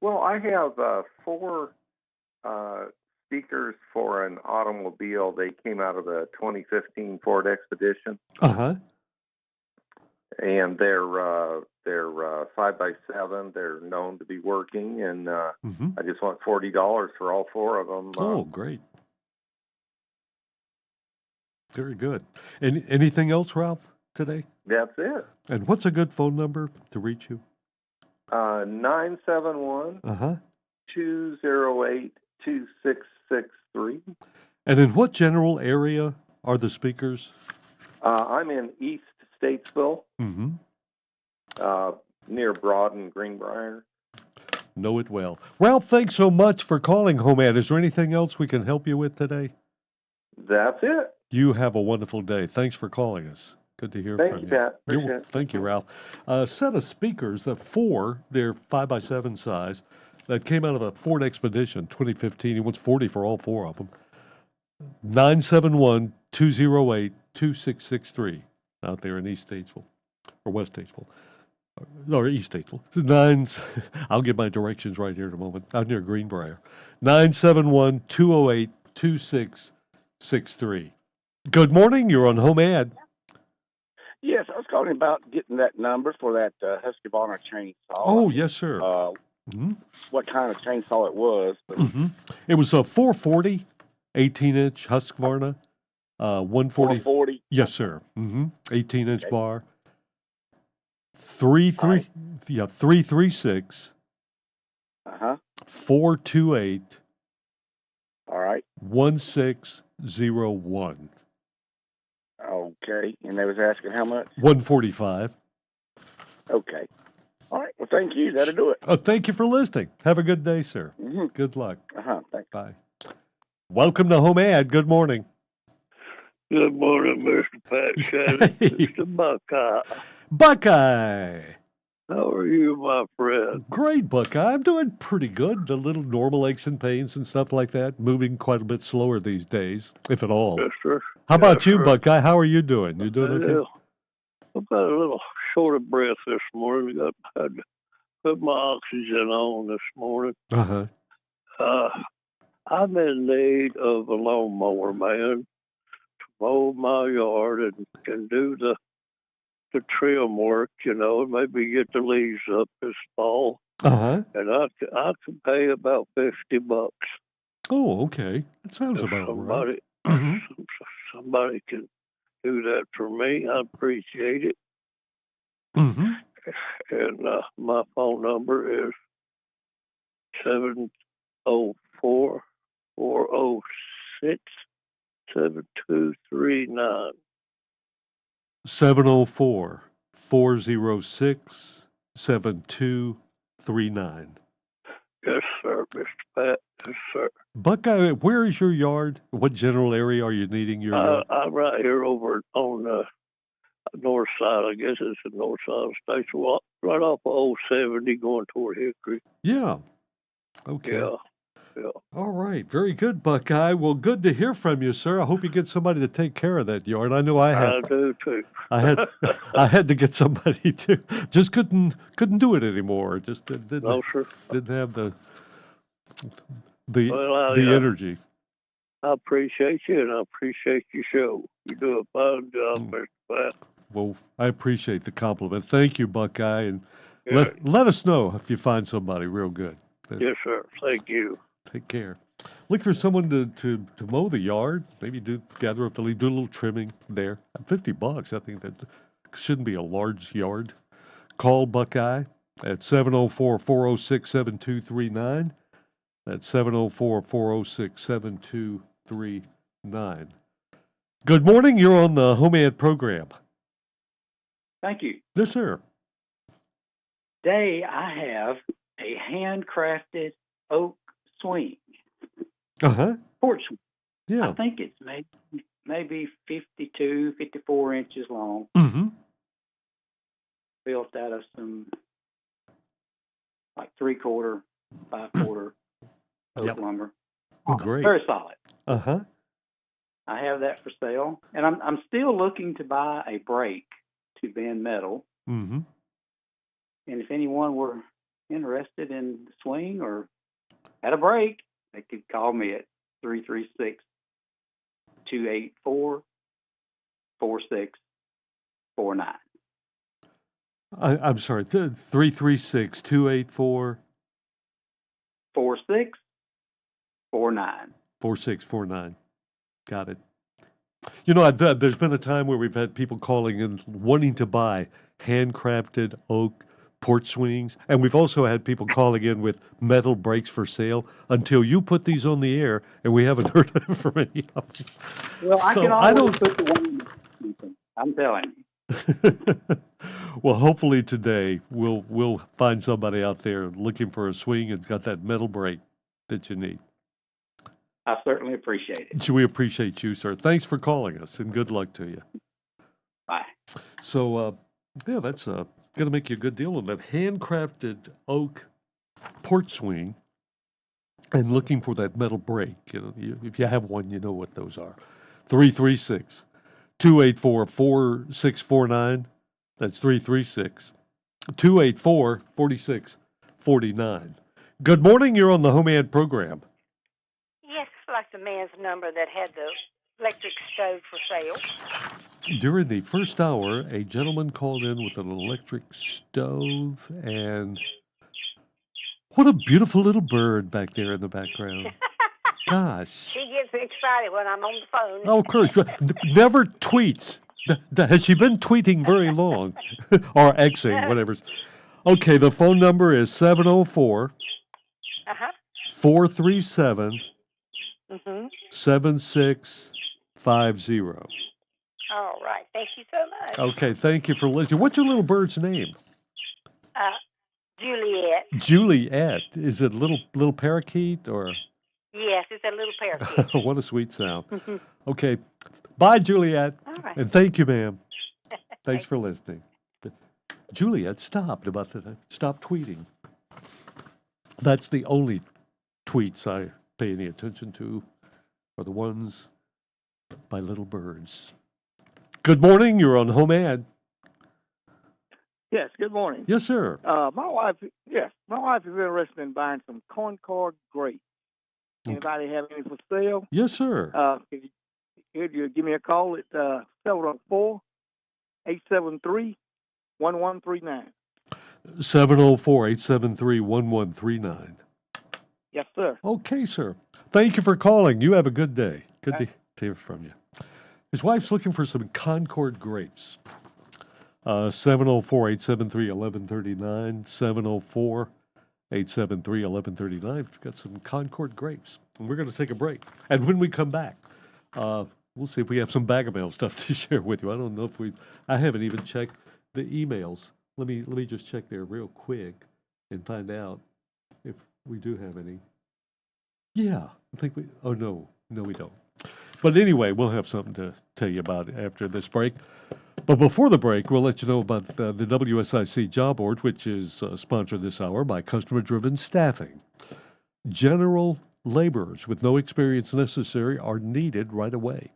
[SPEAKER 22] Well, I have 4 speakers for an automobile. They came out of the 2015 Ford Expedition.
[SPEAKER 5] Uh-huh.
[SPEAKER 22] And they're 5x7. They're known to be working, and
[SPEAKER 5] Mm-hmm.
[SPEAKER 22] I just want $40 for all four of them.
[SPEAKER 5] Oh, great. Very good. Anything else, Ralph, today?
[SPEAKER 22] That's it.
[SPEAKER 5] And what's a good phone number to reach you?
[SPEAKER 22] 971
[SPEAKER 5] Uh-huh.
[SPEAKER 22] 208 2663.
[SPEAKER 5] And in what general area are the speakers?
[SPEAKER 22] I'm in East Statesville,
[SPEAKER 5] Mm-hmm.
[SPEAKER 22] near Broad and Greenbrier.
[SPEAKER 5] Know it well. Ralph, thanks so much for calling, Home Ed. Is there anything else we can help you with today?
[SPEAKER 22] That's it.
[SPEAKER 5] You have a wonderful day. Thanks for calling us. Good to hear
[SPEAKER 22] Thank
[SPEAKER 5] from
[SPEAKER 22] you,
[SPEAKER 5] you.
[SPEAKER 22] Pat. Appreciate it.
[SPEAKER 5] Thank you, Ralph. A set of speakers, four, they're 5x7 size, that came out of a Ford Expedition 2015. He wants 40 for all four of them. 971-208-2663 out there in East Statesville, or West Statesville. Or East Statesville. I'll give my directions right here in a moment. Out near Greenbrier. 971-208-2663. Good morning. You're on Home Ad.
[SPEAKER 11] Yes, I was calling about getting that number for that Husqvarna chainsaw.
[SPEAKER 5] Oh, yes, sir.
[SPEAKER 11] What kind of chainsaw it was. But
[SPEAKER 5] It was a 440, 18-inch Husqvarna. 140.
[SPEAKER 11] 440?
[SPEAKER 5] Yes, sir. 18-inch bar. 336. 428.
[SPEAKER 11] All right.
[SPEAKER 5] 1601.
[SPEAKER 11] Okay. And they was asking how much?
[SPEAKER 5] 145.
[SPEAKER 11] Okay. All right. Well, thank you. That'll do it.
[SPEAKER 5] Oh, thank you for listening. Have a good day, sir. Good luck.
[SPEAKER 11] Thanks.
[SPEAKER 5] Bye. Welcome to Home Ad. Good morning.
[SPEAKER 12] Good morning, Mr. Pat Shannon. Mr. Buckeye.
[SPEAKER 5] Buckeye.
[SPEAKER 12] How are you, my friend?
[SPEAKER 5] Great, Buckeye. I'm doing pretty good. The little normal aches and pains and stuff like that. Moving quite a bit slower these days, if at all.
[SPEAKER 12] Yes, sir.
[SPEAKER 5] How about you,
[SPEAKER 12] sir.
[SPEAKER 5] Buckeye? How are you doing? You doing okay?
[SPEAKER 12] Yeah. I've got a little short of breath this morning. Had to put my oxygen on this morning.
[SPEAKER 5] Uh-huh.
[SPEAKER 12] I'm in need of a lawnmower, man, to mow my yard and do the trim work, and maybe get the leaves up this fall.
[SPEAKER 5] Uh-huh.
[SPEAKER 12] And I can pay about $50.
[SPEAKER 5] Oh, okay. That sounds
[SPEAKER 12] If
[SPEAKER 5] about right.
[SPEAKER 12] somebody can do that for me, I appreciate it.
[SPEAKER 5] Mm-hmm.
[SPEAKER 12] And my phone number is 704-406-7239.
[SPEAKER 5] 704-406-7239.
[SPEAKER 12] Yes, sir, Mr. Pat. Yes, sir.
[SPEAKER 5] Buckeye, where is your yard? What general area are you needing your yard?
[SPEAKER 12] I'm right here over on the north side. I guess it's the north side of the station, right off of Old 70 going toward Hickory.
[SPEAKER 5] Yeah. Okay.
[SPEAKER 12] Yeah.
[SPEAKER 5] All right. Very good, Buckeye. Well, good to hear from you, sir. I hope you get somebody to take care of that yard. I know I have.
[SPEAKER 12] I do too.
[SPEAKER 5] I had to get somebody to. Just couldn't do it anymore. Just didn't have the energy.
[SPEAKER 12] I appreciate you, and I appreciate your show. You do a fine job, Mr. Pat.
[SPEAKER 5] Well, I appreciate the compliment. Thank you, Buckeye, and let us know if you find somebody real good.
[SPEAKER 12] Yes, sir. Thank you.
[SPEAKER 5] Take care. Look for someone to mow the yard. Maybe gather up the leaves, do a little trimming there. $50. I think that shouldn't be a large yard. Call Buckeye at 704-406-7239. That's 704-406-7239. Good morning. You're on the Home Ed program.
[SPEAKER 13] Thank you.
[SPEAKER 5] Yes, sir.
[SPEAKER 13] Today I have a handcrafted oak swing.
[SPEAKER 5] Uh-huh.
[SPEAKER 13] Porch swing.
[SPEAKER 5] Yeah.
[SPEAKER 13] I think it's maybe 52, 54 inches long.
[SPEAKER 5] Mm-hmm.
[SPEAKER 13] Built out of some like 3/4, 5/4 oak lumber.
[SPEAKER 5] Great.
[SPEAKER 13] Very solid.
[SPEAKER 5] Uh-huh.
[SPEAKER 13] I have that for sale. And I'm still looking to buy a brake to bend metal.
[SPEAKER 5] Mm-hmm.
[SPEAKER 13] And if anyone were interested in the swing or at a break, they could call me at 336-284-4649.
[SPEAKER 5] I'm sorry, 336-284.
[SPEAKER 13] 4649.
[SPEAKER 5] 4649. Got it. There's been a time where we've had people calling in wanting to buy handcrafted oak porch swings, and we've also had people calling in with metal brakes for sale until you put these on the air, and we haven't heard from any of them.
[SPEAKER 13] Well, I
[SPEAKER 5] So
[SPEAKER 13] can
[SPEAKER 5] I
[SPEAKER 13] always
[SPEAKER 5] don't.
[SPEAKER 13] put the one. I'm telling you.
[SPEAKER 5] Well, hopefully today we'll find somebody out there looking for a swing and got that metal brake that you need.
[SPEAKER 13] I certainly appreciate it.
[SPEAKER 5] We appreciate you, sir. Thanks for calling us, and good luck to you.
[SPEAKER 13] Bye.
[SPEAKER 5] So, yeah, that's going to make you a good deal on that handcrafted oak porch swing, and looking for that metal brake. If you have one, you know what those are. 336-284-4649. That's 336-284-4649. Good morning. You're on the Home Ad program.
[SPEAKER 1] Yes, it's like the man's number that had the electric stove for sale.
[SPEAKER 5] During the first hour, a gentleman called in with an electric stove, and what a beautiful little bird back there in the background. Gosh.
[SPEAKER 1] She gets excited when I'm on the phone.
[SPEAKER 5] Oh, of course. Never tweets. Has she been tweeting very long? Or Xing, whatever. Okay, the phone number is 704 437 7650.
[SPEAKER 1] All right. Thank you so much.
[SPEAKER 5] Okay, thank you for listening. What's your little bird's name?
[SPEAKER 1] Juliet.
[SPEAKER 5] Juliet. Is it little parakeet or?
[SPEAKER 1] Yes, it's a little parakeet.
[SPEAKER 5] What a sweet sound. Okay. Bye, Juliet.
[SPEAKER 1] All right.
[SPEAKER 5] And thank you, ma'am. Thanks for listening. Juliet stopped stop tweeting. That's the only tweets I pay any attention to are the ones by little birds. Good morning. You're on Home Ad.
[SPEAKER 11] Yes, good morning.
[SPEAKER 5] Yes, sir.
[SPEAKER 11] My wife is interested in buying some Concord grapes. Anybody have any for sale?
[SPEAKER 5] Yes, sir.
[SPEAKER 11] Could you give me a call at 704-873-1139?
[SPEAKER 5] 704-873-1139.
[SPEAKER 11] Yes, sir.
[SPEAKER 5] Okay, sir. Thank you for calling. You have a good day. Good to hear from you. His wife's looking for some Concord grapes. 704-873-1139. 704-873-1139. We've got some Concord grapes. And we're going to take a break. And when we come back, we'll see if we have some bag of mail stuff to share with you. I don't know if I haven't even checked the emails. Let me just check there real quick and find out if we do have any. Yeah, I think no, we don't. But anyway, we'll have something to tell you about after this break. But before the break, we'll let you know about the WSIC job board, which is sponsored this hour by Customer Driven Staffing. General laborers with no experience necessary are needed right away.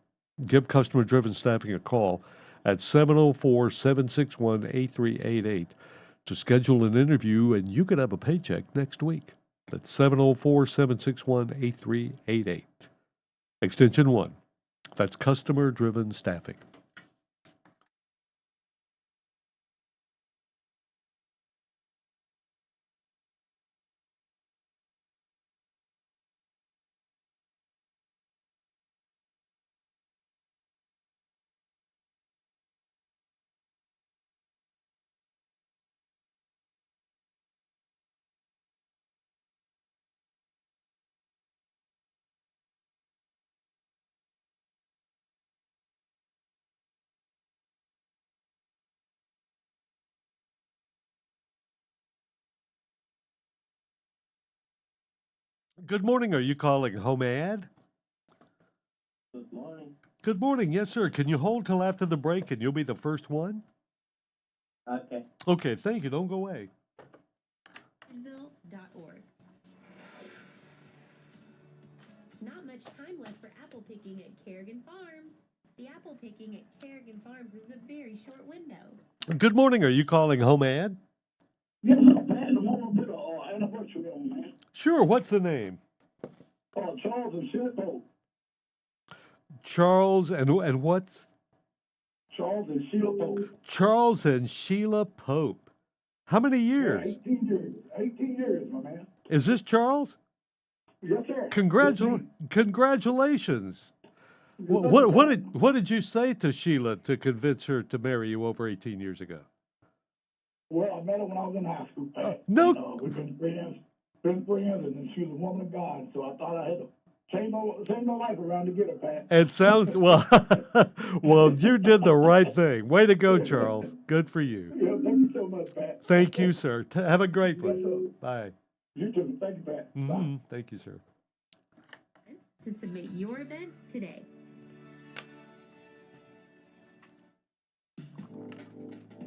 [SPEAKER 5] Give Customer Driven Staffing a call at 704-761-8388 to schedule an interview, and you could have a paycheck next week. That's 704-761-8388. Extension 1. That's Customer Driven Staffing. Good morning. Are you calling Home Ad?
[SPEAKER 15] Good morning.
[SPEAKER 5] Good morning. Yes, sir. Can you hold till after the break and you'll be the first one?
[SPEAKER 15] Okay.
[SPEAKER 5] Okay, thank you. Don't go away.
[SPEAKER 8] Cartersville.org. Not much time left for apple picking at Kerrigan Farms. The apple picking at Kerrigan Farms is a very short window.
[SPEAKER 5] Good morning. Are you calling Home Ad?
[SPEAKER 15] Yes, man. I want to put an anniversary on, man.
[SPEAKER 5] Sure. What's the name?
[SPEAKER 15] Charles and Sheila Pope.
[SPEAKER 5] Charles and what's?
[SPEAKER 15] Charles and Sheila Pope.
[SPEAKER 5] Charles and Sheila Pope. How many
[SPEAKER 15] Yeah,
[SPEAKER 5] years?
[SPEAKER 15] 18 years. 18 years, my man.
[SPEAKER 5] Is this Charles?
[SPEAKER 15] Yes, sir. That's me.
[SPEAKER 5] Congratulations. What did you say to Sheila to convince her to marry you over 18 years ago?
[SPEAKER 15] Well, I met her when I was in high school, Pat.
[SPEAKER 5] No.
[SPEAKER 15] And, we've been friends, and she was a woman of God. So I thought I had to change my life around to get her, Pat.
[SPEAKER 5] It sounds well. Well, you did the right thing. Way to go, Charles. Good for you.
[SPEAKER 15] Yeah, thank you so much, Pat.
[SPEAKER 5] Thank you, sir. Have a great
[SPEAKER 15] Yes,
[SPEAKER 5] one.
[SPEAKER 15] sir.
[SPEAKER 5] Bye.
[SPEAKER 15] You too. Thank you, Pat. Bye.
[SPEAKER 5] Mhm. Thank you, sir.
[SPEAKER 8] To submit your event today.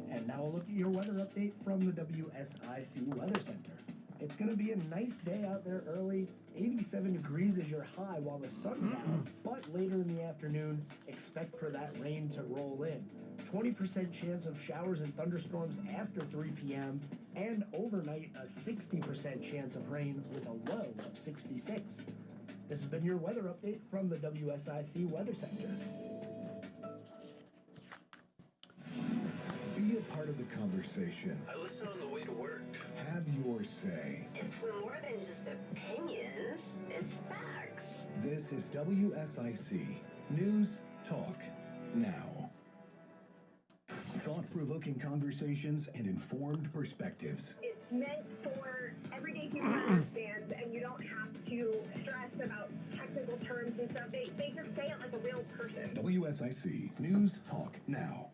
[SPEAKER 4] And now a look at your weather update from the WSIC Weather Center. It's going to be a nice day out there early. 87 degrees is your high while the sun's out. But later in the afternoon, expect for that rain to roll in. 20% chance of showers and thunderstorms after 3 p.m. And overnight, a 60% chance of rain with a low of 66. This has been your weather update from the WSIC Weather Center.
[SPEAKER 17] Be a part of the conversation.
[SPEAKER 2] I listen on the way to work.
[SPEAKER 17] Have your say.
[SPEAKER 2] It's more than just opinions, it's facts.
[SPEAKER 17] This is WSIC News Talk Now. Thought-provoking conversations and informed perspectives.
[SPEAKER 18] It's meant for everyday people to understand, and you don't have to stress about technical terms and stuff. They just say it like a real person.
[SPEAKER 17] WSIC News Talk Now.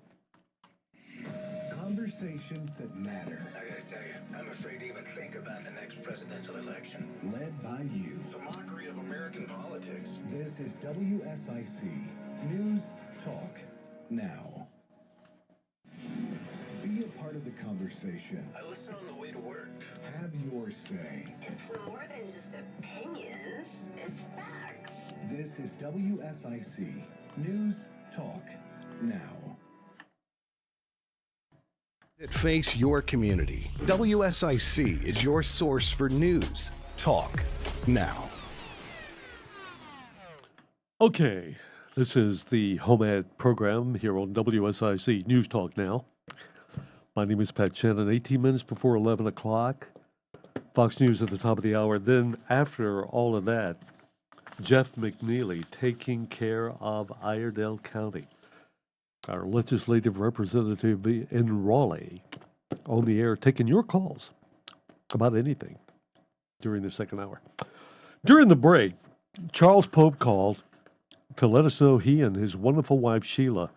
[SPEAKER 17] Conversations that matter.
[SPEAKER 2] I gotta tell you, I'm afraid to even think about the next presidential election.
[SPEAKER 17] Led by you.
[SPEAKER 2] It's a mockery of American politics.
[SPEAKER 17] This is WSIC News Talk Now. Be a part of the conversation.
[SPEAKER 2] I listen on the way to work.
[SPEAKER 17] Have your say.
[SPEAKER 2] It's more than just opinions, it's facts.
[SPEAKER 17] This is WSIC News Talk Now. Face your community. WSIC is your source for news. Talk now.
[SPEAKER 5] Okay, this is the Home Ad program here on WSIC News Talk Now. My name is Pat Shannon. 18 minutes before 11 o'clock. Fox News at the top of the hour. Then after all of that, Jeff McNeely taking care of Iredell County. Our legislative representative in Raleigh on the air taking your calls about anything during the second hour. During the break, Charles Pope called to let us know he and his wonderful wife Sheila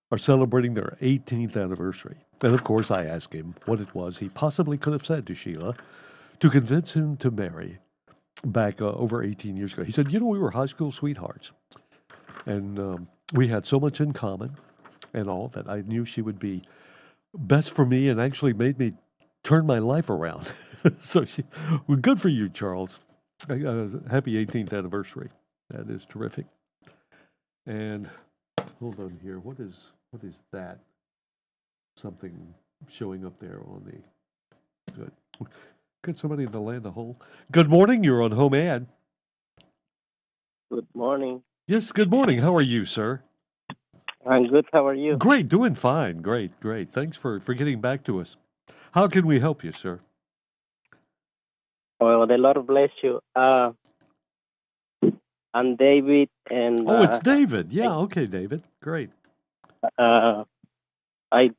[SPEAKER 5] are celebrating their 18th anniversary. And of course, I asked him what it was he possibly could have said to Sheila to convince him to marry back over 18 years ago. He said, we were high school sweethearts, and we had so much in common and all that I knew she would be best for me and actually made me turn my life around. So well, good for you, Charles. Happy 18th anniversary. That is terrific. And hold on here. What is that? Something showing up there on the good. Could somebody in the land a hole? Good morning. You're on Home Ad.
[SPEAKER 19] Good morning.
[SPEAKER 5] Yes, good morning. How are you, sir?
[SPEAKER 19] I'm good. How are you?
[SPEAKER 5] Great, doing fine. Great. Thanks for getting back to us. How can we help you, sir?
[SPEAKER 19] Well, the Lord bless you. I'm David, and
[SPEAKER 5] it's David. Yeah, okay, David. Great.
[SPEAKER 19] I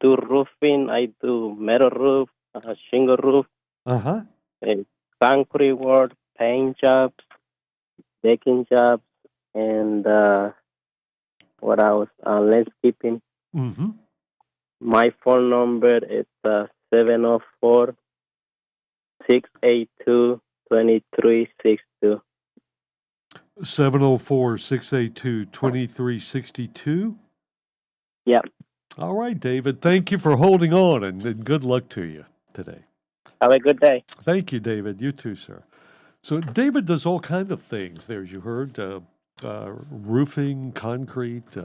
[SPEAKER 19] do roofing. I do metal roof, shingle roof, concrete work, paint jobs, decking jobs, and what else? Landscaping.
[SPEAKER 5] Mm-hmm.
[SPEAKER 19] My phone number is 704-682-2362.
[SPEAKER 5] 704-682-2362?
[SPEAKER 19] Yep.
[SPEAKER 5] All right, David. Thank you for holding on, and good luck to you today.
[SPEAKER 19] Have a good day.
[SPEAKER 5] Thank you, David. You too, sir. So David does all kinds of things there, as you heard. Roofing, concrete,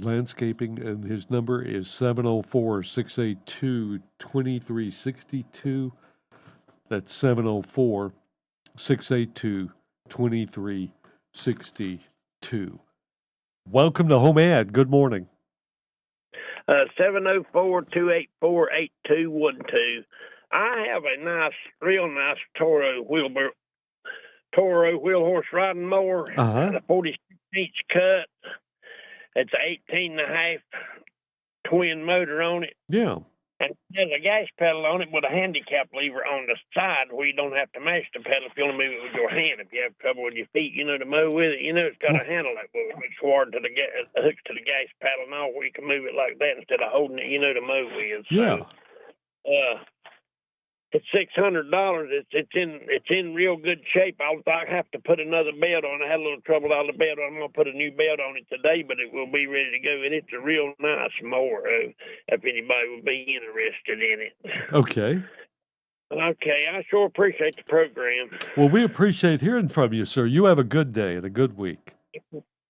[SPEAKER 5] landscaping, and his number is 704-682-2362. That's 704-682-2362. Welcome to Home Ad. Good morning.
[SPEAKER 12] 704-284-8212. I have a real nice Toro wheel horse riding mower, a 46-inch cut. It's 18.5 twin motor on it.
[SPEAKER 5] Yeah.
[SPEAKER 12] And it has a gas pedal on it with a handicap lever on the side where you don't have to mash the pedal if you want to move it with your hand. If you have trouble with your feet, to mow with it, it's got a handle that hooks hard to the gas pedal and all where you can move it like that instead of holding it, to mow with.
[SPEAKER 5] Yeah.
[SPEAKER 12] So, it's $600. It's in real good shape. I have to put another bed on. I had a little trouble out of the bed. I'm gonna put a new bed on it today, but it will be ready to go. And it's a real nice mower. If anybody would be interested in it.
[SPEAKER 5] Okay.
[SPEAKER 12] Okay, I sure appreciate the program.
[SPEAKER 5] Well, we appreciate hearing from you, sir. You have a good day and a good week.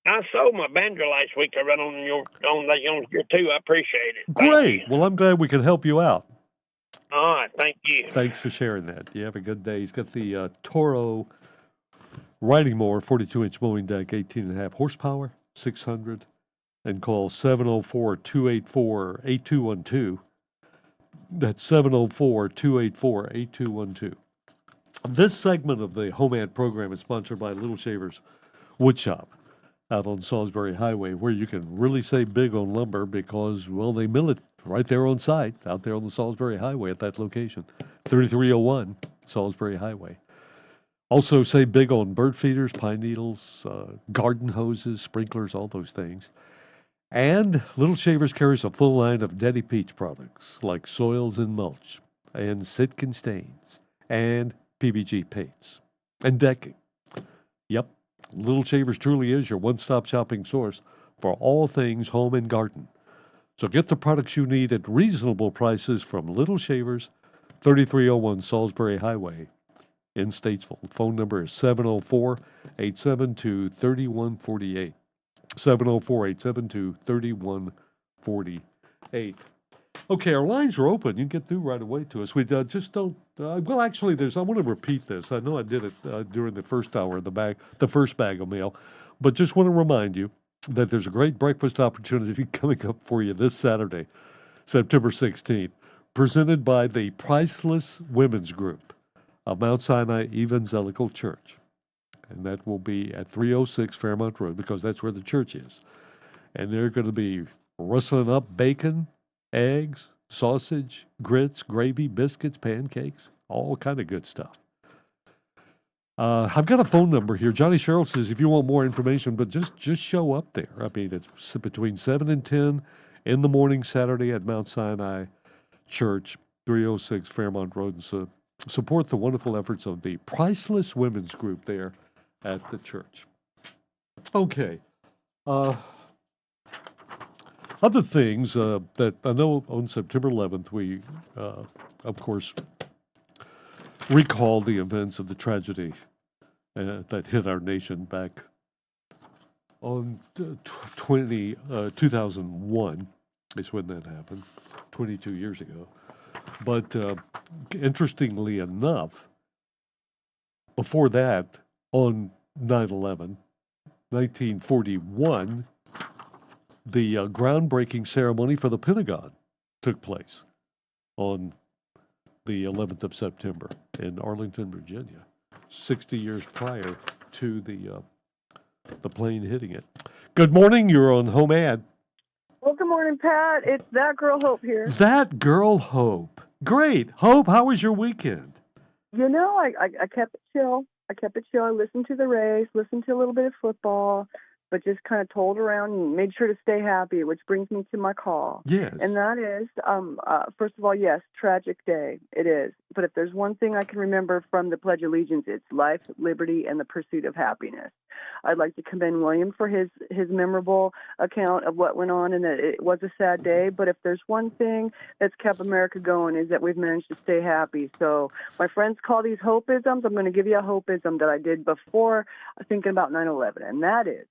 [SPEAKER 12] I sold my banjo last week. I read on your too. I appreciate it.
[SPEAKER 5] Great. Well, I'm glad we can help you out.
[SPEAKER 12] All right, thank you.
[SPEAKER 5] Thanks for sharing that. You have a good day. He's got the Toro riding mower, 42-inch mowing deck, 18.5 horsepower, 600, and call 704-284-8212. That's 704-284-8212. This segment of the Home Ad program is sponsored by Little Shavers Wood Shop out on Salisbury Highway, where you can really save big on lumber because, well, they mill it right there on site, out there on the Salisbury Highway at that location, 3301 Salisbury Highway. Also save big on bird feeders, pine needles, garden hoses, sprinklers, all those things. And Little Shavers carries a full line of Daddy Peach products like soils and mulch, and Sitka stains, and PBG paints, and decking. Yep, Little Shavers truly is your one-stop shopping source for all things home and garden. So get the products you need at reasonable prices from Little Shavers, 3301 Salisbury Highway in Statesville. Phone number is 704-872-3148. 704-872-3148. Okay, our lines are open. You can get through right away to us. We just don't. Well, actually, I want to repeat this. I know I did it during the first hour of the first bag of mail, but just want to remind you that there's a great breakfast opportunity coming up for you this Saturday, September 16th, presented by the Priceless Women's Group of Mount Sinai Evangelical Church. And that will be at 306 Fairmont Road, because that's where the church is. And they're going to be rustling up bacon, eggs, sausage, grits, gravy, biscuits, pancakes, all kind of good stuff. I've got a phone number here. Johnny Sherrill says if you want more information, but just show up there. I mean, it's between 7 and 10 in the morning Saturday at Mount Sinai Church, 306 Fairmont Road, and support the wonderful efforts of the Priceless Women's Group there at the church. Okay. Other things that I know on September 11th, we, of course, recall the events of the tragedy that hit our nation back on 2001 is when that happened, 22 years ago. But interestingly enough, before that, on 9/11, 1941, the groundbreaking ceremony for the Pentagon took place on the 11th of September in Arlington, Virginia, 60 years prior to the plane hitting it. Good morning. You're on Home Ad.
[SPEAKER 3] Well, good morning, Pat. It's That Girl Hope here.
[SPEAKER 5] That Girl Hope. Great. Hope, how was your weekend?
[SPEAKER 3] I kept it chill. I listened to the race, listened to a little bit of football, but just kind of told around and made sure to stay happy, which brings me to my call.
[SPEAKER 5] Yes.
[SPEAKER 3] And that is, first of all, yes, tragic day. It is. But if there's one thing I can remember from the Pledge of Allegiance, it's life, liberty, and the pursuit of happiness. I'd like to commend William for his memorable account of what went on, and that it was a sad day. But if there's one thing that's kept America going, is that we've managed to stay happy. So my friends call these hopeisms. I'm going to give you a hopeism that I did before thinking about 9/11, and that is,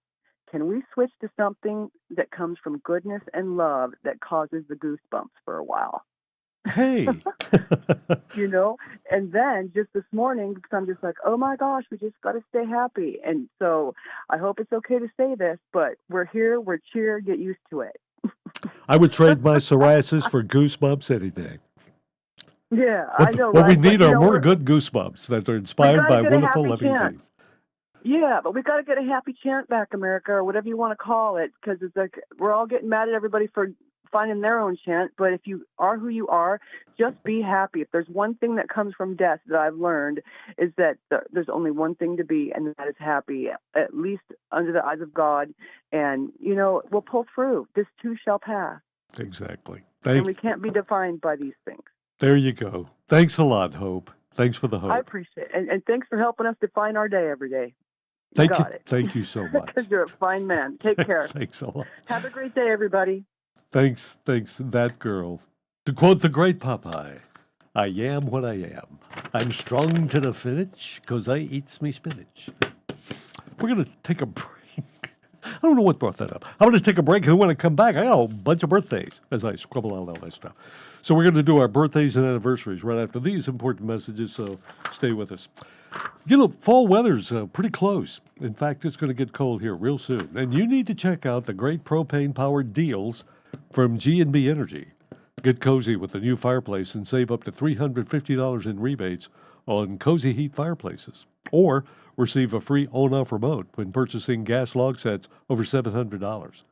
[SPEAKER 3] can we switch to something that comes from goodness and love that causes the goosebumps for a while?
[SPEAKER 5] Hey.
[SPEAKER 3] And then just this morning, because I'm just like, oh my gosh, we just got to stay happy. And so I hope it's okay to say this, but we're here, we're cheer, get used to it.
[SPEAKER 5] I would trade my psoriasis for goosebumps any day.
[SPEAKER 3] Yeah, I know,
[SPEAKER 5] What we
[SPEAKER 3] right?
[SPEAKER 5] need
[SPEAKER 3] But,
[SPEAKER 5] are more good goosebumps that are
[SPEAKER 3] we
[SPEAKER 5] inspired
[SPEAKER 3] gotta
[SPEAKER 5] by
[SPEAKER 3] get a
[SPEAKER 5] wonderful
[SPEAKER 3] happy
[SPEAKER 5] living
[SPEAKER 3] chant.
[SPEAKER 5] things.
[SPEAKER 3] Yeah, but we got to get a happy chant back, America, or whatever you want to call it, because it's like we're all getting mad at everybody for finding their own chant. But if you are who you are, just be happy. If there's one thing that comes from death that I've learned is that there's only one thing to be, and that is happy, at least under the eyes of God. And, we'll pull through. This too shall pass.
[SPEAKER 5] Exactly.
[SPEAKER 3] And we can't be defined by these things.
[SPEAKER 5] There you go. Thanks a lot, Hope. Thanks for the hope.
[SPEAKER 3] I appreciate it. And thanks for helping us define our day every day.
[SPEAKER 5] Thank
[SPEAKER 3] got
[SPEAKER 5] you.
[SPEAKER 3] it.
[SPEAKER 5] Thank you so much.
[SPEAKER 3] Because you're a fine man. Take care.
[SPEAKER 5] Thanks a lot.
[SPEAKER 3] Have a great day, everybody.
[SPEAKER 5] Thanks, that girl. To quote the great Popeye, I am what I am. I'm strong to the finish 'cause I eats me spinach. We're going to take a break. I don't know what brought that up. I'm going to take a break, and when I come back, I got a bunch of birthdays as I scribble out all that stuff. So we're going to do our birthdays and anniversaries right after these important messages, so stay with us. Fall weather's pretty close. In fact, it's going to get cold here real soon. And you need to check out the great propane-powered deals from G&B Energy. Get cozy with the new fireplace and save up to $350 in rebates on Cozy Heat fireplaces. Or receive a free on-off remote when purchasing gas log sets over $700.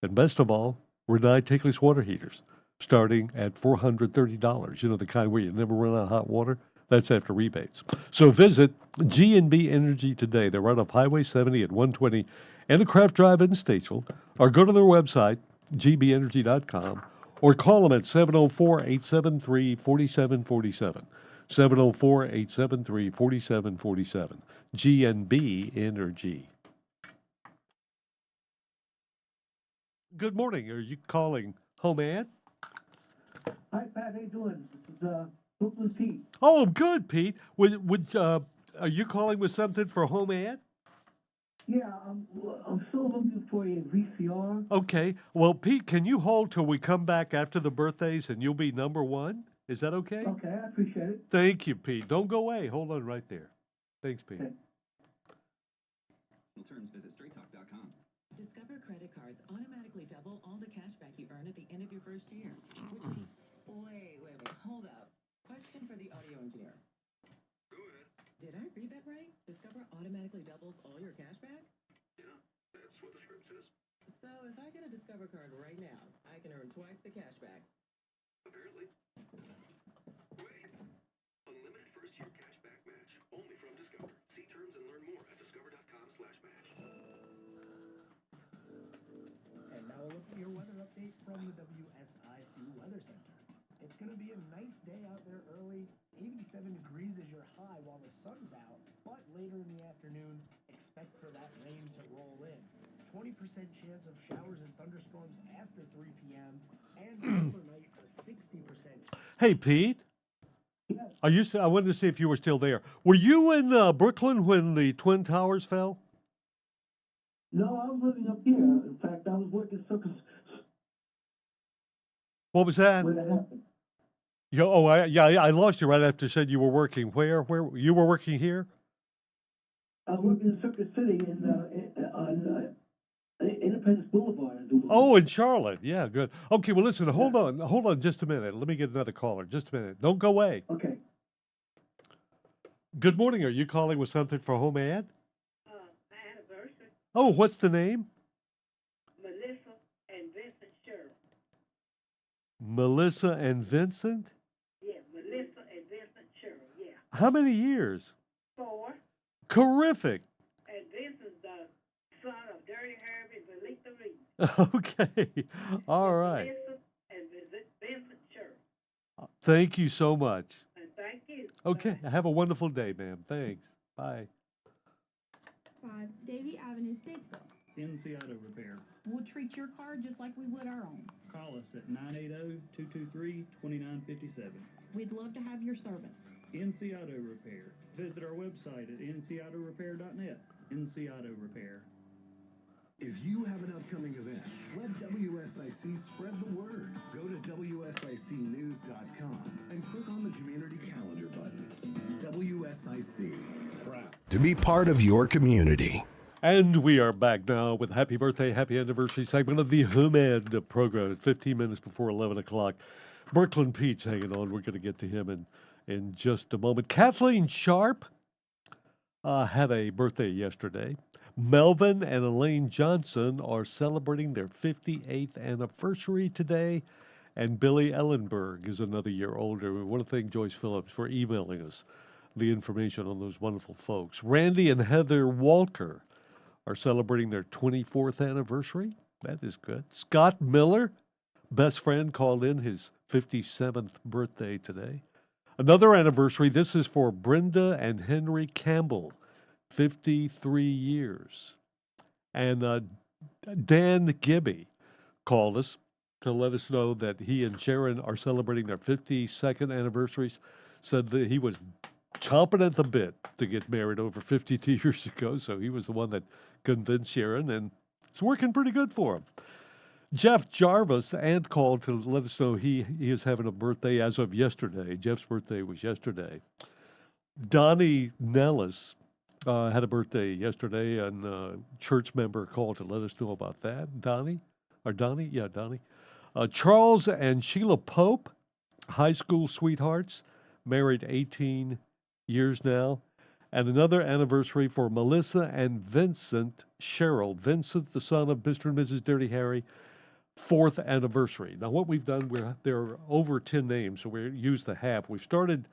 [SPEAKER 5] And best of all, we're Renai tankless water heaters, starting at $430. The kind where you never run out of hot water? That's after rebates. So visit G&B Energy today. They're right off Highway 70 at 120 Endicraft Drive in Statesville. Or go to their website, gbenergy.com, or call them at 704-873-4747. 704-873-4747. G&B Energy. Good morning. Are you calling Home Ad?
[SPEAKER 15] Hi, Pat. How you doing? This is Brooklyn Pete.
[SPEAKER 5] Oh, good, Pete. Are you calling with something for Home Ad?
[SPEAKER 15] Yeah, I'm still looking for a VCR.
[SPEAKER 5] Okay. Well, Pete, can you hold till we come back after the birthdays and you'll be number one? Is that okay?
[SPEAKER 15] Okay, I appreciate it.
[SPEAKER 5] Thank you, Pete. Don't go away. Hold on right there. Thanks, Pete.
[SPEAKER 15] Okay.
[SPEAKER 14] Returns, visit straighttalk.com. Discover credit cards automatically double all the cash back you earn at the end of your first year. Wait, hold up. Question for the audio engineer.
[SPEAKER 2] Go ahead.
[SPEAKER 14] Did I read that right? Discover automatically doubles all your cash back?
[SPEAKER 2] Yeah, that's what the script says.
[SPEAKER 14] So if I get a Discover card right now, I can earn twice the cash back.
[SPEAKER 2] Apparently. Wait. Unlimited first-year cashback match. Only from Discover. See terms and learn more at discover.com/match.
[SPEAKER 4] And now a look at your weather update from the WSIC Weather Center. It's going to be a nice day out there early. 87 degrees is your high while the sun's out. But later in the afternoon, expect for that rain to roll in. 20% chance of showers and thunderstorms after 3 p.m. And overnight, a 60%.
[SPEAKER 5] Hey, Pete. I wanted to see if you were still there. Were you in Brooklyn when the Twin Towers fell?
[SPEAKER 15] No, I was living up here. In fact, I was working circus.
[SPEAKER 5] What was that?
[SPEAKER 15] Where that happened.
[SPEAKER 5] I lost you right after you said you were working. Where you were working here?
[SPEAKER 15] I was working in Circuit City on Independence Boulevard.
[SPEAKER 5] Oh, in Charlotte. Yeah, good. Okay, well, listen, hold on just a minute. Let me get another caller. Just a minute. Don't go away.
[SPEAKER 15] Okay.
[SPEAKER 5] Good morning. Are you calling with something for Home Ad?
[SPEAKER 20] My anniversary.
[SPEAKER 5] Oh, what's the name?
[SPEAKER 20] Melissa and Vincent Sherrill.
[SPEAKER 5] Melissa and Vincent?
[SPEAKER 20] Yeah, Melissa and Vincent Sherrill, yeah.
[SPEAKER 5] How many years?
[SPEAKER 20] 4.
[SPEAKER 5] Terrific.
[SPEAKER 20] And Vincent's the son of Dirty Herbie and Valita Reed.
[SPEAKER 5] Okay. All right.
[SPEAKER 20] Melissa and Vincent Sherrill.
[SPEAKER 5] Thank you so much.
[SPEAKER 20] And thank you.
[SPEAKER 5] Okay. Have a wonderful day, ma'am. Thanks. Bye.
[SPEAKER 8] 5 Davie Avenue, Statesville.
[SPEAKER 21] NC Auto Repair.
[SPEAKER 23] We'll treat your car just like we would our own.
[SPEAKER 21] Call us at 980-223-2957.
[SPEAKER 23] We'd love to have your service.
[SPEAKER 21] NC Auto Repair. Visit our website at ncautorepair.net. NC Auto Repair.
[SPEAKER 17] If you have an upcoming event, let WSIC spread the word. Go to WSICnews.com and click on the community calendar button. WSIC. Proud
[SPEAKER 24] to be part of your community.
[SPEAKER 5] And we are back now with happy birthday, happy anniversary segment of the HomeEd program at 15 minutes before 11 o'clock. Brooklyn Pete's hanging on. We're going to get to him in just a moment. Kathleen Sharp had a birthday yesterday. Melvin and Elaine Johnson are celebrating their 58th anniversary today. And Billy Ellenberg is another year older. We want to thank Joyce Phillips for emailing us the information on those wonderful folks. Randy and Heather Walker are celebrating their 24th anniversary. That is good. Scott Miller, best friend, called in his 57th birthday today. Another anniversary, this is for Brenda and Henry Campbell, 53 years. And Dan Gibby called us to let us know that he and Sharon are celebrating their 52nd anniversaries. Said that he was chomping at the bit to get married over 52 years ago, so he was the one that convinced Sharon, and it's working pretty good for him. Jeff Jarvis called to let us know he is having a birthday as of yesterday. Jeff's birthday was yesterday. Donnie Nellis had a birthday yesterday, and a church member called to let us know about that. Donnie? Yeah, Donnie. Charles and Sheila Pope, high school sweethearts, married 18 years now. And another anniversary for Melissa and Vincent Sherrill. Vincent, the son of Mr. and Mrs. Dirty Harry, 4th anniversary. Now, what we've done, there are over 10 names, so we used the half. We started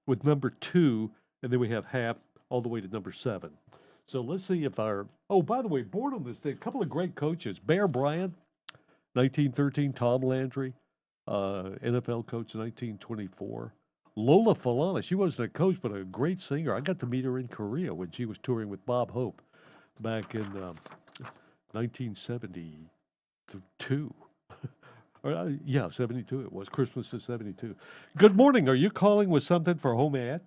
[SPEAKER 5] with number 2, and then we have half all the way to number 7. So let's see if by the way, born on this day, a couple of great coaches. Bear Bryant, 1913, Tom Landry, NFL coach, 1924. Lola Falana, she wasn't a coach, but a great singer. I got to meet her in Korea when she was touring with Bob Hope back in 1972. 72 it was. Christmas of 72. Good morning. Are you calling with something for home ad?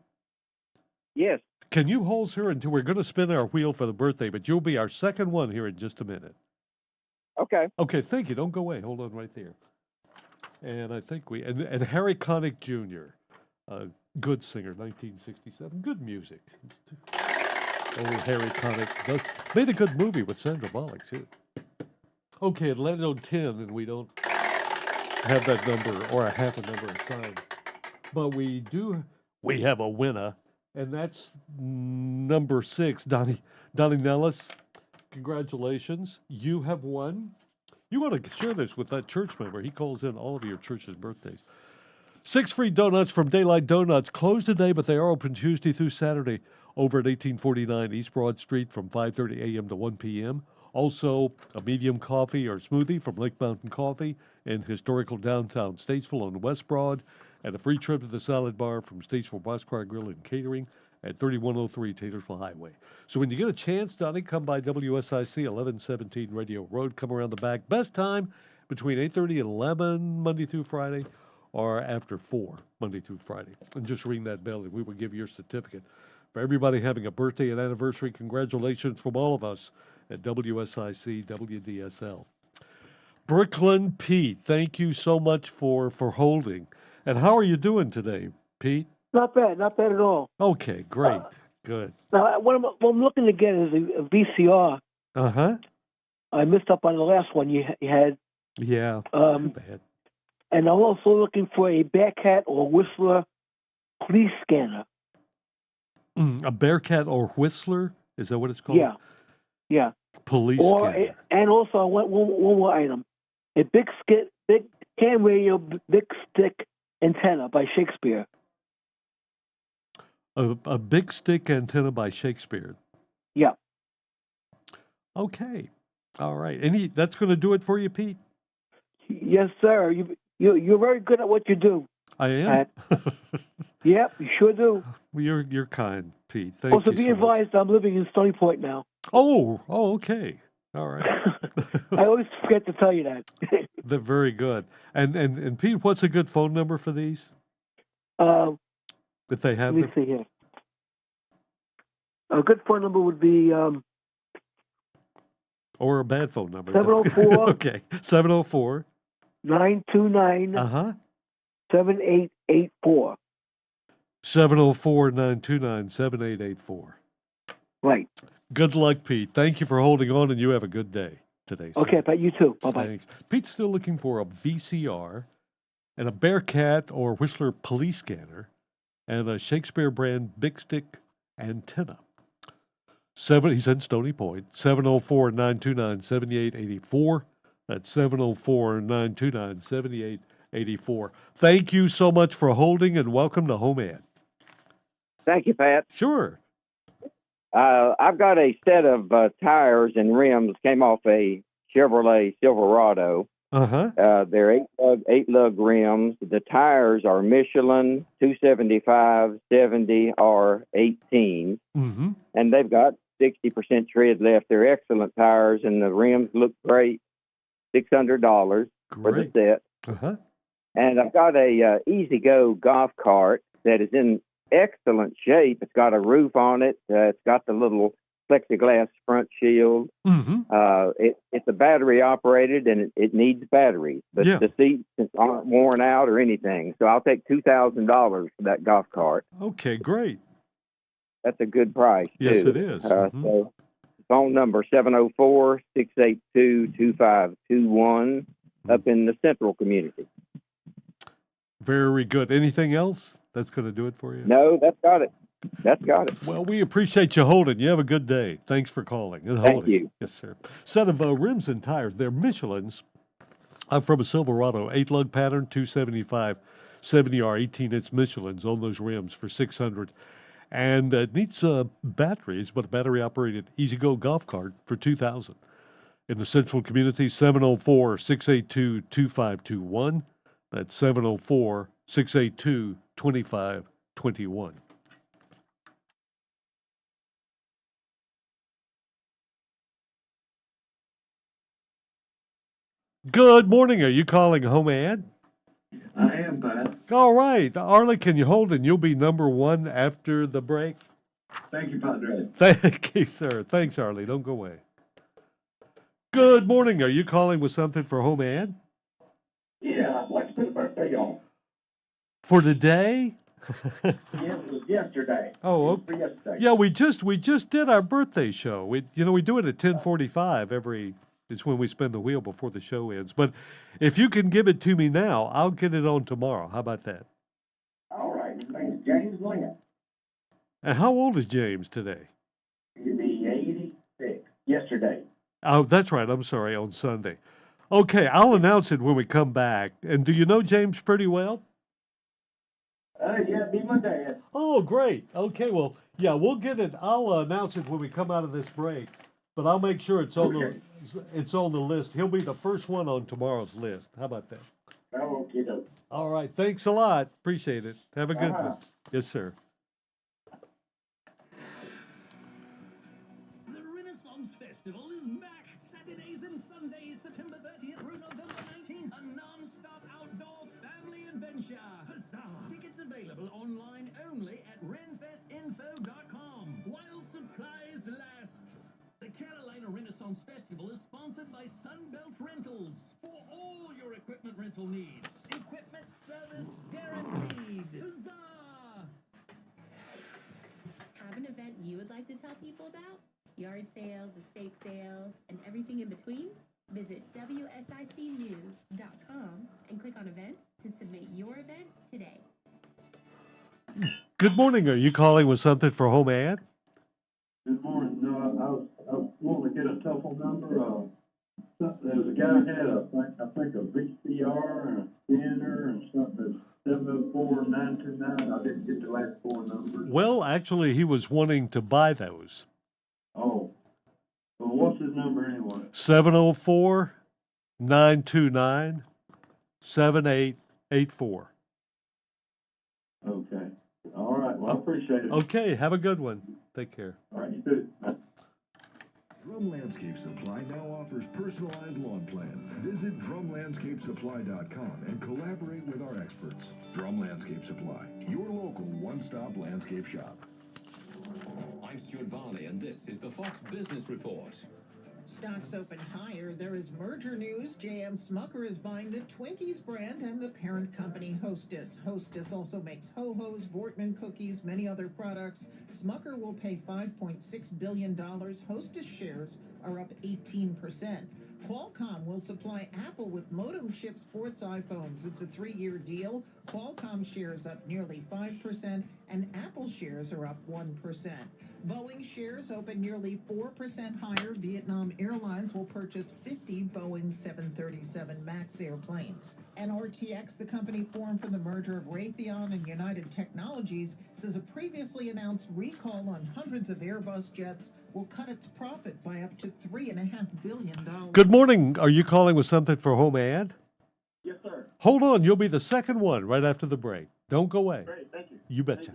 [SPEAKER 6] Yes.
[SPEAKER 5] Can you hold her until we're going to spin our wheel for the birthday, but you'll be our second one here in just a minute.
[SPEAKER 6] Okay.
[SPEAKER 5] Okay, thank you. Don't go away. Hold on right there. And I think and Harry Connick Jr., good singer, 1967. Good music. Old Harry Connick made a good movie with Sandra Bullock, too. Okay, it landed on 10, and we don't have that number or a half a number assigned. But we have a winner, and that's number 6, Donnie Nellis. Congratulations. You have won. You want to share this with that church member. He calls in all of your church's birthdays. 6 free donuts from Daylight Donuts. Closed today, but they are open Tuesday through Saturday over at 1849 East Broad Street from 5:30 a.m. to 1 p.m. Also, a medium coffee or smoothie from Lake Mountain Coffee in historical downtown Statesville on West Broad, and a free trip to the salad bar from Statesville Boxcar Grill and Catering at 3103 Taylorsville Highway. So when you get a chance, Donnie, come by WSIC 1117 Radio Road. Come around the back. Best time between 8:30 and 11 Monday through Friday, or after 4 Monday through Friday. And just ring that bell, and we will give you your certificate. For everybody having a birthday and anniversary, congratulations from all of us at WSIC WDSL. Brooklyn Pete, thank you so much for holding. And how are you doing today, Pete?
[SPEAKER 6] Not bad at all.
[SPEAKER 5] Okay, great, good.
[SPEAKER 6] Now, what I'm looking to get is a VCR.
[SPEAKER 5] Uh-huh.
[SPEAKER 6] I missed up on the last one you had.
[SPEAKER 5] Yeah, too bad.
[SPEAKER 6] And I'm also looking for a Bearcat or Whistler police scanner.
[SPEAKER 5] A Bearcat or Whistler? Is that what it's called?
[SPEAKER 6] Yeah.
[SPEAKER 5] Police scanner.
[SPEAKER 6] And also, I want one more item. A big ham radio, big stick antenna by Shakespeare.
[SPEAKER 5] A big stick antenna by Shakespeare.
[SPEAKER 6] Yeah.
[SPEAKER 5] Okay. All right. That's going to do it for you, Pete?
[SPEAKER 6] Yes, sir. You're very good at what you do.
[SPEAKER 5] I am.
[SPEAKER 6] Yep, you sure do.
[SPEAKER 5] Well, you're kind, Pete. Thank
[SPEAKER 6] also,
[SPEAKER 5] you.
[SPEAKER 6] be advised, I'm living in Stony Point now.
[SPEAKER 5] Oh, okay. All right.
[SPEAKER 6] I always forget to tell you that.
[SPEAKER 5] They're very good. And Pete, what's a good phone number for these? If they have
[SPEAKER 6] let me see here. A good phone number would be...
[SPEAKER 5] or a bad phone number.
[SPEAKER 6] 704.
[SPEAKER 5] Okay. 704.
[SPEAKER 6] 929. 7884.
[SPEAKER 5] 704-929-7884.
[SPEAKER 6] Right.
[SPEAKER 5] Good luck, Pete. Thank you for holding on, and you have a good day today. Sir.
[SPEAKER 6] Okay, Pat, you too. Bye-bye.
[SPEAKER 5] Thanks. Pete's still looking for a VCR and a Bearcat or Whistler police scanner and a Shakespeare brand Big Stick antenna. He's in Stony Point, 704-929-7884. That's 704-929-7884. Thank you so much for holding, and welcome to Home Ed.
[SPEAKER 7] Thank you, Pat.
[SPEAKER 5] Sure.
[SPEAKER 7] I've got a set of tires and rims came off a Chevrolet Silverado. They're eight lug rims. The tires are Michelin 275 70 R18, and they've got 60% tread left. They're excellent tires, and the rims look great. $600 for the set. And I've got a Easy Go golf cart that is in excellent shape. It's got a roof on it. It's got the little plexiglass front shield. It's a battery operated, and it needs batteries. But the seats aren't worn out or anything. So I'll take $2,000 for that golf cart.
[SPEAKER 5] Okay, great.
[SPEAKER 7] That's a good price,
[SPEAKER 5] Yes,
[SPEAKER 7] too.
[SPEAKER 5] it is.
[SPEAKER 7] So phone number 704-682-2521 up in the Central community.
[SPEAKER 5] Very good. Anything else that's going to do it for you?
[SPEAKER 7] No, that's got it. That's got it.
[SPEAKER 5] Well, we appreciate you holding. You have a good day. Thanks for calling and
[SPEAKER 7] Thank
[SPEAKER 5] holding.
[SPEAKER 7] you.
[SPEAKER 5] Yes, sir. Set of rims and tires. They're Michelins. I'm from a Silverado, 8-lug pattern, 275 70R, 18-inch Michelins on those rims for $600. And it needs batteries, but a battery-operated Easy-Go golf cart for $2,000. In the Central community, 704-682-2521. That's 704-682-2521. Good morning. Are you calling Home Ed?
[SPEAKER 15] I am, Pat.
[SPEAKER 5] All right. Arlie, can you hold and you'll be number one after the break?
[SPEAKER 15] Thank you, Padre.
[SPEAKER 5] Thank you, sir. Thanks, Arlie. Don't go away. Good morning. Are you calling with something for Home Ed?
[SPEAKER 15] Yeah, I'd like to put a birthday on.
[SPEAKER 5] For today?
[SPEAKER 15] Yeah, it was yesterday.
[SPEAKER 5] Oh,
[SPEAKER 15] It was for yesterday.
[SPEAKER 5] yeah. We just did our birthday show. We do it at 10:45 every. It's when we spin the wheel before the show ends. But if you can give it to me now, I'll get it on tomorrow. How about that?
[SPEAKER 15] All right. His name's James Lynn.
[SPEAKER 5] And how old is James today?
[SPEAKER 15] He'll be 86 yesterday.
[SPEAKER 5] Oh, that's right. I'm sorry. On Sunday. Okay, I'll announce it when we come back. And do you know James pretty well?
[SPEAKER 15] Yeah, be my dad.
[SPEAKER 5] Oh, great. Okay, well, yeah, we'll get it. I'll announce it when we come out of this break. But I'll make sure it's on the list. He'll be the first one on tomorrow's list. How about that?
[SPEAKER 15] Okay, doke.
[SPEAKER 5] All right. Thanks a lot. Appreciate it. Have a good one. Yes, sir.
[SPEAKER 17] The Renaissance Festival is back. Saturdays and Sundays, September 30th through November 19th. A non-stop outdoor family adventure. Huzzah! Tickets available online only at renfestinfo.com while supplies last. The Carolina Renaissance Festival is sponsored by Sunbelt Rentals for all your equipment rental needs. Equipment service guaranteed. Huzzah!
[SPEAKER 8] Have an event you would like to tell people about? Yard sales, estate sales, and everything in between? Visit WSICnews.com and click on events to submit your event today.
[SPEAKER 5] Good morning. Are you calling with something for Home Ed?
[SPEAKER 15] Good morning. No, I was wanting to get a telephone number. There was a guy who had I think a VCR and a scanner and something. 704-929. I didn't get the last four numbers.
[SPEAKER 5] Well, actually, he was wanting to buy those.
[SPEAKER 15] Oh. Well, what's his number anyway?
[SPEAKER 5] 704-929-7884.
[SPEAKER 15] Okay. All right. Well, I appreciate it.
[SPEAKER 5] Okay. Have a good one. Take care.
[SPEAKER 15] All right. You too.
[SPEAKER 9] Drum Landscape Supply now offers personalized lawn plans. Visit drumlandscapesupply.com and collaborate with our experts. Drum Landscape Supply, your local one-stop landscape shop.
[SPEAKER 2] I'm Stuart Varley, and this is the Fox Business Report.
[SPEAKER 10] Stocks open higher. There is merger news. J.M. Smucker is buying the Twinkies brand and the parent company Hostess. Hostess also makes Ho-Hos, Voortman cookies, many other products. Smucker will pay $5.6 billion. Hostess shares are up 18%. Qualcomm will supply Apple with modem chips for its iPhones. It's a 3-year deal. Qualcomm shares up nearly 5%, and Apple shares are up 1%. Boeing shares open nearly 4% higher. Vietnam Airlines will purchase 50 Boeing 737 MAX airplanes. And RTX, the company formed from the merger of Raytheon and United Technologies, says a previously announced recall on hundreds of Airbus jets will cut its profit by up to $3.5 billion.
[SPEAKER 5] Good morning. Are you calling with something for home ad?
[SPEAKER 15] Yes, sir.
[SPEAKER 5] Hold on. You'll be the second one right after the break. Don't go away.
[SPEAKER 15] Great, thank you.
[SPEAKER 5] You betcha.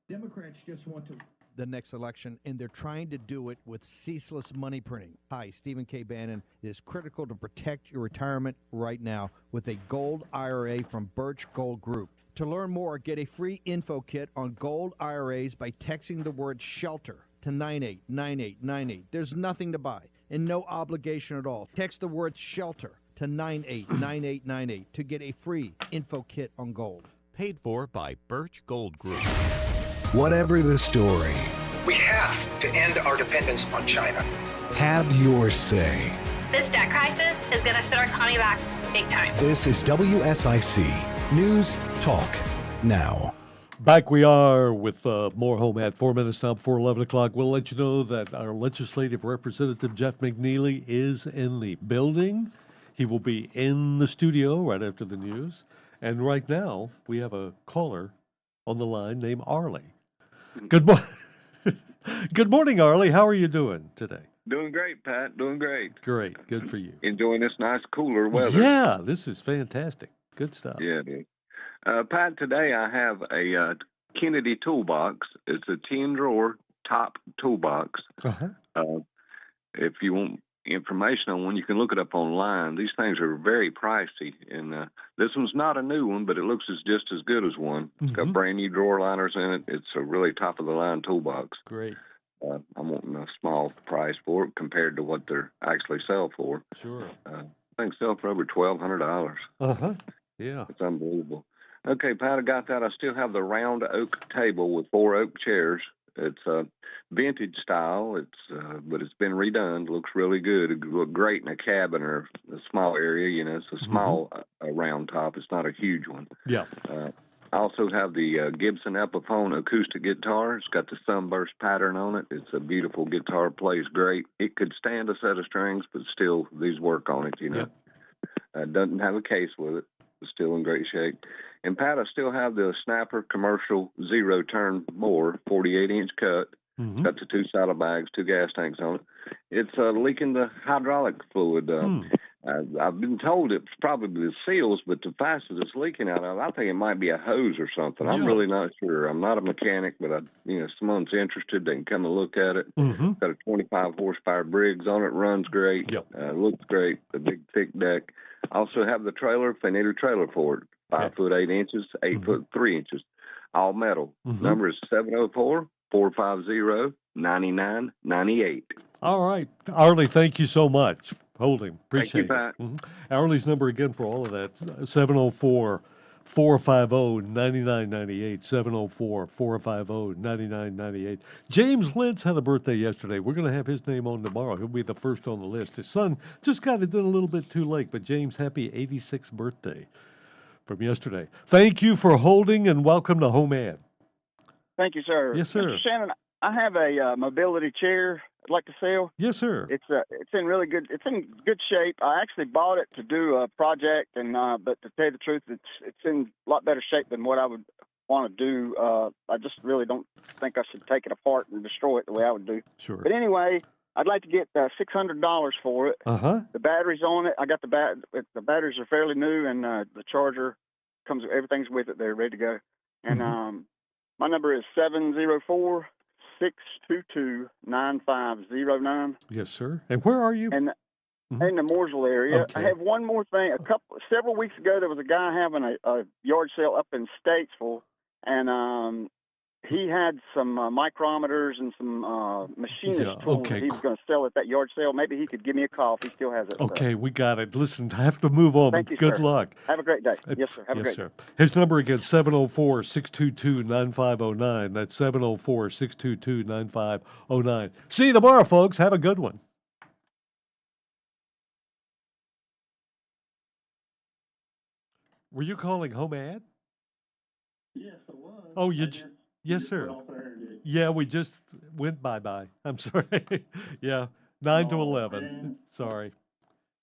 [SPEAKER 4] Democrats just want to
[SPEAKER 16] the next election, and they're trying to do it with ceaseless money printing. Hi, Stephen K. Bannon. It is critical to protect your retirement right now with a gold IRA from Birch Gold Group. To learn more, get a free info kit on gold IRAs by texting the word SHELTER to 989898. There's nothing to buy and no obligation at all. Text the word SHELTER to 989898 to get a free info kit on gold.
[SPEAKER 22] Paid for by Birch Gold Group.
[SPEAKER 24] Whatever the story,
[SPEAKER 25] we have to end our dependence on China.
[SPEAKER 24] Have your say.
[SPEAKER 26] This debt crisis is going to set our economy back big time.
[SPEAKER 24] This is WSIC News Talk Now.
[SPEAKER 5] Back we are with more home at 4 minutes now before 11 o'clock. We'll let you know that our legislative representative, Jeff McNeely, is in the building. He will be in the studio right after the news. And right now, we have a caller on the line named Arlie. Good morning. Good morning, Arlie. How are you doing today?
[SPEAKER 27] Doing great, Pat. Doing great.
[SPEAKER 5] Great. Good for you.
[SPEAKER 27] Enjoying this nice, cooler weather.
[SPEAKER 5] Yeah, this is fantastic. Good stuff.
[SPEAKER 27] Yeah, it is. Pat, today I have a Kennedy toolbox. It's a 10-drawer top toolbox. If you want information on one, you can look it up online. These things are very pricey, and this one's not a new one, but it looks just as good as one. It's got brand new drawer liners in it. It's a really top of the line toolbox.
[SPEAKER 5] Great.
[SPEAKER 27] I'm wanting a small price for it compared to what they're actually sell for.
[SPEAKER 5] Sure.
[SPEAKER 27] I think sell for over $1,200.
[SPEAKER 5] Yeah.
[SPEAKER 27] It's unbelievable. Okay, Pat, I got that. I still have the round oak table with 4 oak chairs. It's a vintage style. But it's been redone. It looks really good. It look great in a cabin or a small area. You know, it's a small round top. It's not a huge one.
[SPEAKER 5] Yeah.
[SPEAKER 27] I also have the Gibson Epiphone acoustic guitar. It's got the sunburst pattern on it. It's a beautiful guitar. Plays great. It could stand a set of strings, but still, these work on it. You know, doesn't have a case with it. It's still in great shape. And Pat, I still have the Snapper Commercial Zero Turn Mower, 48-inch cut. Got the 2 saddlebags, 2 gas tanks on it. It's leaking the hydraulic fluid. I've been told it's probably the seals, but the fastest it's leaking out of, I think it might be a hose or something. I'm really not sure. I'm not a mechanic, but if someone's interested, they can come and look at it. Got a 25 horsepower Briggs on it. Runs great. Looks great. The big thick deck. Also have the trailer, if they need a trailer for it. 5 foot 8 inches, 8 foot 3 inches, all metal. Number is 704-450-9998.
[SPEAKER 5] All right, Arlie, thank you so much. Holding, appreciate it.
[SPEAKER 27] Thank you, Pat.
[SPEAKER 5] Arlie's number again for all of that: 704-450-9998. 704-450-9998. James Lentz had a birthday yesterday. We're going to have his name on tomorrow. He'll be the first on the list. His son just got it done a little bit too late, but James, happy 86th birthday from yesterday. Thank you for holding, and welcome to Home Ad.
[SPEAKER 28] Thank you, sir.
[SPEAKER 5] Yes, sir.
[SPEAKER 28] Mr. Shannon, I have a mobility chair I'd like to sell.
[SPEAKER 5] Yes, sir.
[SPEAKER 28] It's in good shape. I actually bought it to do a project, and but to tell you the truth, it's in a lot better shape than what I would want to do. I just really don't think I should take it apart and destroy it the way I would do.
[SPEAKER 5] Sure.
[SPEAKER 28] But anyway, I'd like to get $600 for it. The batteries on it, I got the batteries are fairly new, and the charger comes. Everything's with it. They're ready to go. And my number is 704-622-9509.
[SPEAKER 5] Yes, sir. And where are you?
[SPEAKER 28] And in the Mooresville area.
[SPEAKER 5] Okay.
[SPEAKER 28] I have one more thing. Several weeks ago, there was a guy having a yard sale up in Statesville, and he had some micrometers and some machinist tools that he was going to sell at that yard sale. Maybe he could give me a call if he still has it.
[SPEAKER 5] Okay, we got it. Listen, I have to move on.
[SPEAKER 28] Thank you,
[SPEAKER 5] Good
[SPEAKER 28] sir.
[SPEAKER 5] luck.
[SPEAKER 28] Have a great day. Yes, sir. Have a great
[SPEAKER 5] sir.
[SPEAKER 28] day.
[SPEAKER 5] His number again, 704-622-9509. That's 704-622-9509. See you tomorrow, folks. Have a good one. Were you calling home ad?
[SPEAKER 15] Yes, it was.
[SPEAKER 5] Oh, yes, sir. Yeah, we just went bye-bye. I'm sorry. Yeah, 9 to 11.
[SPEAKER 15] Man.
[SPEAKER 5] Sorry.